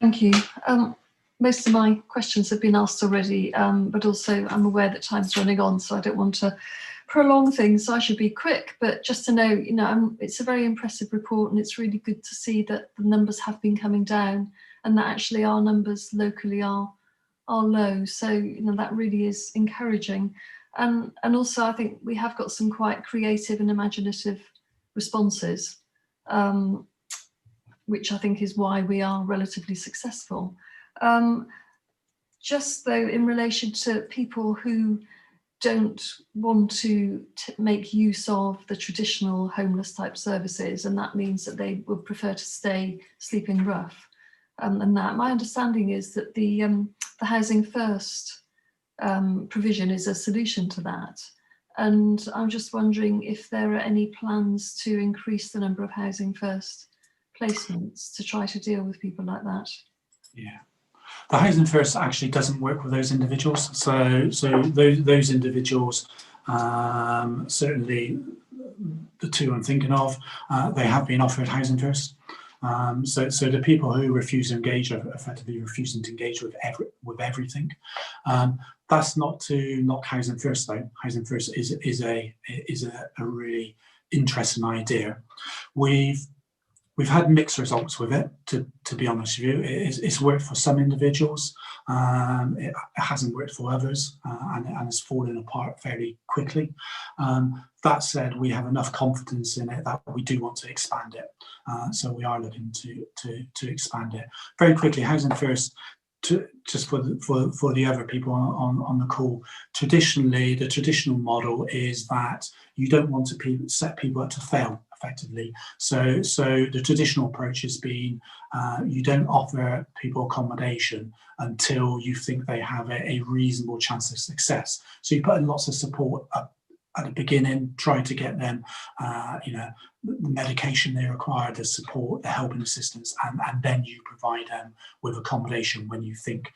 Thank you. Most of my questions have been asked already, but also I'm aware that time's running on, so I don't want to prolong things, so I should be quick. But just to know, it's a very impressive report, and it's really good to see that the numbers have been coming down, and that actually our numbers locally are low. So that really is encouraging. And also I think we have got some quite creative and imaginative responses, which I think is why we are relatively successful. Just though, in relation to people who don't want to make use of the traditional homeless type services, and that means that they would prefer to stay sleeping rough, and that my understanding is that the Housing First provision is a solution to that. And I'm just wondering if there are any plans to increase the number of Housing First placements to try to deal with people like that. Yeah. The Housing First actually doesn't work with those individuals. So those individuals, certainly the two I'm thinking of, they have been offered Housing First. So the people who refuse to engage are effectively refusing to engage with everything. That's not to knock Housing First, though. Housing First is a really interesting idea. We've had mixed results with it, to be honest with you. It's worked for some individuals, it hasn't worked for others, and it's fallen apart fairly quickly. That said, we have enough confidence in it that we do want to expand it. So we are looking to expand it. Very quickly, Housing First, just for the other people on the call, traditionally, the traditional model is that you don't want to set people up to fail effectively. So the traditional approach has been you don't offer people accommodation until you think they have a reasonable chance of success. So you put in lots of support up at the beginning, try to get them, the medication they require, the support, the help and assistance, and then you provide them with accommodation when you think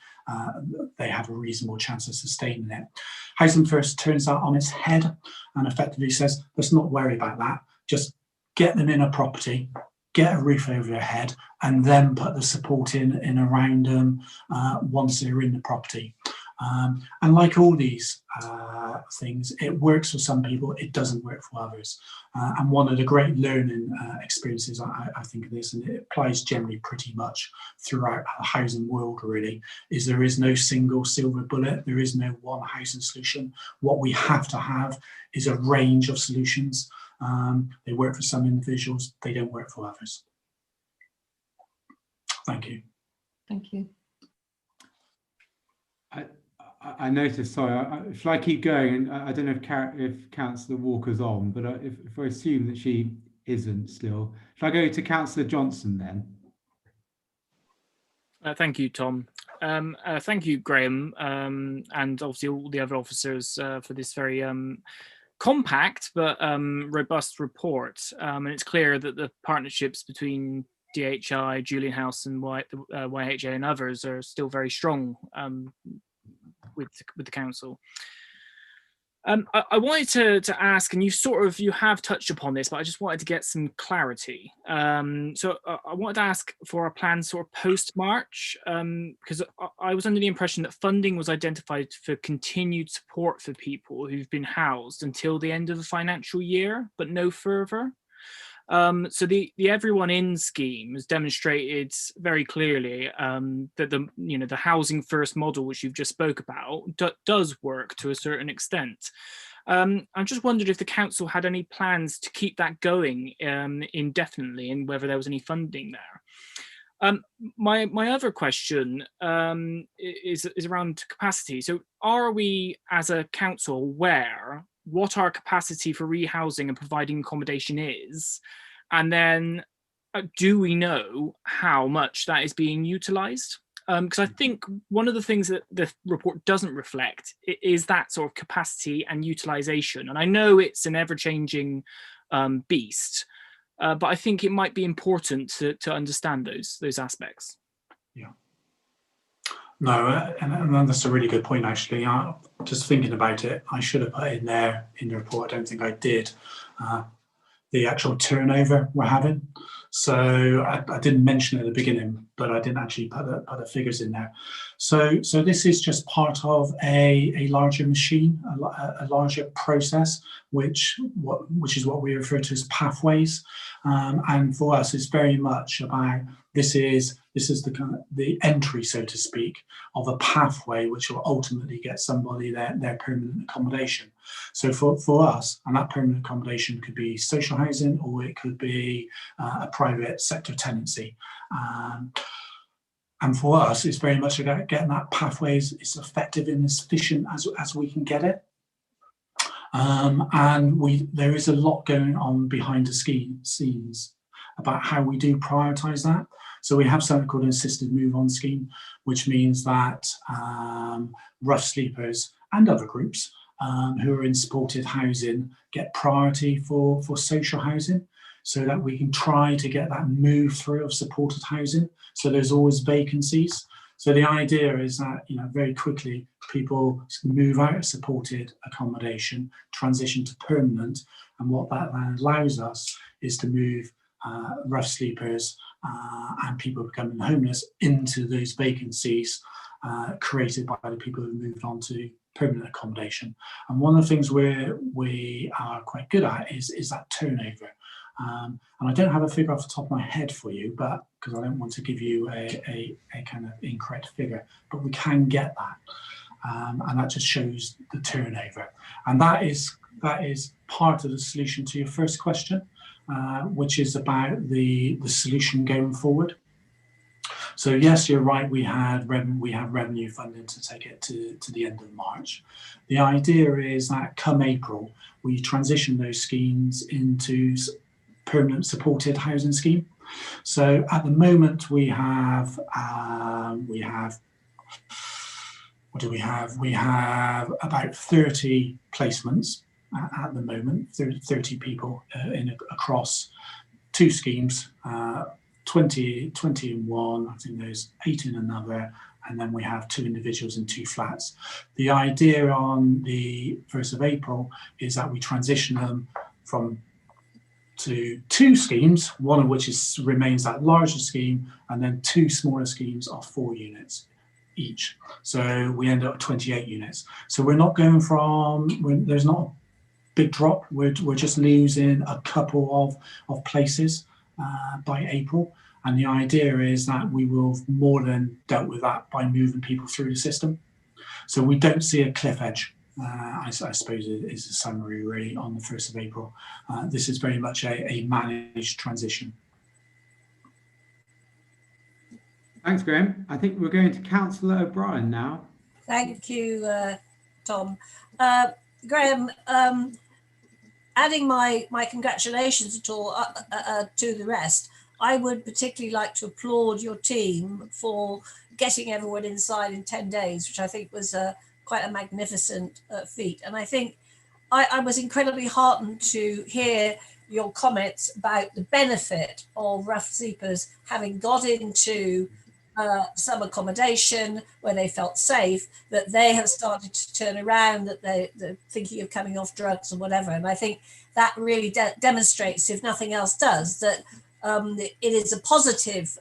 they have a reasonable chance of sustaining it. Housing First turns that on its head and effectively says, let's not worry about that. Just get them in a property, get a roof over their head, and then put the support in around them once they're in the property. And like all these things, it works for some people, it doesn't work for others. And one of the great learning experiences, I think of this, and it applies generally pretty much throughout the housing world really, is there is no single silver bullet, there is no one housing solution. What we have to have is a range of solutions. They work for some individuals, they don't work for others. Thank you. Thank you. I noticed, sorry, shall I keep going? And I don't know if Councillor Walker's on, but if I assume that she isn't still, shall I go to Councillor Johnson then? Thank you, Tom. Thank you, Graham, and obviously all the other officers for this very compact but robust report. And it's clear that the partnerships between DHI, Julian House and YHA and others are still very strong with the council. I wanted to ask, and you have touched upon this, but I just wanted to get some clarity. So I wanted to ask for a plan sort of post-March, because I was under the impression that funding was identified for continued support for people who've been housed until the end of the financial year, but no further. So the Everyone In scheme has demonstrated very clearly that the housing first model, which you've just spoke about, does work to a certain extent. I just wondered if the council had any plans to keep that going indefinitely, and whether there was any funding there. My other question is around capacity. So are we as a council aware what our capacity for rehousing and providing accommodation is, and then do we know how much that is being utilised? Because I think one of the things that the report doesn't reflect is that sort of capacity and utilisation. And I know it's an ever-changing beast, but I think it might be important to understand those aspects. Yeah. No, and that's a really good point, actually. Just thinking about it, I should have put in there in the report, I don't think I did, the actual turnover we're having. So I didn't mention it at the beginning, but I didn't actually put the figures in there. So this is just part of a larger machine, a larger process, which is what we refer to as pathways. And for us, it's very much about this is the kind of the entry, so to speak, of a pathway which will ultimately get somebody their permanent accommodation. So for us, and that permanent accommodation could be social housing, or it could be a private sector tenancy. And for us, it's very much about getting that pathway as effective and as efficient as we can get it. And there is a lot going on behind the scenes about how we do prioritise that. So we have something called an assisted move-on scheme, which means that rough sleepers and other groups who are in supported housing get priority for social housing, so that we can try to get that move through of supported housing. So there's always vacancies. So the idea is that, very quickly people move out of supported accommodation, transition to permanent, and what that then allows us is to move rough sleepers and people becoming homeless into those vacancies created by the people who moved on to permanent accommodation. And one of the things we are quite good at is that turnover. And I don't have a figure off the top of my head for you, but because I don't want to give you a kind of incorrect figure, but we can get that. And that just shows the turnover. And that is part of the solution to your first question, which is about the solution going forward. So yes, you're right, we have revenue funding to take it to the end of March. The idea is that come April, we transition those schemes into permanent supported housing scheme. So at the moment we have what do we have? We have about 30 placements at the moment, 30 people across 2 schemes, 20 in one, I think there's 8 in another, and then we have 2 individuals in 2 flats. The idea on the 1st of April is that we transition them to 2 schemes, one of which remains that larger scheme, and then 2 smaller schemes of 4 units each. So we end up with 28 units. So we're not going there's not a big drop. We're just losing a couple of places by April. And the idea is that we will have more than dealt with that by moving people through the system. So we don't see a cliff edge, I suppose is the summary really on the 1st of April. This is very much a managed transition. Thanks, Graham. I think we're going to Councillor O'Brien now. Thank you, Tom. Graham, adding my congratulations to the rest, I would particularly like to applaud your team for getting everyone inside in 10 days, which I think was quite a magnificent feat. And I think I was incredibly heartened to hear your comments about the benefit of rough sleepers having got into some accommodation where they felt safe, that they have started to turn around, that they're thinking of coming off drugs or whatever. And I think that really demonstrates, if nothing else does, that it is a positive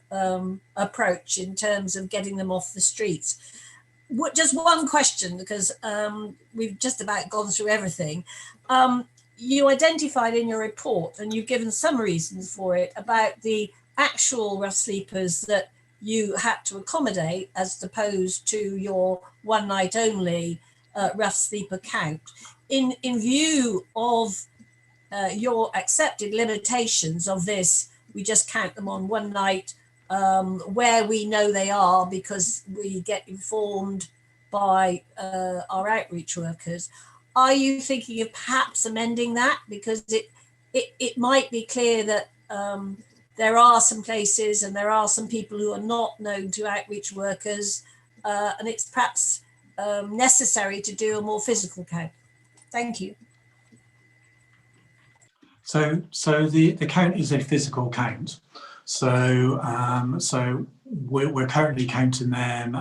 approach in terms of getting them off the streets. Just one question, because we've just about gone through everything. You identified in your report, and you've given some reasons for it, about the actual rough sleepers that you had to accommodate as opposed to your one night only rough sleeper count. In view of your accepted limitations of this, we just count them on one night where we know they are because we get informed by our outreach workers. Are you thinking of perhaps amending that? Because it might be clear that there are some places and there are some people who are not known to outreach workers, and it's perhaps necessary to do a more physical count. Thank you. So the count is a physical count. So we're currently counting them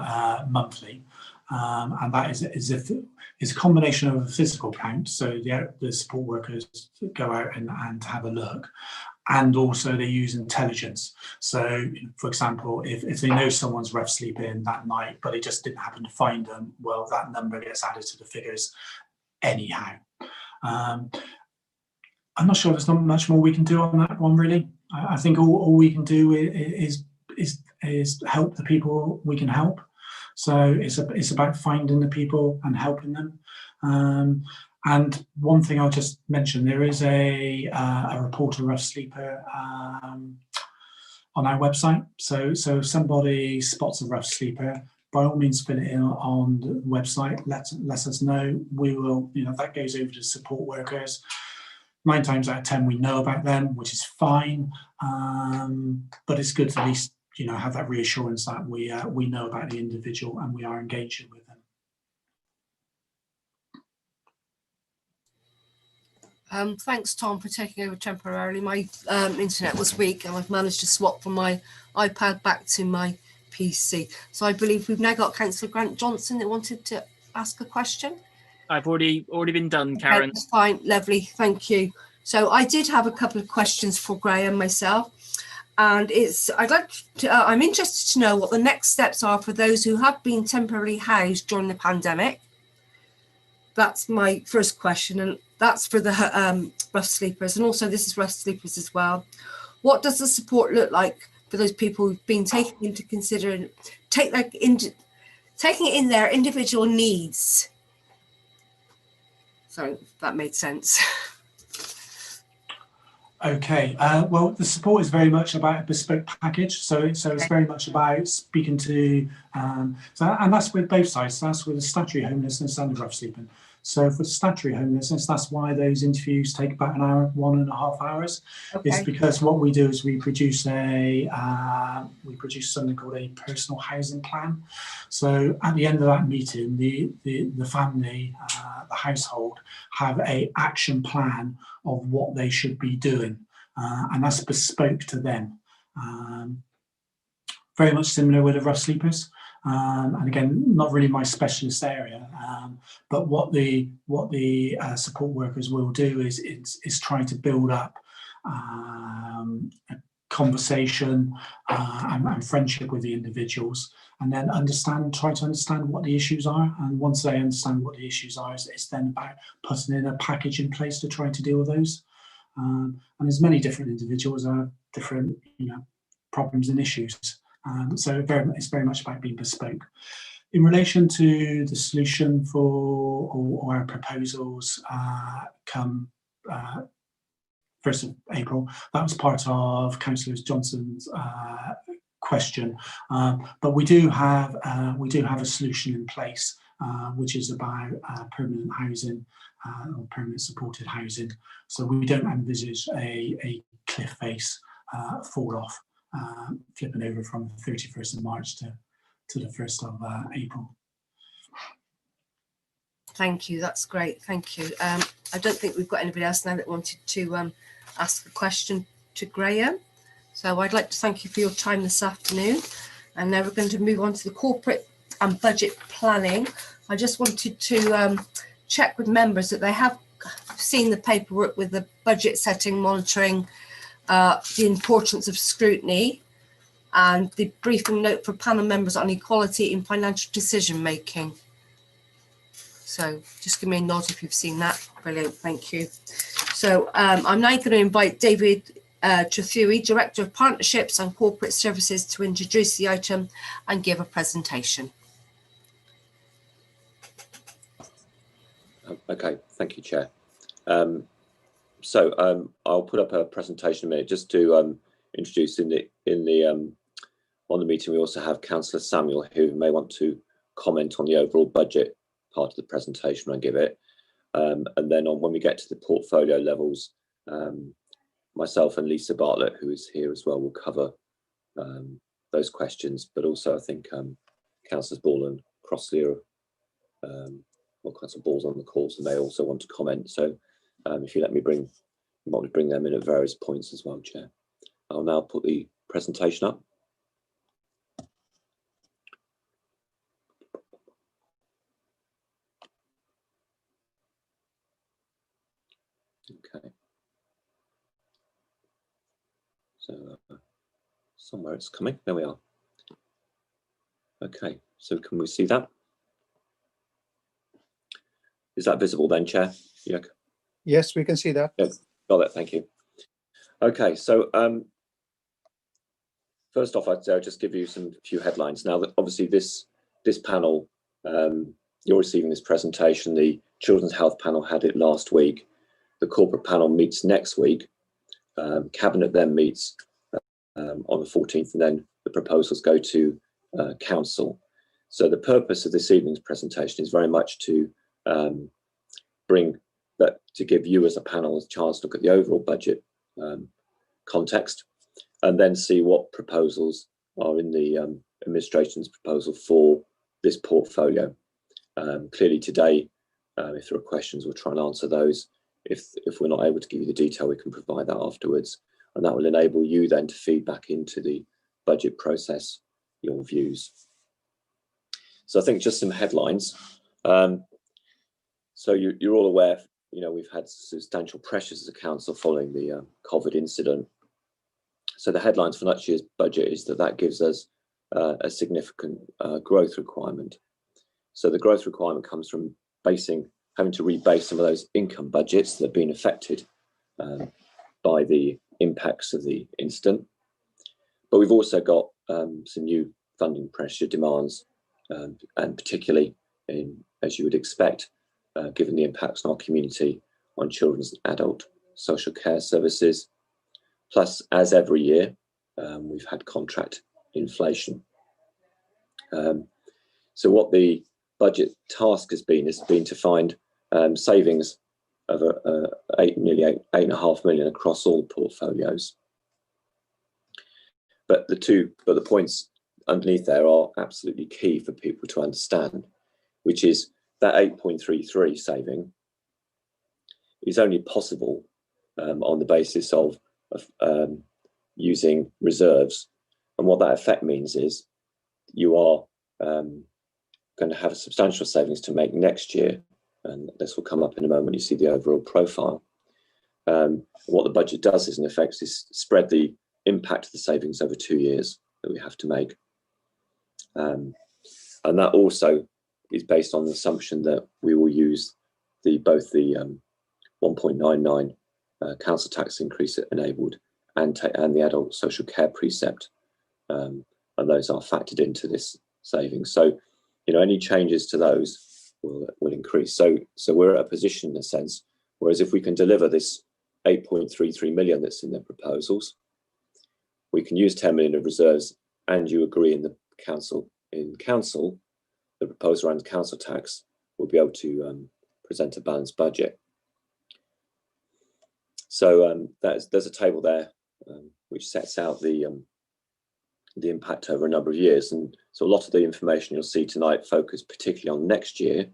monthly, and that is a combination of a physical count. So the support workers go out and have a look. And also they use intelligence. So, for example, if they know someone's rough sleeping that night, but they just didn't happen to find them, well, that number gets added to the figures anyhow. I'm not sure there's not much more we can do on that one, really. I think all we can do is help the people we can help. So it's about finding the people and helping them. And one thing I'll just mention, there is a report of rough sleeper on our website. So if somebody spots a rough sleeper, by all means fill it in on the website, let us know. We will, that goes over to support workers. 9 times out of 10 we know about them, which is fine. But it's good to at least have that reassurance that we know about the individual and we are engaging with them. Thanks, Tom, for taking over temporarily. My internet was weak and I've managed to swap from my iPad back to my PC. So I believe we've now got Councillor Grant Johnson that wanted to ask a question. I've already been done, Karen. Okay, that's fine, lovely, thank you. So I did have a couple of questions for Graham myself, and I'm interested to know what the next steps are for those who have been temporarily housed during the pandemic. That's my first question, and that's for the rough sleepers, and also this is rough sleepers as well. What does the support look like for those people who've been taken into consideration, taking it in their individual needs? So that made sense. Okay, well, the support is very much about a bespoke package. So it's very much about speaking to, and that's with both sides. So that's with the statutory homelessness and the rough sleeping. So for statutory homelessness, that's why those interviews take about an hour, 1.5 hours. Okay. Is because what we do is we produce something called a personal housing plan. So at the end of that meeting, the family, the household, have a action plan of what they should be doing, and that's bespoke to them. Very much similar with the rough sleepers. And again, not really my specialist area, but what the support workers will do is try to build up a conversation and friendship with the individuals, and then try to understand what the issues are. And once they understand what the issues are, it's then about putting in a package in place to try to deal with those. And there's many different individuals have different, problems and issues. So it's very much about being bespoke. In relation to the solution for or our proposals come 1st of April, that was part of Councillor Johnson's question. But we do have a solution in place, which is about permanent housing or permanent supported housing. So we don't envisage a cliff face fall off, flipping over from the 31st of March to the 1st of April. Thank you, that's great, thank you. I don't think we've got anybody else now that wanted to ask a question to Graham. So I'd like to thank you for your time this afternoon. And now we're going to move on to the corporate and budget planning. I just wanted to check with members that they have seen the paperwork with the budget setting, monitoring, the importance of scrutiny, and the briefing note for panel members on equality in financial decision making. So just give me a nod if you've seen that. Brilliant, thank you. So I'm now going to invite David Trethewey, Director of Partnerships and Corporate Services, to introduce the item and give a presentation. Okay, thank you, Chair. So I'll put up a presentation in a minute just to introduce on the meeting. We also have Councillor Samuel, who may want to comment on the overall budget part of the presentation when I give it, and then when we get to the portfolio levels, myself and Lisa Bartlett, who is here as well, will cover those questions. But also, I think Councillors Ball and Crossley are Councillor Ball's on the call, so they also want to comment. So if you let me bring them in at various points as well, Chair. I'll now put the presentation up. Okay. So somewhere it's coming. There we are. Okay, so can we see that? Is that visible then, Chair? Yeah. Yes, we can see that. Yeah, got it. Thank you. Okay, so first off, I'd just give you some few headlines. Now, that obviously this panel, you're receiving this presentation. The Children's Health panel had it last week. The corporate panel meets next week. Cabinet then meets on the 14th, and then the proposals go to council. So the purpose of this evening's presentation is very much to to give you as a panel a chance to look at the overall budget context, and then see what proposals are in the administration's proposal for this portfolio. Clearly today, if there are questions, we'll try and answer those. If we're not able to give you the detail, we can provide that afterwards, and that will enable you then to feed back into the budget process your views. So I think just some headlines. So you're all aware, we've had substantial pressures as a council following the COVID incident. So the headlines for next year's budget is that gives us a significant growth requirement. So the growth requirement comes from having to rebase some of those income budgets that have been affected by the impacts of the incident. But we've also got some new funding pressure demands, and particularly as you would expect, given the impacts on our community on children's and adult social care services. Plus, as every year, we've had contract inflation. So what the budget task has been to find savings of nearly 8.5 million across all the portfolios. But the points underneath there are absolutely key for people to understand, which is that 8.33 saving is only possible on the basis of using reserves. And what that effect means is you are going to have substantial savings to make next year, and this will come up in a moment when you see the overall profile. What the budget does is, in effect, is spread the impact of the savings over 2 years that we have to make. And that also is based on the assumption that we will use both the 1.99 council tax increase enabled and the adult social care precept, and those are factored into this savings. So, any changes to those will increase. So we're at a position, in a sense, whereas if we can deliver this 8.33 million that's in the proposals, we can use 10 million of reserves, and you agree in the council, the proposal around council tax, we'll be able to present a balanced budget. So there's a table there which sets out the impact over a number of years, and so a lot of the information you'll see tonight focus particularly on next year,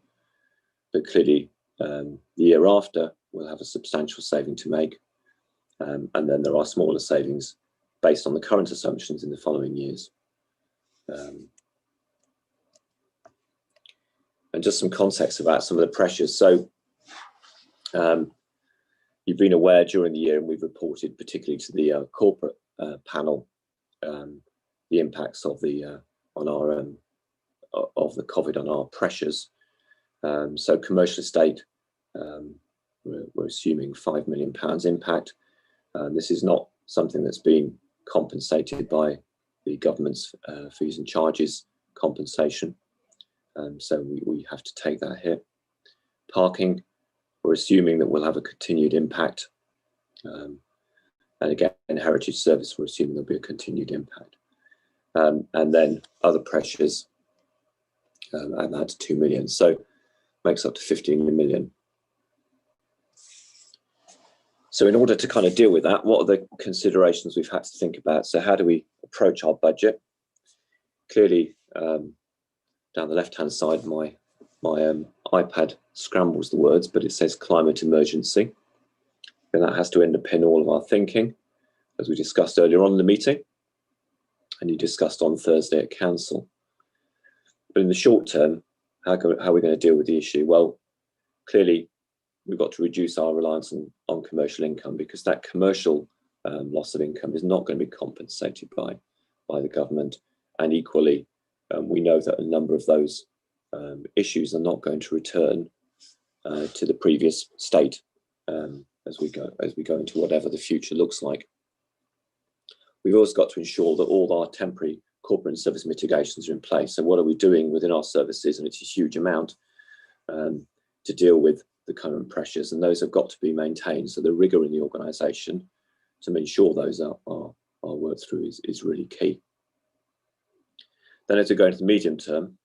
but clearly the year after we'll have a substantial saving to make, and then there are smaller savings based on the current assumptions in the following years. And just some context about some of the pressures. So you've been aware during the year, and we've reported particularly to the corporate panel, the impacts of the COVID on our pressures. So commercial estate, we're assuming £5 million impact. This is not something that's been compensated by the government's fees and charges compensation. So we have to take that hit. Parking, we're assuming that we'll have a continued impact. And again, in heritage service, we're assuming there'll be a continued impact. And then other pressures, and that's 2 million. So makes up to 15 million. So in order to kind of deal with that, what are the considerations we've had to think about? So how do we approach our budget? Clearly, down the left-hand side, my iPad scrambles the words, but it says climate emergency. And that has to underpin all of our thinking, as we discussed earlier on in the meeting, and you discussed on Thursday at council. But in the short term, how are we going to deal with the issue? Well, clearly, we've got to reduce our reliance on commercial income, because that commercial loss of income is not going to be compensated by the government. And equally, we know that a number of those issues are not going to return to the previous state as we go into whatever the future looks like. We've also got to ensure that all our temporary corporate and service mitigations are in place. So what are we doing within our services? And it's a huge amount to deal with the current pressures, and those have got to be maintained. So the rigour in the organisation to ensure those are worked through is really key. Then as we go into the medium term,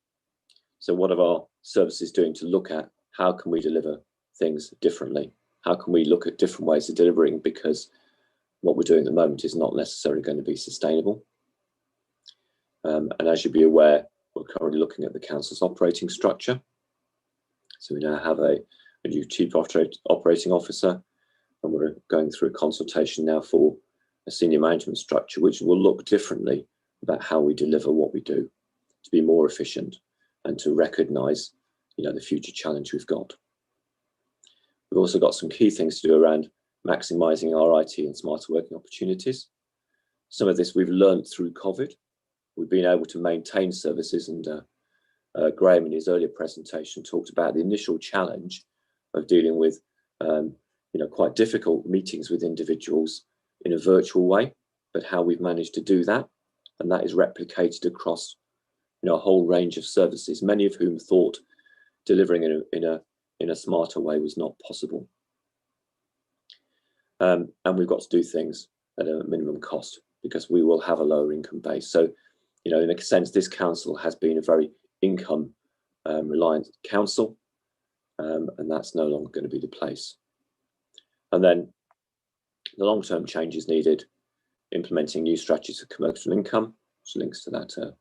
so what are our services doing to look at how can we deliver things differently? How can we look at different ways of delivering, because what we're doing at the moment is not necessarily going to be sustainable. And as you'll be aware, we're currently looking at the council's operating structure. So we now have a new chief operating officer, and we're going through a consultation now for a senior management structure, which will look differently about how we deliver what we do, to be more efficient and to recognise, the future challenge we've got. We've also got some key things to do around maximising our IT and smarter working opportunities. Some of this we've learned through COVID. We've been able to maintain services, and Graham in his earlier presentation talked about the initial challenge of dealing with quite difficult meetings with individuals in a virtual way, but how we've managed to do that, and that is replicated across a whole range of services, many of whom thought delivering in a smarter way was not possible. And we've got to do things at a minimum cost, because we will have a lower income base. So, in a sense, this council has been a very income reliant council. and that's no longer going to be the place. And then the long-term changes needed, implementing new strategies for commercial income, which links to that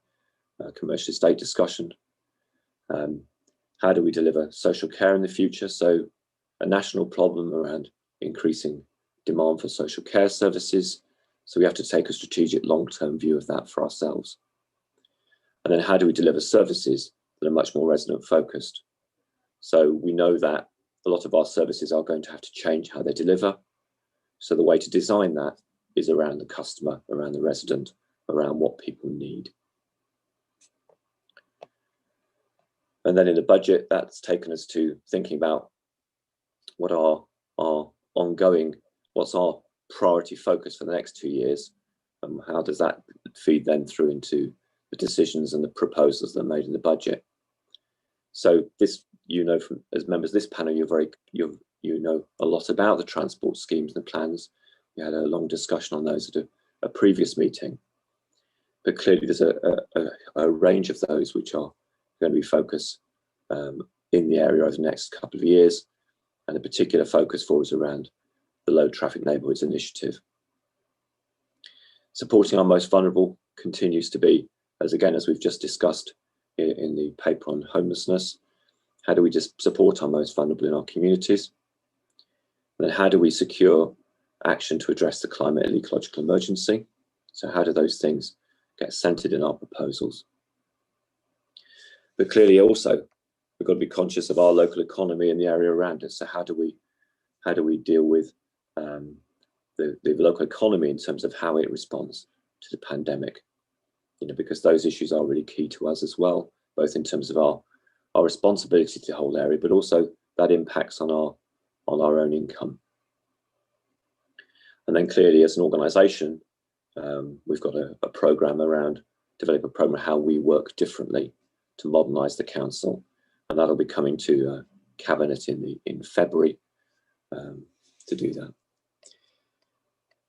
commercial estate discussion. How do we deliver social care in the future? So a national problem around increasing demand for social care services. So we have to take a strategic long-term view of that for ourselves. And then how do we deliver services that are much more resident focused? So we know that a lot of our services are going to have to change how they deliver. So the way to design that is around the customer, around the resident, around what people need. And then in the budget, that's taken us to thinking about what are our ongoing, what's our priority focus for the next 2 years, and how does that feed then through into the decisions and the proposals that are made in the budget. So this, you know, from as members of this panel, you know a lot about the transport schemes and the plans. We had a long discussion on those at a previous meeting, but clearly there's a range of those which are going to be focused in the area over the next couple of years, and a particular focus for us around the Low Traffic Neighbourhoods Initiative. Supporting our most vulnerable continues to be, as we've just discussed in the paper on homelessness, how do we just support our most vulnerable in our communities? And then how do we secure action to address the climate and ecological emergency? So how do those things get centred in our proposals? But clearly also, we've got to be conscious of our local economy and the area around us. So how do we deal with the local economy in terms of how it responds to the pandemic? You know, because those issues are really key to us as well, both in terms of our responsibility to the whole area, but also that impacts on our own income. And then clearly, as an organisation, we've got a programme around develop a programme how we work differently to modernise the council, and that'll be coming to cabinet in February to do that.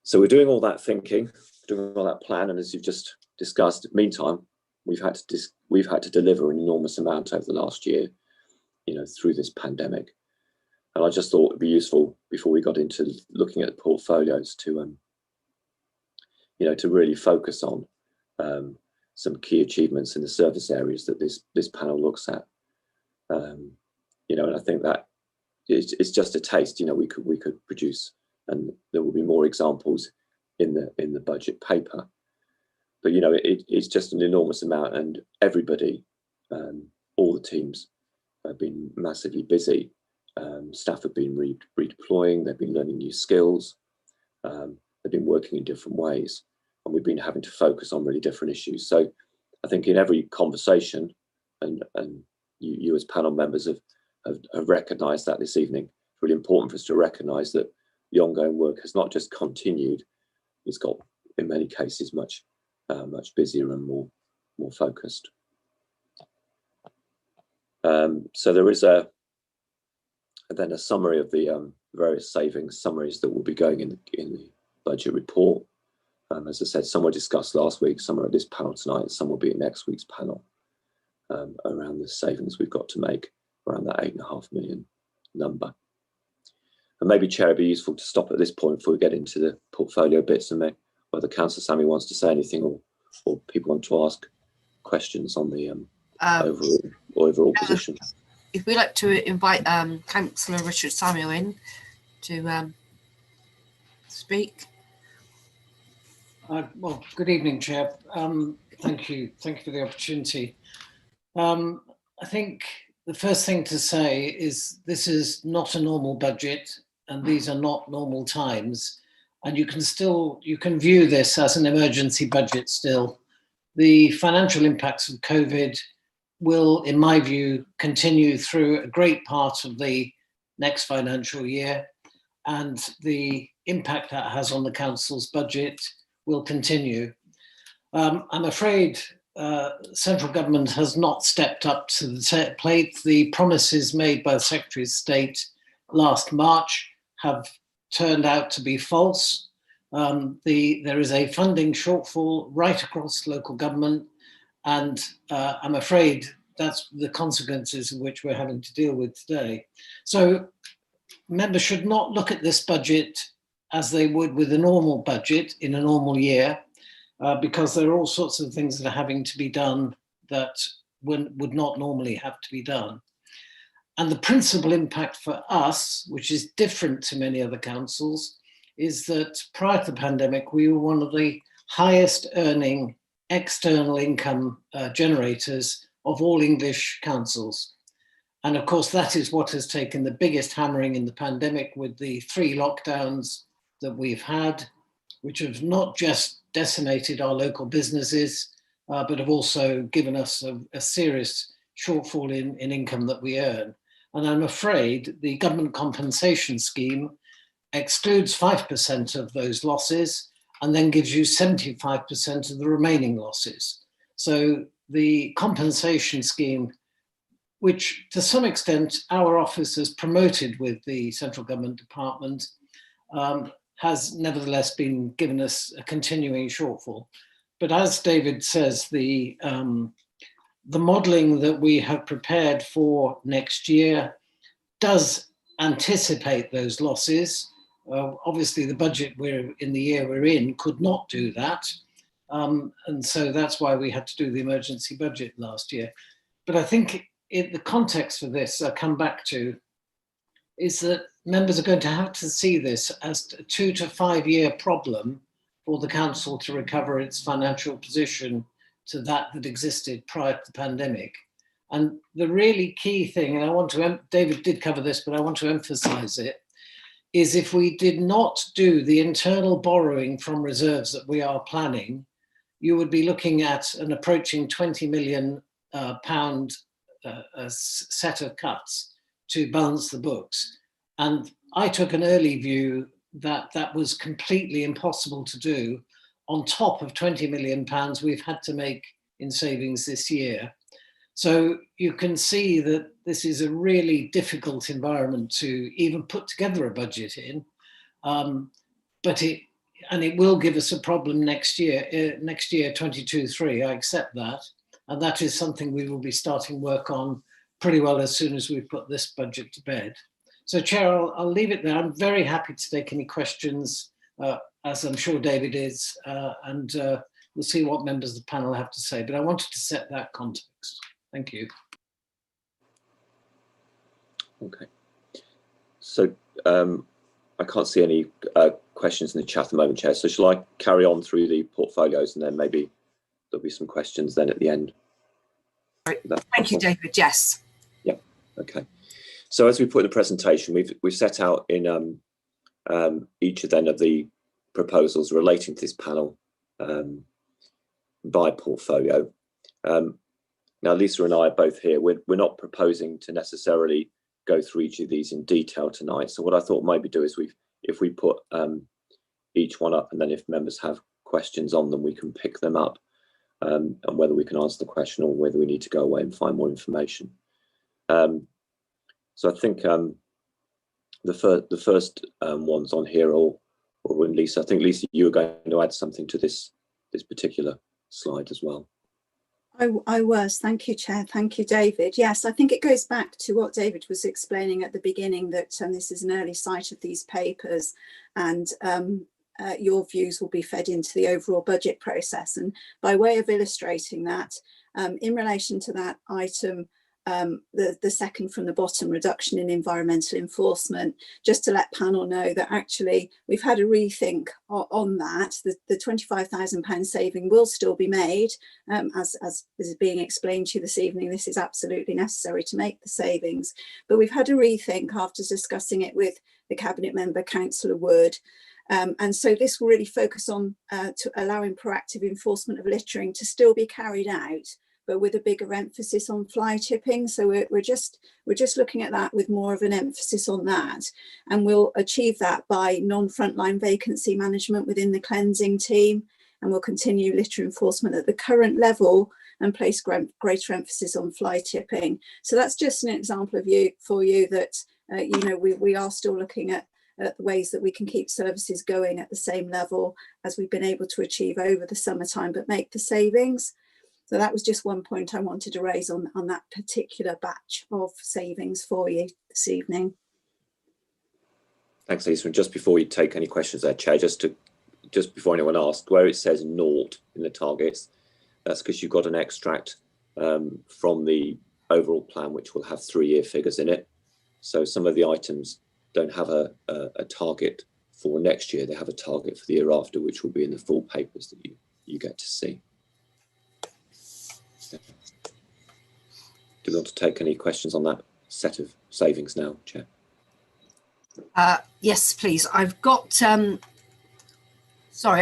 So we're doing all that thinking, doing all that plan, and as you've just discussed, meantime, we've had to deliver an enormous amount over the last year, you know, through this pandemic. And I just thought it'd be useful before we got into looking at the portfolios to, you know, to really focus on some key achievements in the service areas that this panel looks at. You know, and I think that it's just a taste. You know, we could produce, and there will be more examples in the budget paper. But you know, it's just an enormous amount, and everybody, all the teams, have been massively busy. Staff have been redeploying. They've been learning new skills. They've been working in different ways, and we've been having to focus on really different issues. So I think in every conversation, and you as panel members have recognised that this evening, it's really important for us to recognise that the ongoing work has not just continued; it's got, in many cases, much busier and more focused. So there is then a summary of the various savings summaries that will be going in the budget report. As I said, some were discussed last week, some are at this panel tonight, and some will be at next week's panel around the savings we've got to make around that 8.5 million number. And maybe, Chair, it'd be useful to stop at this point before we get into the portfolio bits, and whether Councillor Sammy wants to say anything, or people want to ask questions on the overall position. If we'd like to invite Councillor Richard Samuel in to speak. Well, good evening, Chair. Thank you for the opportunity. I think the first thing to say is this is not a normal budget, and these are not normal times, and you can view this as an emergency budget still. The financial impacts of COVID will, in my view, continue through a great part of the next financial year, and the impact that has on the council's budget will continue. I'm afraid central government has not stepped up to the plate. The promises made by the Secretary of State last March have turned out to be false. There is a funding shortfall right across local government, and I'm afraid that's the consequences of which we're having to deal with today. So members should not look at this budget as they would with a normal budget in a normal year, because there are all sorts of things that are having to be done that would not normally have to be done. And the principal impact for us, which is different to many other councils, is that prior to the pandemic, we were one of the highest earning external income generators of all English councils. And of course, that is what has taken the biggest hammering in the pandemic, with the 3 lockdowns that we've had, which have not just decimated our local businesses, but have also given us a serious shortfall in income that we earn. And I'm afraid the government compensation scheme excludes 5% of those losses and then gives you 75% of the remaining losses. So the compensation scheme, which to some extent our office has promoted with the central government department, has nevertheless been given us a continuing shortfall. But as David says, the modelling that we have prepared for next year does anticipate those losses. Obviously, the budget in the year we're in could not do that. And so that's why we had to do the emergency budget last year. But I think the context for this, I come back to, is that members are going to have to see this as a 2 to 5 year problem for the council to recover its financial position to that existed prior to the pandemic. And the really key thing, and I want to, David did cover this, but I want to emphasize it, is if we did not do the internal borrowing from reserves that we are planning, you would be looking at an approaching £20 million set of cuts to balance the books. And I took an early view that that was completely impossible to do on top of £20 million we've had to make in savings this year. So you can see that this is a really difficult environment to even put together a budget in, but it will give us a problem next year 22-23, I accept that. And that is something we will be starting work on pretty well as soon as we put this budget to bed. So Chair, I'll leave it there. I'm very happy to take any questions, as I'm sure David is, and we'll see what members of the panel have to say, but I wanted to set that context. Thank you. Okay. So I can't see any questions in the chat at the moment, Chair. So shall I carry on through the portfolios and then maybe there'll be some questions then at the end? Thank you, David. Yes. Yeah. Okay. So as we put in the presentation, we've set out in each of the proposals relating to this panel by portfolio. Now, Lisa and I are both here. We're not proposing to necessarily go through each of these in detail tonight. So what I thought maybe do is if we put each one up, and then if members have questions on them, we can pick them up, and whether we can answer the question or whether we need to go away and find more information. So I think the first ones on here or when Lisa, I think Lisa, you were going to add something to this particular slide as well. I was. Thank you, Chair. Thank you, David. Yes, I think it goes back to what David was explaining at the beginning, that this is an early sight of these papers, and your views will be fed into the overall budget process. And by way of illustrating that, in relation to that item, the second from the bottom, reduction in environmental enforcement, just to let panel know that actually we've had a rethink on that. The £25,000 saving will still be made, as is being explained to you this evening. This is absolutely necessary to make the savings, but we've had a rethink after discussing it with the Cabinet member, Councillor Wood. And so this will really focus on to allowing proactive enforcement of littering to still be carried out, but with a bigger emphasis on fly tipping. So we're just looking at that with more of an emphasis on that, and we'll achieve that by non-frontline vacancy management within the cleansing team, and we'll continue litter enforcement at the current level and place greater emphasis on fly tipping. So that's just an example for you that we are still looking at ways that we can keep services going at the same level as we've been able to achieve over the summertime, but make the savings. So that was just one point I wanted to raise on that particular batch of savings for you this evening. Thanks, Lisa. And just before you take any questions there, Chair, just before anyone asks, where it says naught in the targets, that's because you've got an extract from the overall plan, which will have 3-year figures in it. So some of the items don't have a target for next year. They have a target for the year after, which will be in the full papers that you get to see. Do you want to take any questions on that set of savings now, Chair? Yes, please. I've got, sorry,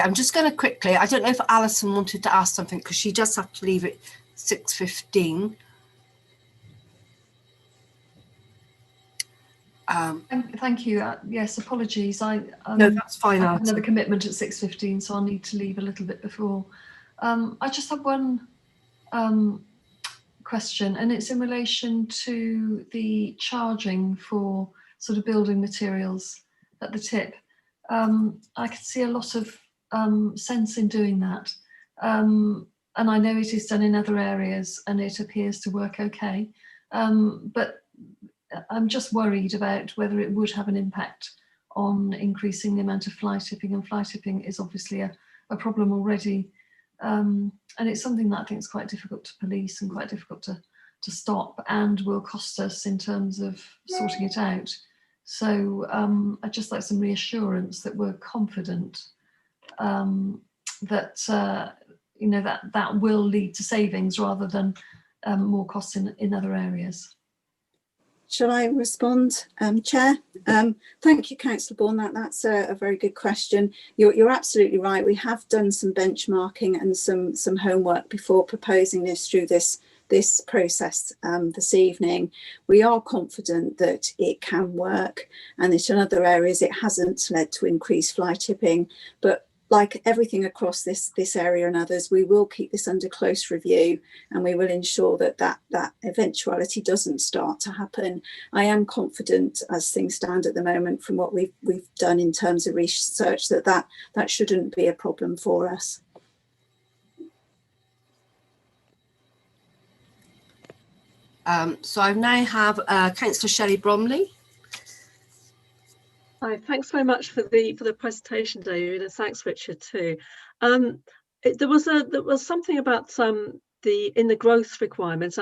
I'm just going to quickly, I don't know if Alison wanted to ask something because she does have to leave at 6:15. Thank you. Yes, apologies. No, that's fine. I have another commitment at 6:15, so I'll need to leave a little bit before. I just have one question, and it's in relation to the charging for sort of building materials at the tip. I can see a lot of sense in doing that, and I know it is done in other areas and it appears to work okay, but I'm just worried about whether it would have an impact on increasing the amount of fly tipping, and fly tipping is obviously a problem already, and it's something that I think is quite difficult to police and quite difficult to stop, and will cost us in terms of sorting it out. So I'd just like some reassurance that we're confident that you know, that will lead to savings rather than more costs in other areas. Shall I respond, Chair? Thank you, Councillor Bourne. That's a very good question. You're absolutely right. We have done some benchmarking and some homework before proposing this through this process this evening. We are confident that it can work, and that in other areas it hasn't led to increased fly tipping. But like everything across this area and others, we will keep this under close review, and we will ensure that eventuality doesn't start to happen. I am confident, as things stand at the moment, from what we've done in terms of research, that shouldn't be a problem for us. So I now have Councillor Shelly Bromley. Hi, thanks very much for the presentation, David, and thanks, Richard, too. There was something about in the growth requirements.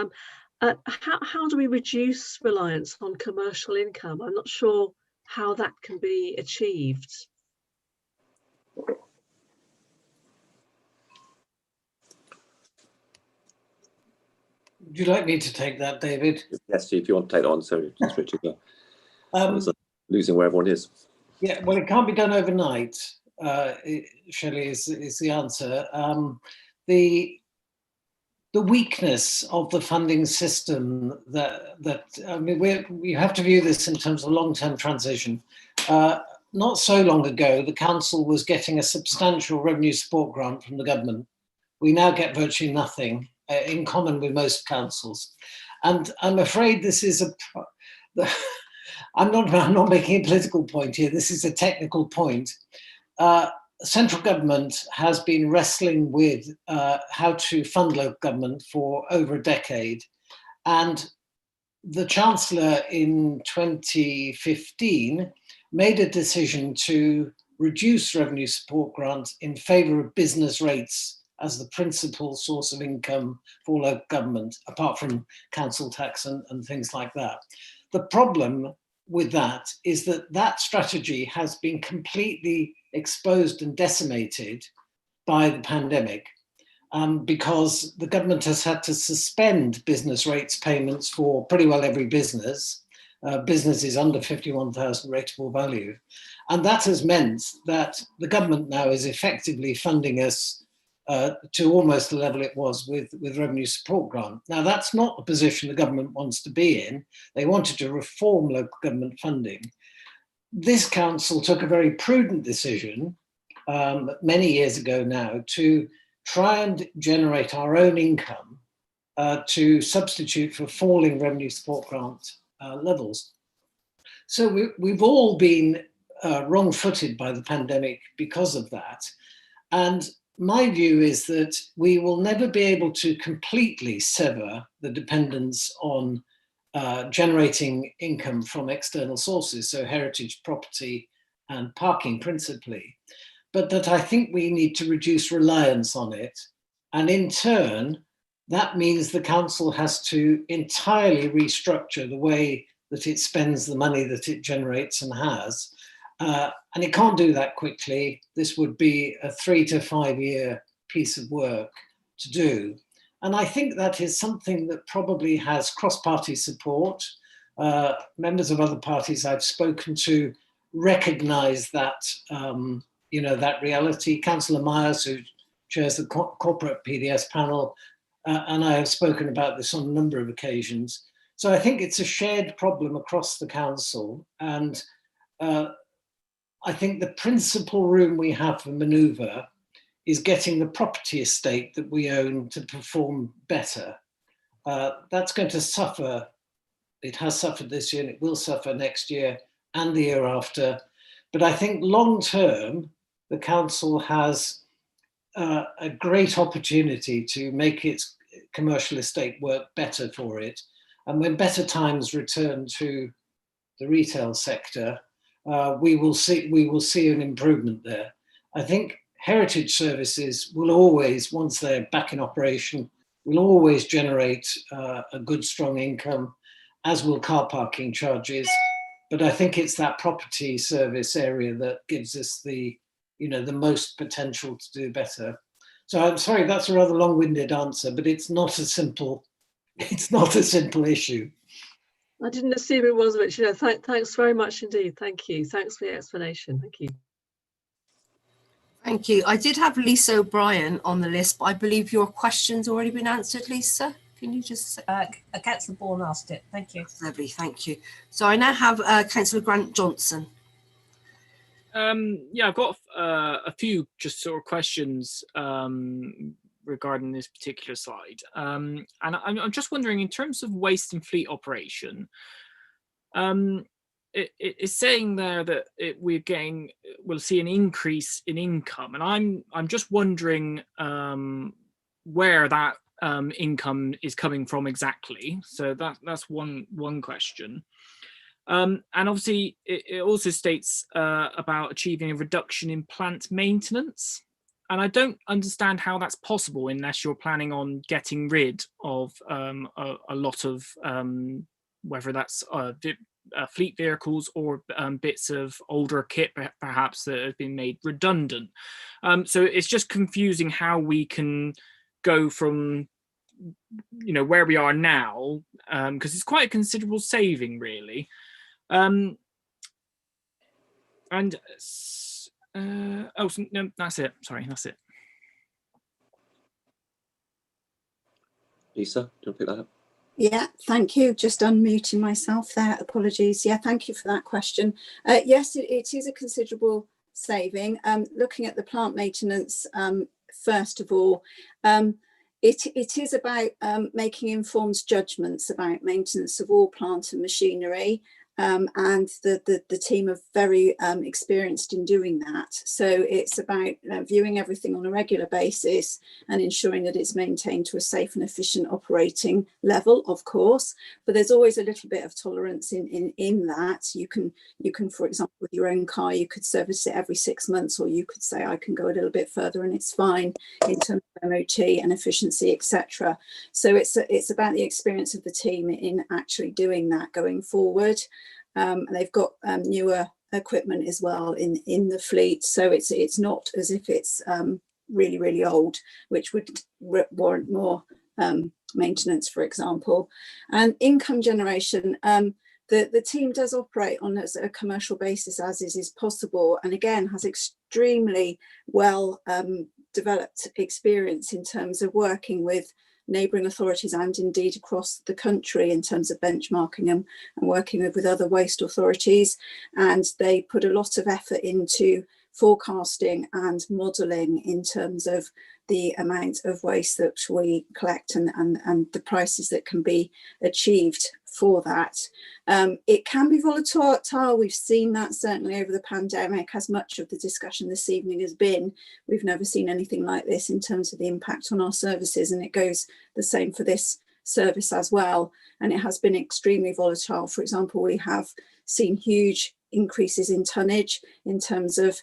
How do we reduce reliance on commercial income? I'm not sure how that can be achieved. Would you like me to take that, David? Yes, if you want to take that on, so just Richard. Losing where everyone is. Yeah, well, it can't be done overnight, Shelley, is the answer. The weakness of the funding system I mean, we have to view this in terms of long-term transition. Not so long ago, the council was getting a substantial revenue support grant from the government. We now get virtually nothing, in common with most councils. And I'm afraid this is I'm not making a political point here, this is a technical point. Central government has been wrestling with how to fund local government for over a decade. And the Chancellor in 2015 made a decision to reduce revenue support grants in favour of business rates as the principal source of income for local government, apart from council tax and things like that. The problem with that is that strategy has been completely exposed and decimated by the pandemic, because the government has had to suspend business rates payments for pretty well every business. Businesses under 51,000 rateable value. And that has meant that the government now is effectively funding us to almost the level it was with revenue support grant. Now, that's not the position the government wants to be in. They wanted to reform local government funding. This council took a very prudent decision many years ago now to try and generate our own income to substitute for falling revenue support grant levels. So we've all been wrong-footed by the pandemic because of that. And my view is that we will never be able to completely sever the dependence on generating income from external sources, so heritage property and parking principally, but that I think we need to reduce reliance on it. And in turn, that means the council has to entirely restructure the way that it spends the money that it generates and has. And it can't do that quickly. This would be a 3 to 5 year piece of work to do. And I think that is something that probably has cross-party support. Members of other parties I've spoken to recognise that, that reality. Councillor Myers, who chairs the corporate PDS panel, and I have spoken about this on a number of occasions. So I think it's a shared problem across the council. And I think the principal room we have for manoeuvre is getting the property estate that we own to perform better. That's going to suffer. It has suffered this year and it will suffer next year and the year after. But I think long term, the council has a great opportunity to make its commercial estate work better for it. And when better times return to the retail sector, we will see an improvement there. I think heritage services will always, once they're back in operation, will always generate a good, strong income, as will car parking charges. But I think it's that property service area that gives us the most potential to do better. So I'm sorry, that's a rather long-winded answer, but it's not a simple issue. I didn't assume it was, but thanks very much indeed. Thank you. Thanks for the explanation. Thank you. Thank you. I did have Lisa O'Brien on the list, but I believe your question's already been answered, Lisa. Can you just... Councillor Bourne asked it. Thank you. Lovely, thank you. So I now have Councillor Grant Johnson. Yeah, I've got a few just sort of questions regarding this particular slide. And I'm just wondering, in terms of waste and fleet operation, it's saying there that we'll see an increase in income, and I'm just wondering where that income is coming from exactly. So that's one question. And obviously it also states about achieving a reduction in plant maintenance. And I don't understand how that's possible unless you're planning on getting rid of a lot of, whether that's fleet vehicles or bits of older kit perhaps that have been made redundant. So it's just confusing how we can go from where we are now, because it's quite a considerable saving really. Oh, no, that's it. Sorry, that's it. Lisa, do you want to pick that up? Yeah, thank you. Just unmuting myself there. Apologies. Yeah, thank you for that question. Yes, it is a considerable saving. Looking at the plant maintenance, first of all, it is about making informed judgments about maintenance of all plant and machinery. And the team are very experienced in doing that. So it's about viewing everything on a regular basis and ensuring that it's maintained to a safe and efficient operating level, of course. But there's always a little bit of tolerance in that. You can, for example, with your own car, you could service it every 6 months, or you could say, I can go a little bit further and it's fine in terms of MOT and efficiency, etc. So it's about the experience of the team in actually doing that going forward. They've got newer equipment as well in the fleet, so it's not as if it's really, really old, which would warrant more maintenance, for example. And income generation, the team does operate on a commercial basis as is possible, and again has extremely well developed experience in terms of working with neighbouring authorities and indeed across the country in terms of benchmarking and working with other waste authorities. And they put a lot of effort into forecasting and modelling in terms of the amount of waste that we collect and the prices that can be achieved for that. It can be volatile. We've seen that certainly over the pandemic, as much of the discussion this evening has been. We've never seen anything like this in terms of the impact on our services, and it goes the same for this service as well. And it has been extremely volatile. For example, we have seen huge increases in tonnage in terms of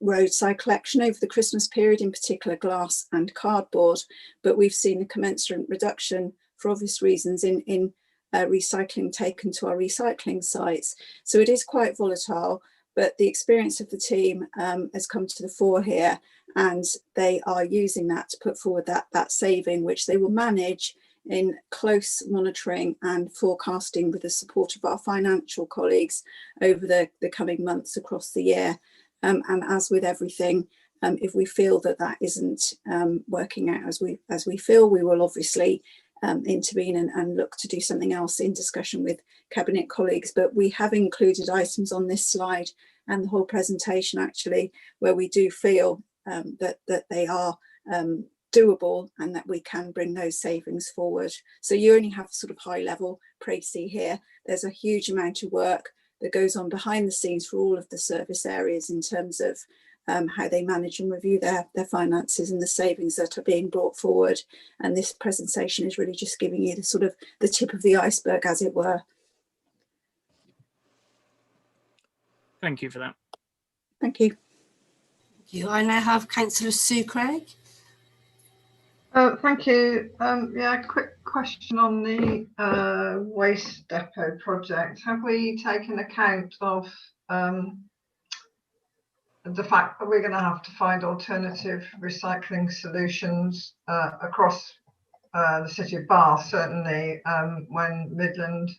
roadside collection over the Christmas period, in particular glass and cardboard, but we've seen a commensurate reduction for obvious reasons in recycling taken to our recycling sites. So it is quite volatile, but the experience of the team has come to the fore here, and they are using that to put forward that saving, which they will manage in close monitoring and forecasting with the support of our financial colleagues over the coming months across the year. And as with everything, if we feel that isn't working out as we feel, we will obviously intervene and look to do something else in discussion with Cabinet colleagues. But we have included items on this slide and the whole presentation actually where we do feel that they are doable and that we can bring those savings forward. So you only have sort of high level précis here. There's a huge amount of work that goes on behind the scenes for all of the service areas in terms of how they manage and review their finances and the savings that are being brought forward. And this presentation is really just giving you the sort of the tip of the iceberg, as it were. Thank you for that. Thank you. Thank you. I now have Councillor Sue Craig. Thank you. Yeah, quick question on the waste depot project. Have we taken account of the fact that we're going to have to find alternative recycling solutions across the city of Bath, certainly when Midland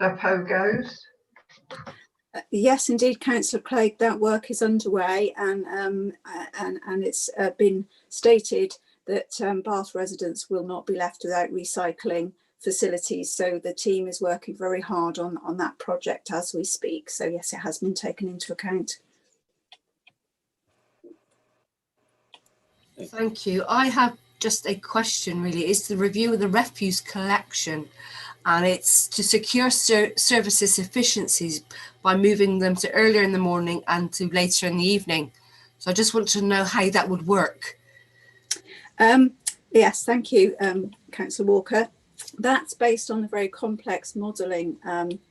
depot goes? Yes, indeed, Councillor Craig, that work is underway, and it's been stated that Bath residents will not be left without recycling facilities. So the team is working very hard on that project as we speak. So yes, it has been taken into account. Thank you. I have just a question really. It's the review of the refuse collection, and it's to secure services efficiencies by moving them to earlier in the morning and to later in the evening. So I just want to know how that would work. Yes, thank you, Councillor Walker. That's based on the very complex modelling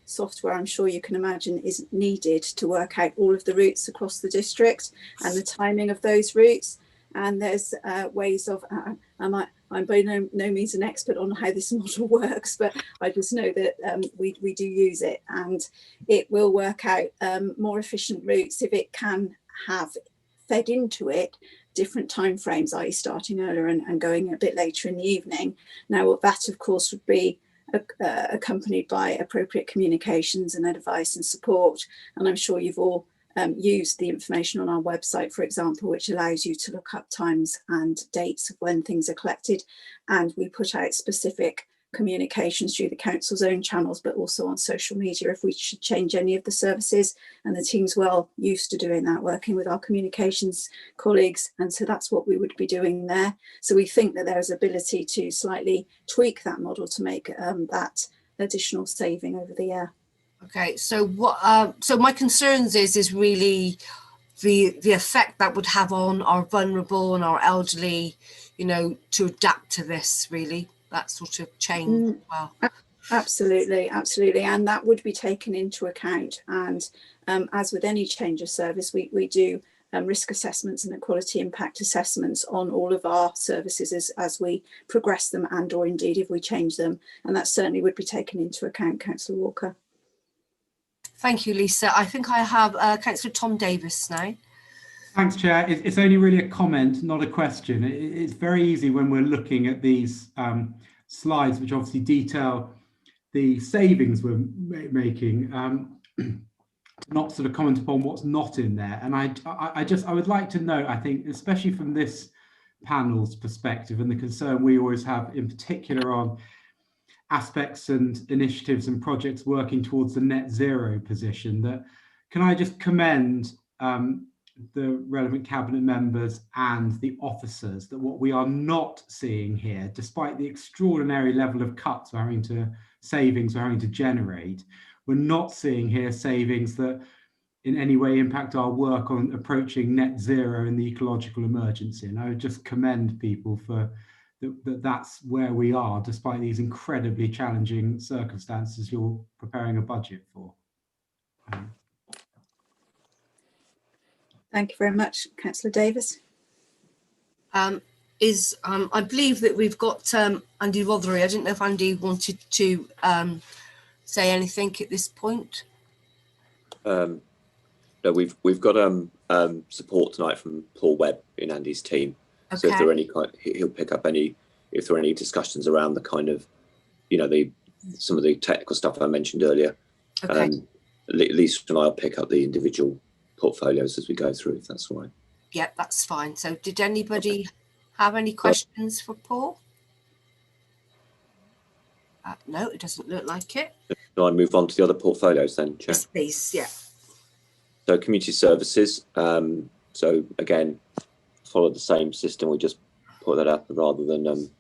software I'm sure you can imagine is needed to work out all of the routes across the district and the timing of those routes. And there's ways of, I'm by no means an expert on how this model works, but I just know that we do use it, and it will work out more efficient routes if it can have fed into it different timeframes, i.e. starting earlier and going a bit later in the evening. Now, that of course would be accompanied by appropriate communications and advice and support. And I'm sure you've all used the information on our website, for example, which allows you to look up times and dates of when things are collected. And we put out specific communications through the council's own channels, but also on social media if we should change any of the services. And the team's well used to doing that, working with our communications colleagues. And so that's what we would be doing there. So we think that there is ability to slightly tweak that model to make that additional saving over the year. Okay, so what? So my concerns is really the effect that would have on our vulnerable and our elderly, you know, to adapt to this, really, that sort of change as well. Absolutely, absolutely, and that would be taken into account. And as with any change of service, we do risk assessments and equality impact assessments on all of our services as we progress them, and or indeed if we change them, and that certainly would be taken into account, Councillor Walker. Thank you, Lisa. I think I have Councillor Tom Davis now. Thanks, Chair. It's only really a comment, not a question. It's very easy when we're looking at these slides, which obviously detail the savings we're making, not sort of comment upon what's not in there. And I would like to know, I think, especially from this panel's perspective and the concern we always have in particular on aspects and initiatives and projects working towards the net zero position, that can I just commend the relevant cabinet members and the officers that what we are not seeing here, despite the extraordinary level of cuts we're having to generate, we're not seeing here savings that in any way impact our work on approaching net zero in the ecological emergency. And I would just commend people for that's where we are, despite these incredibly challenging circumstances you're preparing a budget for. Thank you very much, Councillor Davis. I believe that we've got Andy Rothery. I didn't know if Andy wanted to say anything at this point. No, we've got support tonight from Paul Webb in Andy's team. Okay. So if there are any he'll pick up any if there are any discussions around the kind of, you know, some of the technical stuff I mentioned earlier. Okay. Lisa and I'll pick up the individual portfolios as we go through, if that's all right. Yep, that's fine. So did anybody have any questions for Paul? No, it doesn't look like it. Can I move on to the other portfolios then, Chair? Yes, please, yeah. So community services, so again, follow the same system. We just put that up rather than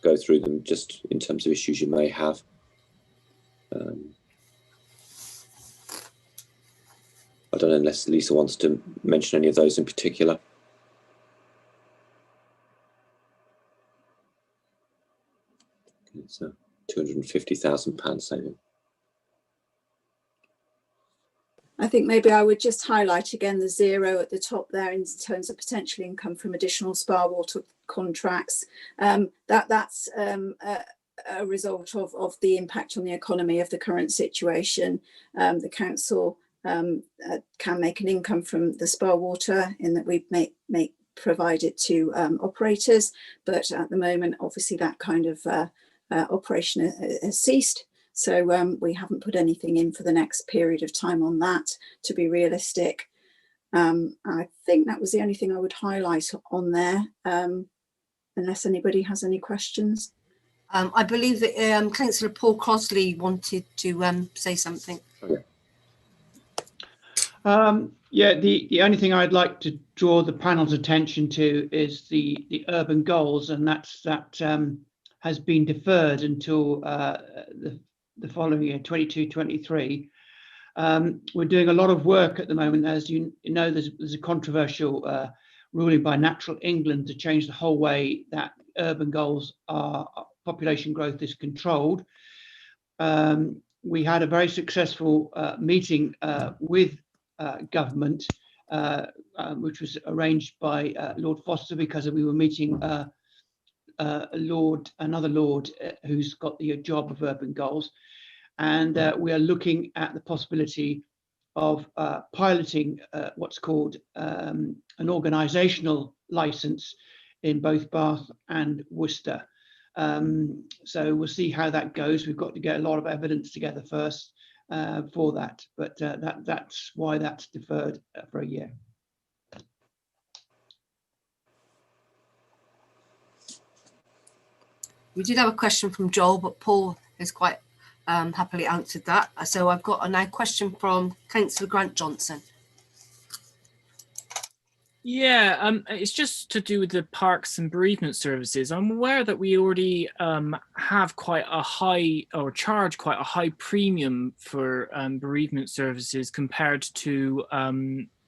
go through them just in terms of issues you may have. I don't know unless Lisa wants to mention any of those in particular. It's a £250,000 saving. I think maybe I would just highlight again the zero at the top there in terms of potential income from additional spa water contracts. That's a result of the impact on the economy of the current situation. The council can make an income from the spa water in that we provide it to operators, but at the moment, obviously, that kind of operation has ceased. So we haven't put anything in for the next period of time on that, to be realistic. I think that was the only thing I would highlight on there, unless anybody has any questions. I believe that Councillor Paul Crossley wanted to say something. Yeah, the only thing I'd like to draw the panel's attention to is the urban goals, and that has been deferred until the following year, 22-23. We're doing a lot of work at the moment. As you know, there's a controversial ruling by Natural England to change the whole way that urban goals population growth is controlled. We had a very successful meeting with government, which was arranged by Lord Foster, because we were meeting another lord who's got the job of urban goals, and we are looking at the possibility of piloting what's called an organisational licence in both Bath and Worcester. So we'll see how that goes. We've got to get a lot of evidence together first for that, but that's why that's deferred for a year. We did have a question from Joel, but Paul has quite happily answered that. So I've got a question from Councillor Grant Johnson. Yeah, it's just to do with the parks and bereavement services. I'm aware that we already have quite a high, or charge quite a high premium for bereavement services compared to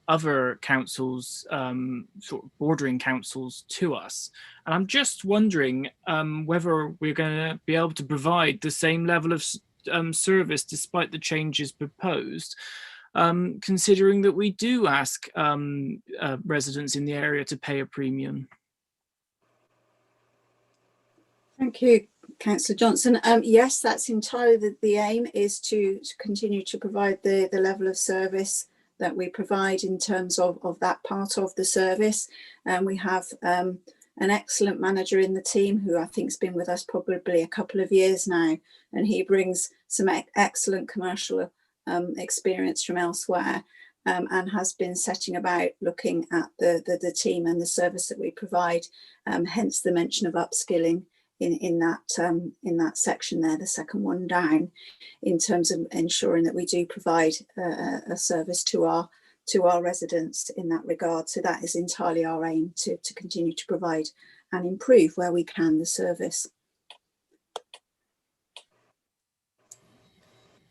other councils, sort of bordering councils to us. And I'm just wondering whether we're going to be able to provide the same level of service despite the changes proposed. Considering that we do ask residents in the area to pay a premium. Thank you, Councillor Johnson. Yes, that's entirely the aim, is to continue to provide the level of service that we provide in terms of that part of the service. We have an excellent manager in the team who I think has been with us probably a couple of years now, and he brings some excellent commercial experience from elsewhere, and has been setting about looking at the team and the service that we provide, hence the mention of upskilling in that section there, the second one down, in terms of ensuring that we do provide a service to our to our residents in that regard. So that is entirely our aim, to continue to provide and improve where we can the service.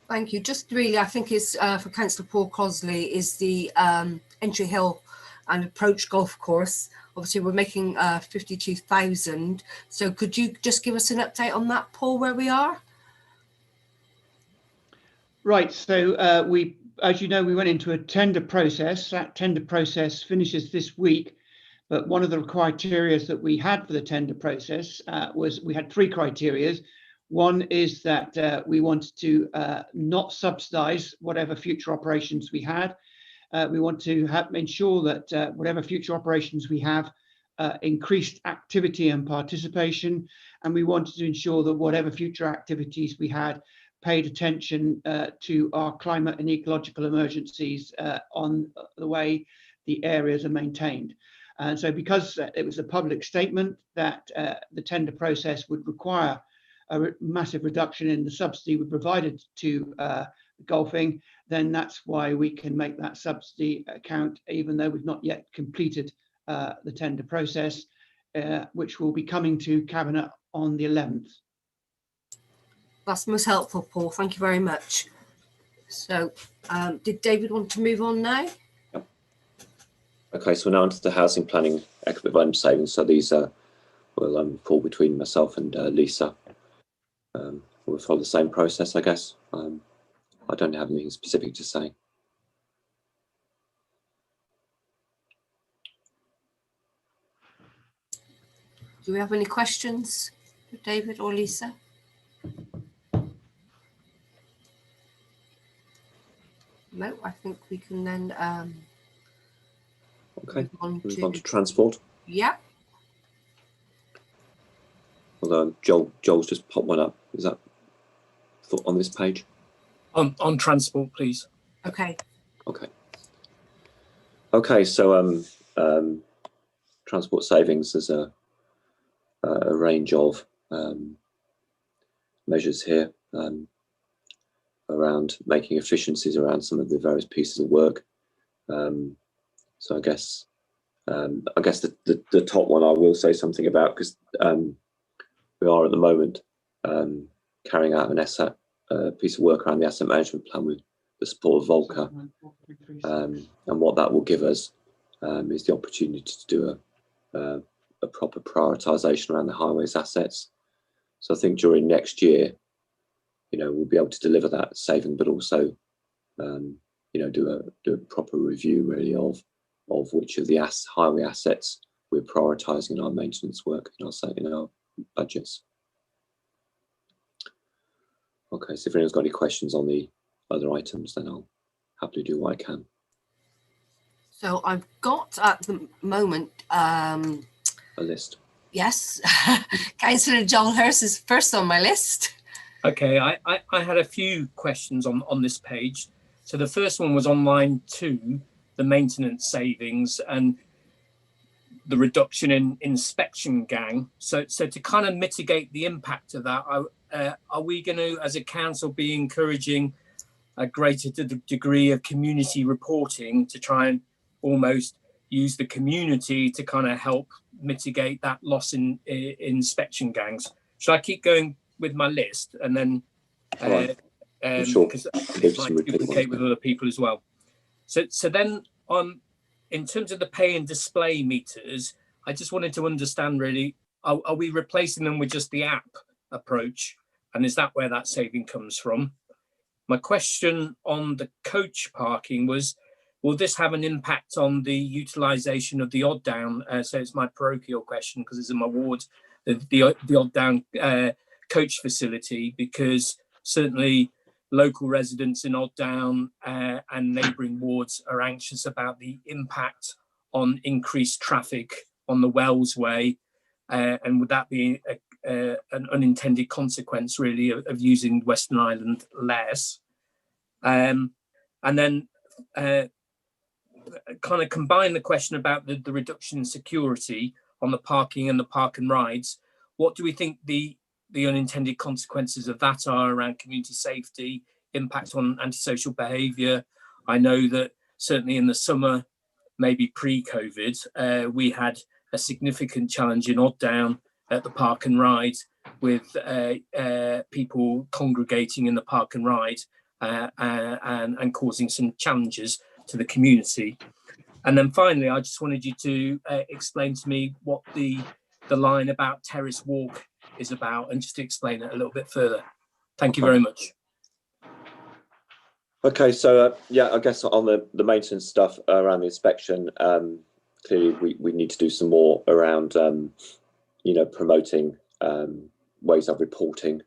Thank you. Just really, I think it's for Councillor Paul Crosley, is the Entry Hill and Approach golf course. Obviously, we're making 52,000. So could you just give us an update on that, Paul, where we are? Right. So we, as you know, we went into a tender process. That tender process finishes this week. But one of the criteria that we had for the tender process was, we had 3 criteria. One is that we wanted to not subsidise whatever future operations we had. We want to ensure that whatever future operations we have increased activity and participation, and we wanted to ensure that whatever future activities we had paid attention to our climate and ecological emergencies on the way the areas are maintained. And so because it was a public statement that the tender process would require a massive reduction in the subsidy we provided to golfing, then that's why we can make that subsidy account, even though we've not yet completed the tender process, which will be coming to Cabinet on the 11th. That's most helpful, Paul. Thank you very much. So did David want to move on now? Yep. Okay, so we're now onto the housing planning equitable savings. So these will fall between myself and Lisa. We'll follow the same process, I guess. I don't have anything specific to say. Do we have any questions for David or Lisa? No, I think we can then okay, move on to transport. Yeah. Although Joel's just popped one up. Is that on this page? On transport, please. Okay. Okay. Okay, so transport savings, there's a range of measures here around making efficiencies around some of the various pieces of work. So I guess the top one I will say something about, because we are at the moment carrying out an asset piece of work around the asset management plan with the support of Volca, and what that will give us is the opportunity to do a proper prioritisation around the highways assets. So I think during next year, we'll be able to deliver that saving, but also do a proper review really of which of the highway assets we're prioritising in our maintenance work in our budgets. Okay, so if anyone's got any questions on the other items, then I'll happily do what I can. So I've got at the moment a list. Yes, Councillor John Hurst is first on my list. Okay, I had a few questions on this page. So the first one was on line 2, the maintenance savings and the reduction in inspection gang. So to kind of mitigate the impact of that, are we going to, as a council, be encouraging a greater degree of community reporting to try and almost use the community to kind of help mitigate that loss in inspection gangs? Should I keep going with my list and then because it might duplicate with other people as well? So then in terms of the pay and display meters, I just wanted to understand really, are we replacing them with just the app approach, and is that where that saving comes from? My question on the coach parking was, will this have an impact on the utilisation of the odd down? So it's my parochial question because it's in my ward, the odd down coach facility, because certainly local residents in Odd Down and neighbouring wards are anxious about the impact on increased traffic on the Wells Way, and would that be an unintended consequence really of using Western Island less? And then kind of combine the question about the reduction in security on the parking and the park and rides. What do we think the unintended consequences of that are around community safety, impact on antisocial behaviour? I know that certainly in the summer, maybe pre-COVID, we had a significant challenge in Odd Down at the Park and Ride, with people congregating in the Park and Ride and causing some challenges to the community. And then finally, I just wanted you to explain to me what the line about Terrace Walk is about, and just to explain it a little bit further. Thank you very much. Okay, so yeah, I guess on the maintenance stuff around the inspection, clearly we need to do some more around, you know, promoting ways of reporting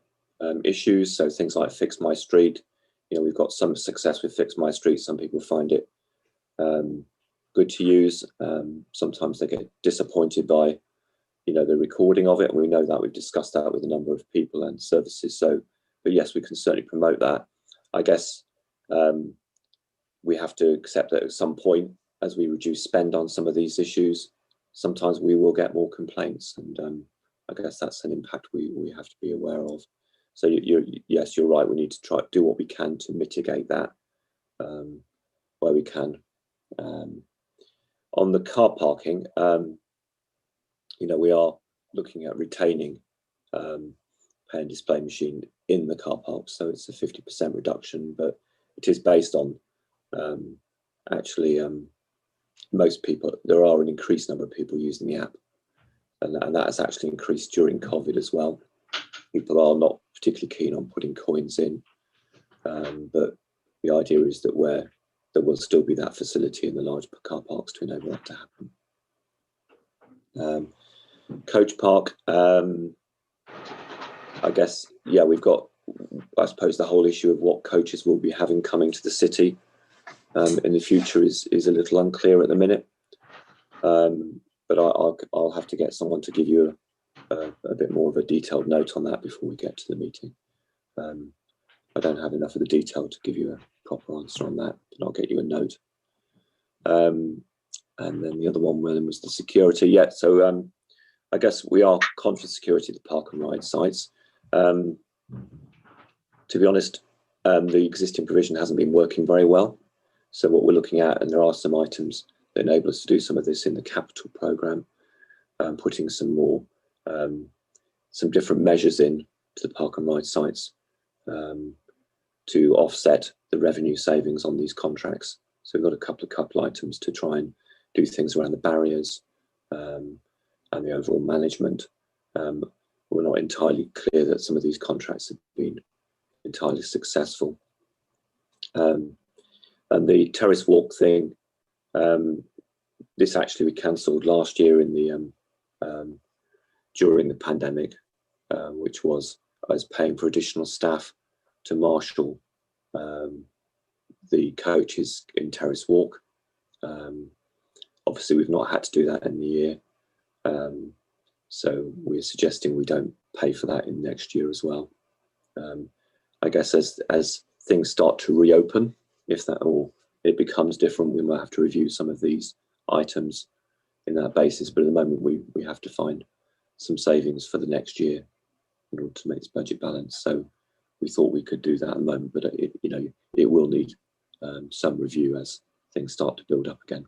issues. So things like Fix My Street, you know, we've got some success with Fix My Street. Some people find it good to use. Sometimes they get disappointed by, you know, the recording of it. And we know that. We've discussed that with a number of people and services. So, but yes, we can certainly promote that. I guess we have to accept that at some point, as we reduce spend on some of these issues, sometimes we will get more complaints, and I guess that's an impact we have to be aware of. So yes, you're right. We need to try to do what we can to mitigate that where we can. On the car parking, you know, we are looking at retaining pay and display machine in the car park. So it's a 50% reduction, but it is based on actually most people. There are an increased number of people using the app, and that has actually increased during COVID as well. People are not particularly keen on putting coins in, but the idea is that there will still be that facility in the large car parks to enable that to happen. Coach Park, I guess, yeah, we've got, I suppose, the whole issue of what coaches will be having coming to the city in the future is a little unclear at the minute. But I'll have to get someone to give you a bit more of a detailed note on that before we get to the meeting. I don't have enough of the detail to give you a proper answer on that, but I'll get you a note. And then the other one was the security. Yeah, so I guess we are conscious of security at the Park and Ride sites. To be honest, the existing provision hasn't been working very well. So what we're looking at, and there are some items that enable us to do some of this in the capital programme, putting some more, some different measures in to the Park and Ride sites to offset the revenue savings on these contracts. So we've got a couple items to try and do things around the barriers and the overall management. We're not entirely clear that some of these contracts have been entirely successful. And the terrace walk thing, this actually we cancelled last year in the during the pandemic, which was us paying for additional staff to marshal the coaches in terrace walk. Obviously, we've not had to do that in the year, so we're suggesting we don't pay for that in next year as well. I guess as things start to reopen, if that or it becomes different, we might have to review some of these items in that basis. But at the moment, we have to find some savings for the next year in order to make this budget balance. So we thought we could do that at the moment, but it will need some review as things start to build up again.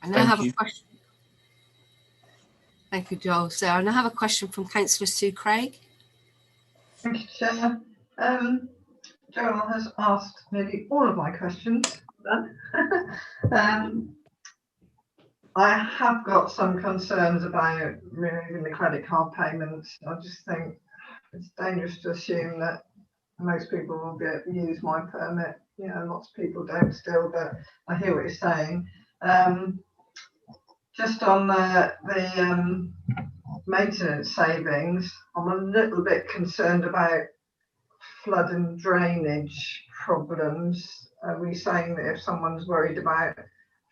I now have a question. Thank you, Joel. So I now have a question from Councillor Sue Craig. Thank you, Chair. Joel has asked nearly all of my questions. I have got some concerns about removing the credit card payments. I just think it's dangerous to assume that most people will be able to use my permit. You know, lots of people don't still, but I hear what you're saying. Just on the maintenance savings, I'm a little bit concerned about flood and drainage problems. Are we saying that if someone's worried about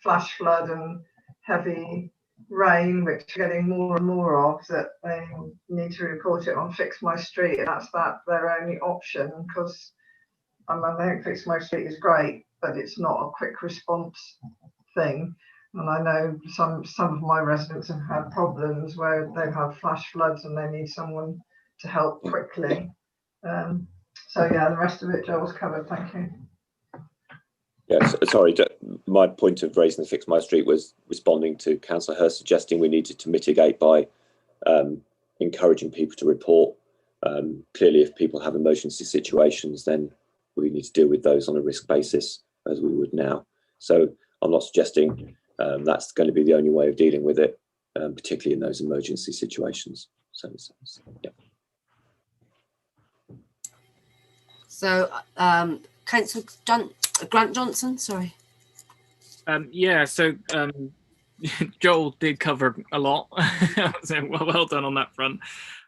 flash flood and heavy rain, which we're getting more and more of, that they need to report it on Fix My Street, and that's their only option? Because I think Fix My Street is great, but it's not a quick response thing. And I know some of my residents have had problems where they've had flash floods and they need someone to help quickly. So yeah, the rest of it Joel's covered. Thank you. Yes, sorry, my point of raising the Fix My Street was responding to Councillor Hurst suggesting we needed to mitigate by encouraging people to report. Clearly, if people have emergency situations, then we need to deal with those on a risk basis as we would now. So I'm not suggesting that's going to be the only way of dealing with it, particularly in those emergency situations. So yeah. So, Councillor Grant Johnson, sorry. Yeah, so Joel did cover a lot, so well done on that front.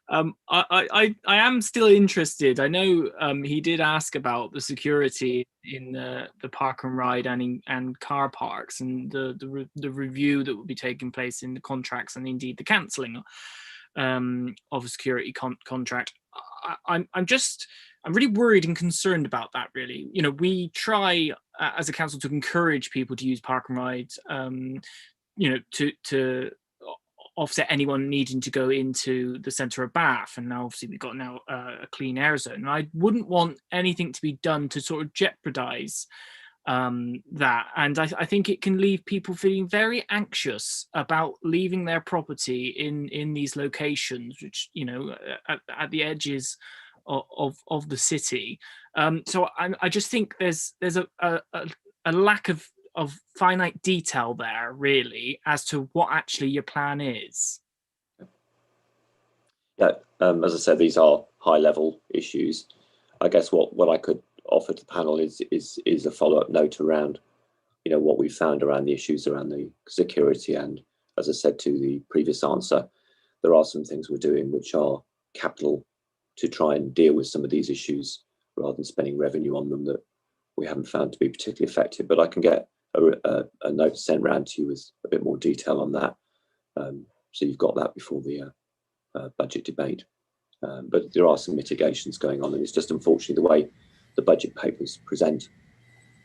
I am still interested. I know he did ask about the security in the park and ride and car parks, and the review that will be taking place in the contracts, and indeed the cancelling of a security contract. I'm really worried and concerned about that, really. You know, we try as a council to encourage people to use park and rides, you know, to offset anyone needing to go into the centre of Bath. And now obviously we've got now a clean air zone. And I wouldn't want anything to be done to sort of jeopardise that. And I think it can leave people feeling very anxious about leaving their property in these locations, which, you know, at the edges of the city. So I just think there's a lack of finite detail there, really, as to what actually your plan is. Yeah, as I said, these are high-level issues. I guess what I could offer to the panel is a follow-up note around, you know, what we found around the issues around the security. And as I said to the previous answer, there are some things we're doing which are capital to try and deal with some of these issues rather than spending revenue on them that we haven't found to be particularly effective. But I can get a note sent round to you with a bit more detail on that. So you've got that before the budget debate. But there are some mitigations going on, and it's just unfortunately the way the budget papers present.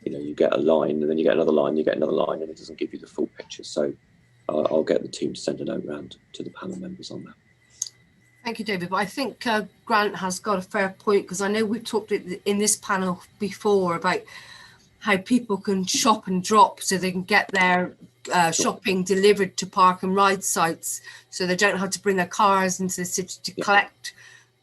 You know, you get a line and then you get another line, you get another line, and it doesn't give you the full picture. So I'll get the team to send a note round to the panel members on that. Thank you, David. But I think Grant has got a fair point, because I know we've talked in this panel before about how people can shop and drop so they can get their shopping delivered to park and ride sites, so they don't have to bring their cars into the city to collect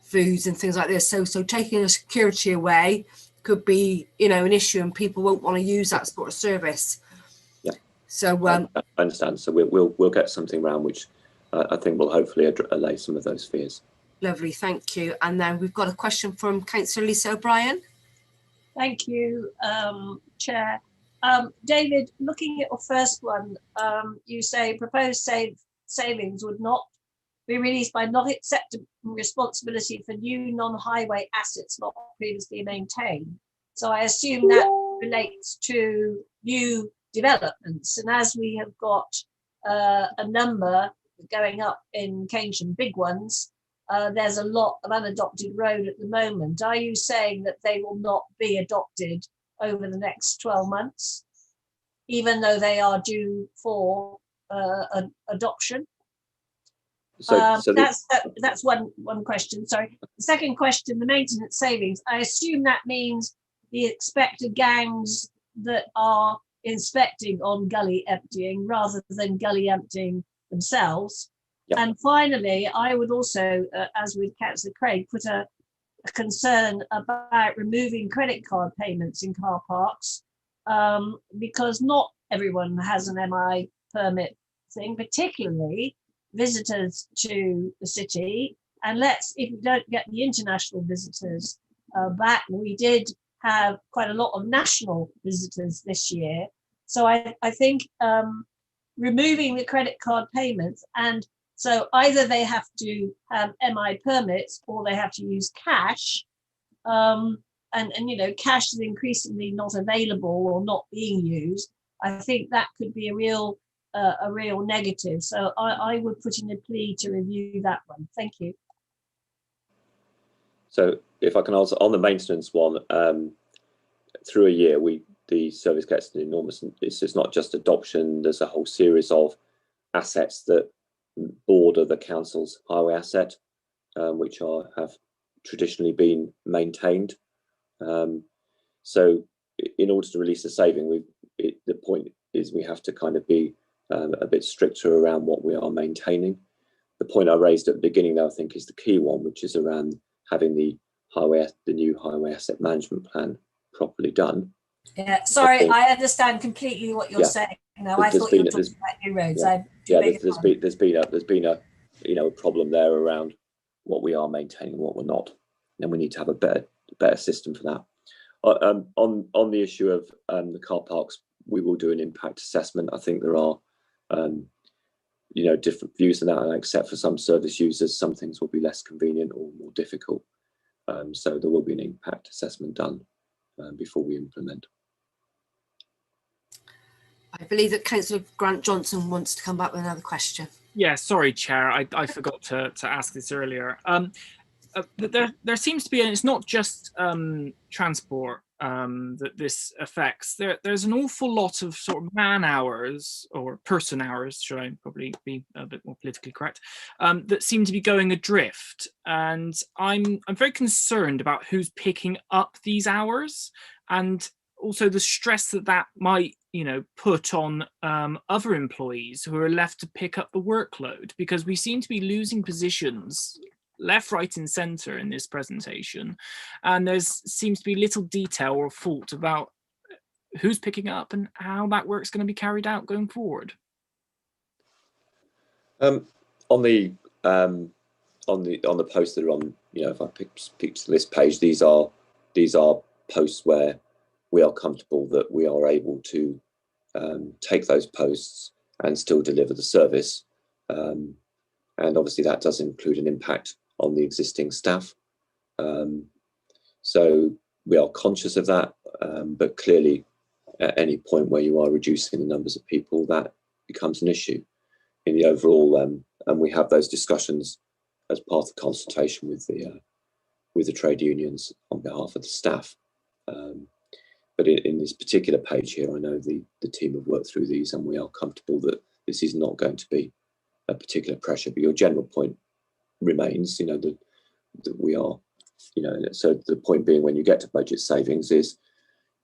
foods and things like this. So taking the security away could be, you know, an issue, and people won't want to use that sort of service. Yeah. So I understand. So we'll get something around which I think will hopefully allay some of those fears. Lovely, thank you. And then we've got a question from Councillor Lisa O'Brien. Thank you, Chair. David, looking at your first one, you say proposed savings would not be released by not accepting responsibility for new non-highway assets not previously maintained. So I assume that relates to new developments. And as we have got a number going up in Keynsham, big ones, there's a lot of unadopted road at the moment. Are you saying that they will not be adopted over the next 12 months, even though they are due for adoption? That's one question. Sorry. The second question, the maintenance savings. I assume that means the expected gangs that are inspecting on gully emptying rather than gully emptying themselves. Yep. And finally, I would also, as with Councillor Craig, put a concern about removing credit card payments in car parks, because not everyone has an MI permit thing, particularly visitors to the city. And if you don't get the international visitors back, we did have quite a lot of national visitors this year. So I think removing the credit card payments, and so either they have to have MI permits or they have to use cash. And you know, cash is increasingly not available or not being used. I think that could be a real negative. So I would put in a plea to review that one. Thank you. So if I can also, on the maintenance one, through a year, the service gets an enormous, it's not just adoption, there's a whole series of assets that border the council's highway asset, which have traditionally been maintained. So in order to release the saving, the point is we have to kind of be a bit stricter around what we are maintaining. The point I raised at the beginning, though, I think is the key one, which is around having the new highway asset management plan properly done. Yeah, sorry, I understand completely what you're saying. No, I thought you were talking about new roads. There's been a problem there around what we are maintaining and what we're not, and we need to have a better system for that. On the issue of the car parks, we will do an impact assessment. I think there are different views on that, and except for some service users, some things will be less convenient or more difficult. So there will be an impact assessment done before we implement. I believe that Councillor Grant Johnson wants to come back with another question. Yeah, sorry, Chair. I forgot to ask this earlier. There seems to be, and it's not just transport that this affects. There's an awful lot of sort of man hours or person hours, should I probably be a bit more politically correct, that seem to be going adrift. And I'm very concerned about who's picking up these hours, and also the stress that might put on other employees who are left to pick up the workload, because we seem to be losing positions left, right and centre in this presentation, and there seems to be little detail or thought about who's picking up and how that work's going to be carried out going forward. On the posts that are on, if I pick to this page, these are posts where we are comfortable that we are able to take those posts and still deliver the service, and obviously that does include an impact on the existing staff. So we are conscious of that, but clearly at any point where you are reducing the numbers of people, that becomes an issue in the overall, and we have those discussions as part of the consultation with the trade unions on behalf of the staff. But in this particular page here, I know the team have worked through these, and we are comfortable that this is not going to be a particular pressure. But your general point remains, that we are, so the point being, when you get to budget savings, is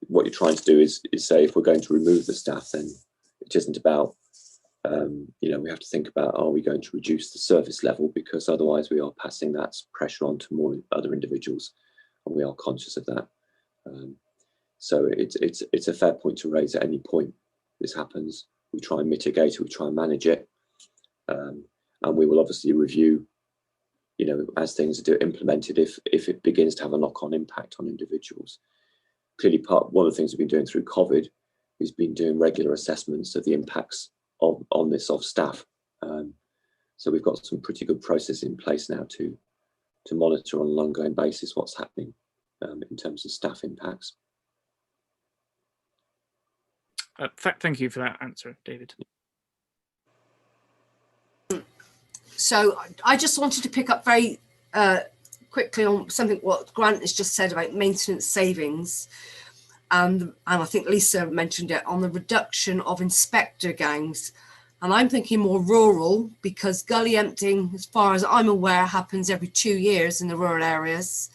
what you're trying to do is say, if we're going to remove the staff, then it isn't about, we have to think about, are we going to reduce the service level, because otherwise we are passing that pressure on to more other individuals, and we are conscious of that. So it's a fair point to raise at any point this happens. We try and mitigate it, we try and manage it, and we will obviously review, as things are implemented, if it begins to have a knock-on impact on individuals. Clearly, one of the things we've been doing through COVID is been doing regular assessments of the impacts on this of staff. So we've got some pretty good process in place now to monitor on an ongoing basis what's happening in terms of staff impacts. Thank you for that answer, David. So I just wanted to pick up very quickly on something what Grant has just said about maintenance savings, and I think Lisa mentioned it on the reduction of inspector gangs. And I'm thinking more rural, because gully emptying, as far as I'm aware, happens every 2 years in the rural areas.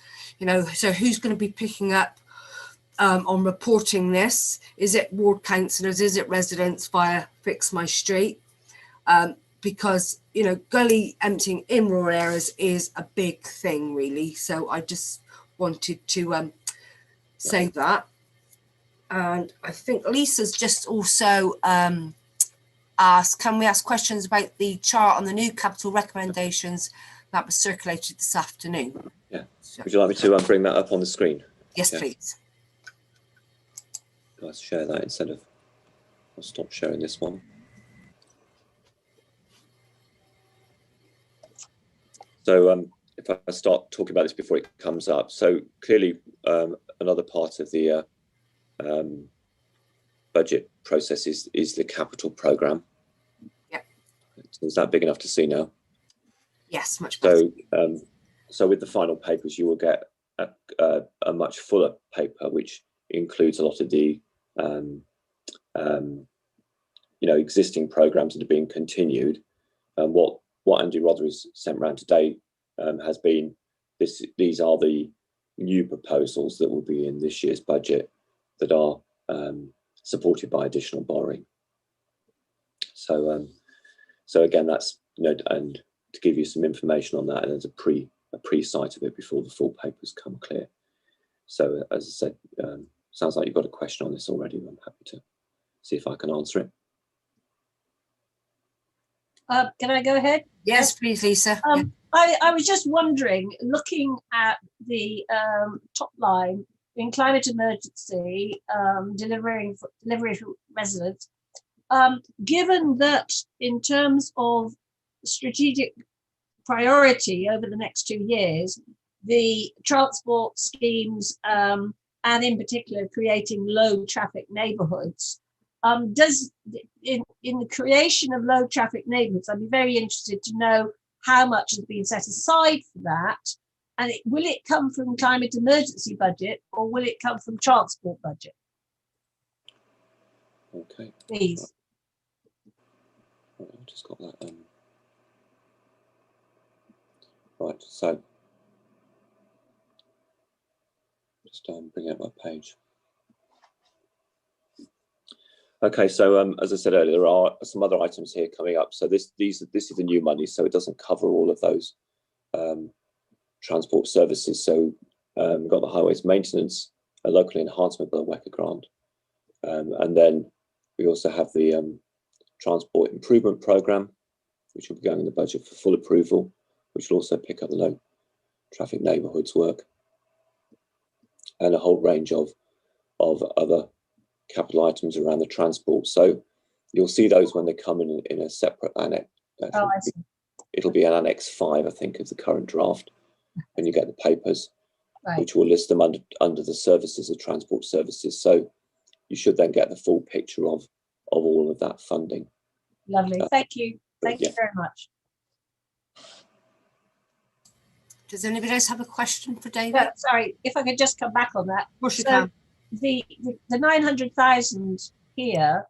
So who's going to be picking up on reporting this? Is it ward councillors? Is it residents via Fix My Street? Because gully emptying in rural areas is a big thing, really. So I just wanted to say that. And I think Lisa's just also asked, can we ask questions about the chart on the new capital recommendations that was circulated this afternoon? Yeah. So, would you like me to bring that up on the screen? Yes, please. Let's share that instead of, I'll stop sharing this one. So if I start talking about this before it comes up, so clearly another part of the budget process is the capital programme. Yeah. Is that big enough to see now? Yes, much better. So with the final papers, you will get a much fuller paper, which includes a lot of the existing programmes that are being continued. And what Andy Rother has sent around today has been these are the new proposals that will be in this year's budget that are supported by additional borrowing. So, so again, that's, you know, and to give you some information on that, and there's a pre-sight of it before the full papers come clear. So, as I said, sounds like you've got a question on this already. I'm happy to see if I can answer it. Can I go ahead? Yes, please, Lisa. I was just wondering, looking at the top line in climate emergency, delivery for residents, given that in terms of strategic priority over the next 2 years, the transport schemes and in particular creating low traffic neighbourhoods, does in the creation of low traffic neighbourhoods, I'd be very interested to know how much has been set aside for that, and will it come from climate emergency budget or will it come from transport budget? Okay. Please. Right, I've just got that. Right, so just bring up my page. Okay, so as I said earlier, there are some other items here coming up. So this is the new money, so it doesn't cover all of those transport services. So we've got the highways maintenance, a local enhancement bill, WECA grant, and then we also have the transport improvement programme, which will be going in the budget for full approval, which will also pick up the low traffic neighbourhoods work, and a whole range of other capital items around the transport. So you'll see those when they come in a separate annex. Oh, I see. It'll be an Annex 5, I think, of the current draft, when you get the papers, Right. which will list them under the services of transport services. So you should then get the full picture of all of that funding. Lovely. Thank you. Thank you yeah. very much. Does anybody else have a question for David? No, sorry, if I could just come back on that. Of course you So can. The 900,000 here,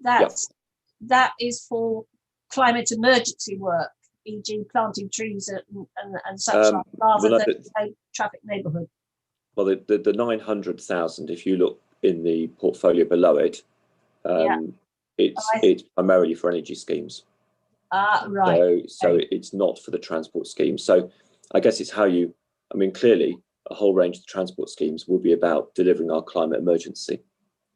that is for climate emergency work, e.g. planting trees and such like, rather well, than a traffic neighbourhood. Well, the 900,000, if you look in the portfolio below it, it's primarily for energy schemes. Right. So it's not for the transport scheme. So I guess it's how you, I mean, clearly a whole range of transport schemes will be about delivering our climate emergency.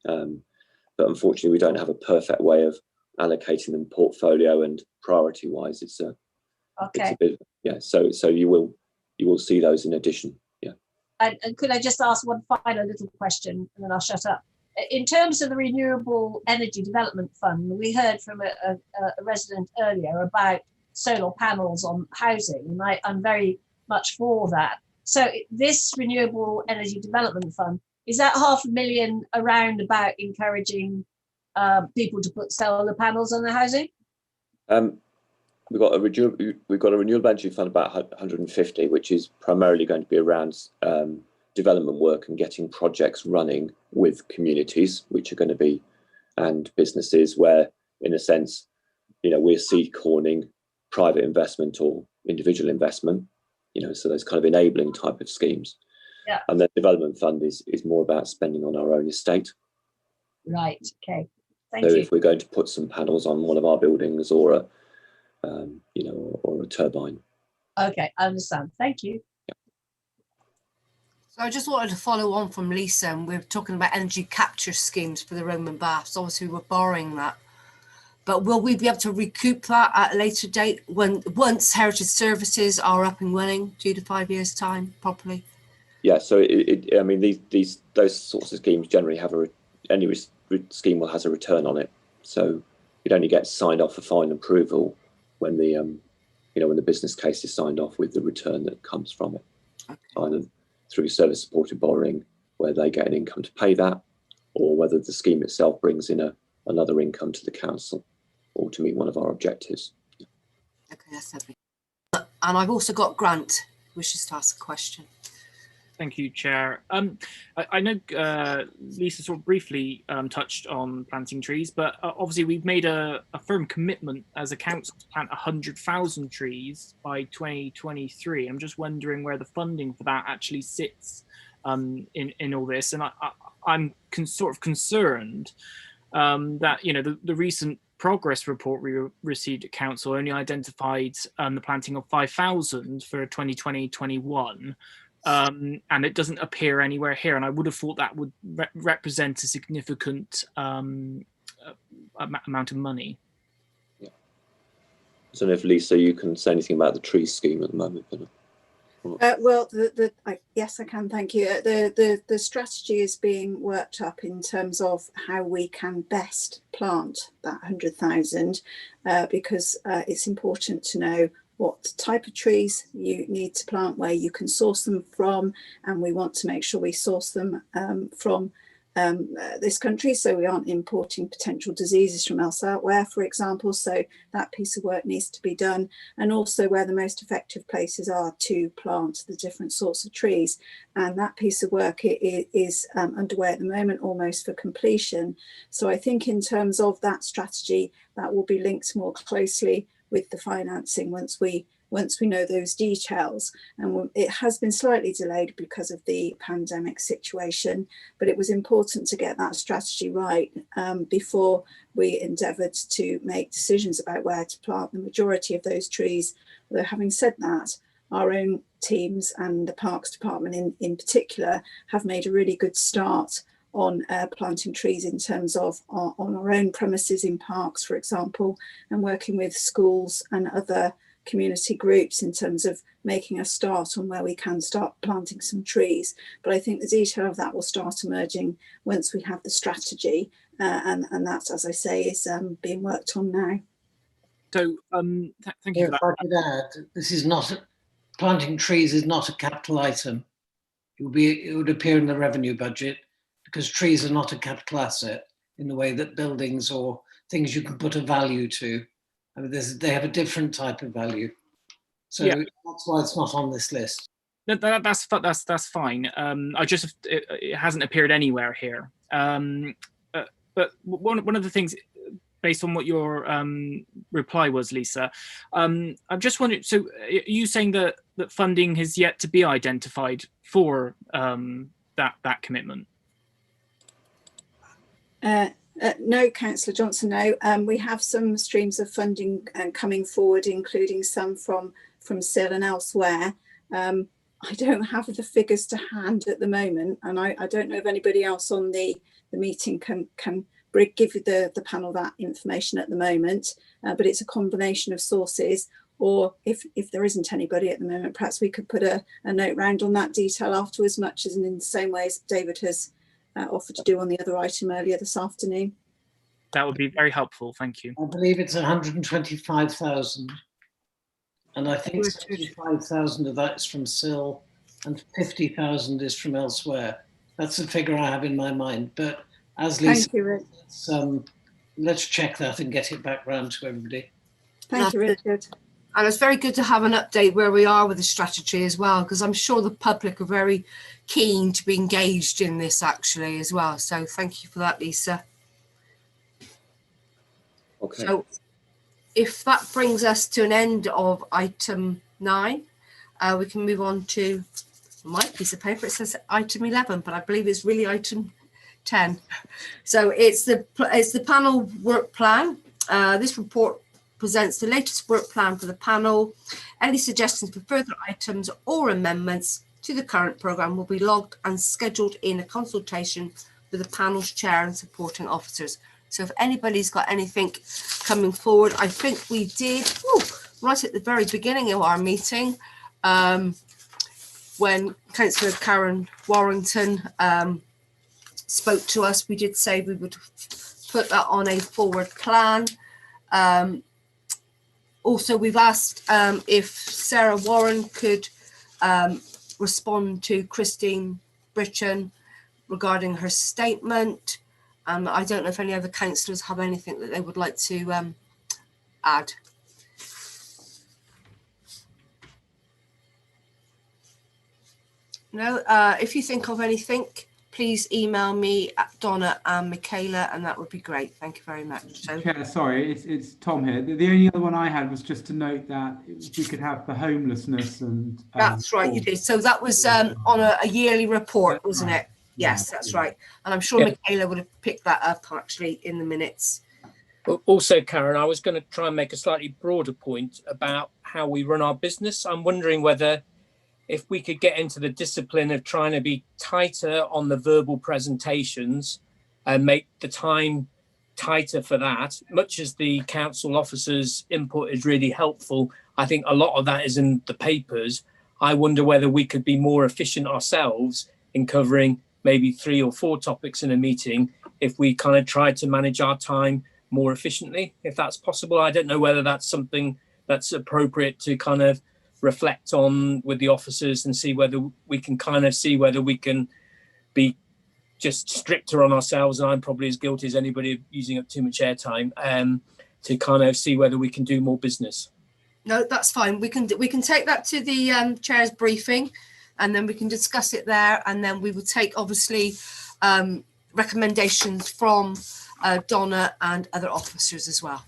But unfortunately, we don't have a perfect way of allocating them portfolio and priority wise. It's a bit, so you will see those in addition. Yeah. And could I just ask one final little question and then I'll shut up. In terms of the Renewable Energy Development Fund, we heard from a resident earlier about solar panels on housing, and I'm very much for that. So this Renewable Energy Development Fund, is that £500,000 around about encouraging people to put solar panels on their housing? We've got a renewable energy fund about 150, which is primarily going to be around development work and getting projects running with communities, which are going to be, and businesses where, in a sense, you know, we're seed corning private investment or individual investment, you know, so those kind of enabling type of schemes. Yeah. And the development fund is more about spending on our own estate. Right. Okay. Thank you. So if we're going to put some panels on one of our buildings or a or a turbine. Okay, I understand. Thank you. So I just wanted to follow on from Lisa, and we're talking about energy capture schemes for the Roman baths. Obviously, we're borrowing that, but will we be able to recoup that at a later date once heritage services are up and running, 2 to 5 years time, properly? Yeah. So I mean, those sorts of schemes generally have any scheme has a return on it. So it only gets signed off for final approval when the when the business case is signed off with the return that comes from it, either through service supported borrowing, where they get an income to pay that, or whether the scheme itself brings in another income to the council or to meet one of our objectives. Okay, that's lovely. And I've also got Grant wishes to ask a question. Thank you, Chair. I know Lisa sort of briefly touched on planting trees, but obviously we've made a firm commitment as a council to plant 100,000 trees by 2023. I'm just wondering where the funding for that actually sits in all this, and I'm sort of concerned that, you know, the recent progress report we received at council only identified the planting of 5,000 for 2020-21. And it doesn't appear anywhere here. And I would have thought that would represent a significant amount of money. Yeah. I don't know if Lisa, you can say anything about the tree scheme at the moment. Well, yes, I can. Thank you. The strategy is being worked up in terms of how we can best plant that 100,000, because it's important to know what type of trees you need to plant, where you can source them from, and we want to make sure we source them from this country, so we aren't importing potential diseases from elsewhere, for example. So that piece of work needs to be done, and also where the most effective places are to plant the different sorts of trees. And that piece of work is underway at the moment, almost for completion. So I think in terms of that strategy, that will be linked more closely with the financing once we know those details. And it has been slightly delayed because of the pandemic situation, but it was important to get that strategy right before we endeavoured to make decisions about where to plant the majority of those trees. Although having said that, our own teams and the Parks Department in particular have made a really good start on planting trees in terms of on our own premises in parks, for example, and working with schools and other community groups in terms of making a start on where we can start planting some trees. But I think the detail of that will start emerging once we have the strategy, and that's, as I say, is being worked on now. So thank you for that. If I could add, this is not, planting trees is not a capital item. It would appear in the revenue budget, because trees are not a capital asset in the way that buildings or things you can put a value to. I mean, they have a different type of value. So yeah, that's why it's not on this list. That's fine. It hasn't appeared anywhere here. But one of the things, based on what your reply was, Lisa, I'm just wondering, so are you saying that funding has yet to be identified for that commitment? No, Councillor Johnson, no. We have some streams of funding coming forward, including some from SIL and elsewhere. I don't have the figures to hand at the moment, and I don't know if anybody else on the meeting can give you the panel that information at the moment, but it's a combination of sources. Or if there isn't anybody at the moment, perhaps we could put a note round on that detail afterwards, much as in the same way as David has offered to do on the other item earlier this afternoon. That would be very helpful, thank you. I believe it's 125,000, and I think 75,000 of that is from SIL and 50,000 is from elsewhere. That's the figure I have in my mind, but as Lisa, let's check that and get it back round to everybody. Thank you, Richard. And it's very good to have an update where we are with the strategy as well, because I'm sure the public are very keen to be engaged in this actually as well. So thank you for that, Lisa. Okay. So if that brings us to an end of item 9, we can move on to my piece of paper. It says item 11, but I believe it's really item 10. So it's the panel work plan. This report presents the latest work plan for the panel. Any suggestions for further items or amendments to the current programme will be logged and scheduled in a consultation with the panel's chair and supporting officers. So if anybody's got anything coming forward, I think we did right at the very beginning of our meeting, when Councillor Karen Warrington spoke to us, we did say we would put that on a forward plan. Also, we've asked if Sarah Warren could respond to Christine Britton regarding her statement. I don't know if any other councillors have anything that they would like to add. No, if you think of anything, please email me at Donna and Michaela, and that would be great. Thank you very much. So, Chair, sorry, it's Tom here. The only other one I had was just to note that we could have the homelessness and. that's right, you did. So that was on a yearly report, wasn't it? Yes, that's right. And I'm sure Michaela would have picked that up actually in the minutes. Also, Karen, I was going to try and make a slightly broader point about how we run our business. I'm wondering whether if we could get into the discipline of trying to be tighter on the verbal presentations and make the time tighter for that, much as the council officers' input is really helpful. I think a lot of that is in the papers. I wonder whether we could be more efficient ourselves in covering maybe 3 or 4 topics in a meeting if we kind of try to manage our time more efficiently, if that's possible. I don't know whether that's something that's appropriate to kind of reflect on with the officers and see whether we can kind of see whether we can be just stricter on ourselves. And I'm probably as guilty as anybody of using up too much airtime, to kind of see whether we can do more business. No, that's fine. We can take that to the chair's briefing, and then we can discuss it there. And then we will take obviously recommendations from Donna and other officers as well.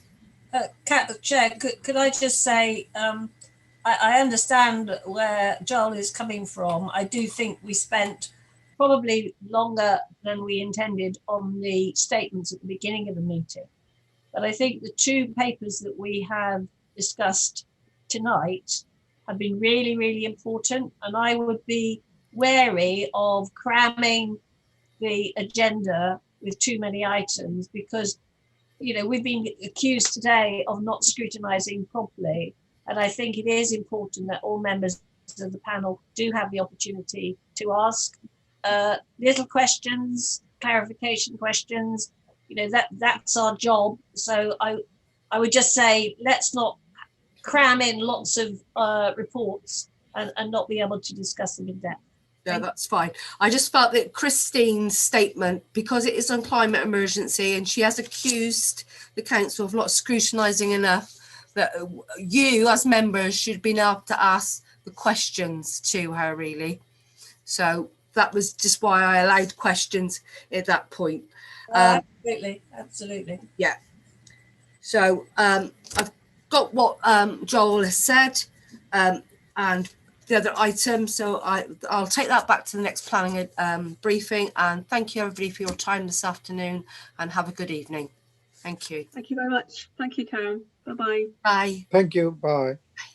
Chair, could I just say, I understand where Joel is coming from. I do think we spent probably longer than we intended on the statements at the beginning of the meeting. But I think the 2 papers that we have discussed tonight have been really, really important. And I would be wary of cramming the agenda with too many items, because, you know, we've been accused today of not scrutinising properly. And I think it is important that all members of the panel do have the opportunity to ask little questions, clarification questions. You know, that's our job. So I would just say, let's not cram in lots of reports and not be able to discuss them in depth. Yeah, that's fine. I just felt that Christine's statement, because it is on climate emergency and she has accused the council of not scrutinising enough, that you as members should have been able to ask the questions to her, really. So that was just why I allowed questions at that point. Absolutely. Yeah. So I've got what Joel has said, and the other items. So I'll take that back to the next planning briefing. And thank you everybody for your time this afternoon, and have a good evening. Thank you. Thank you very much. Thank you, Karen. Bye-bye. Bye. Thank you. Bye. Bye.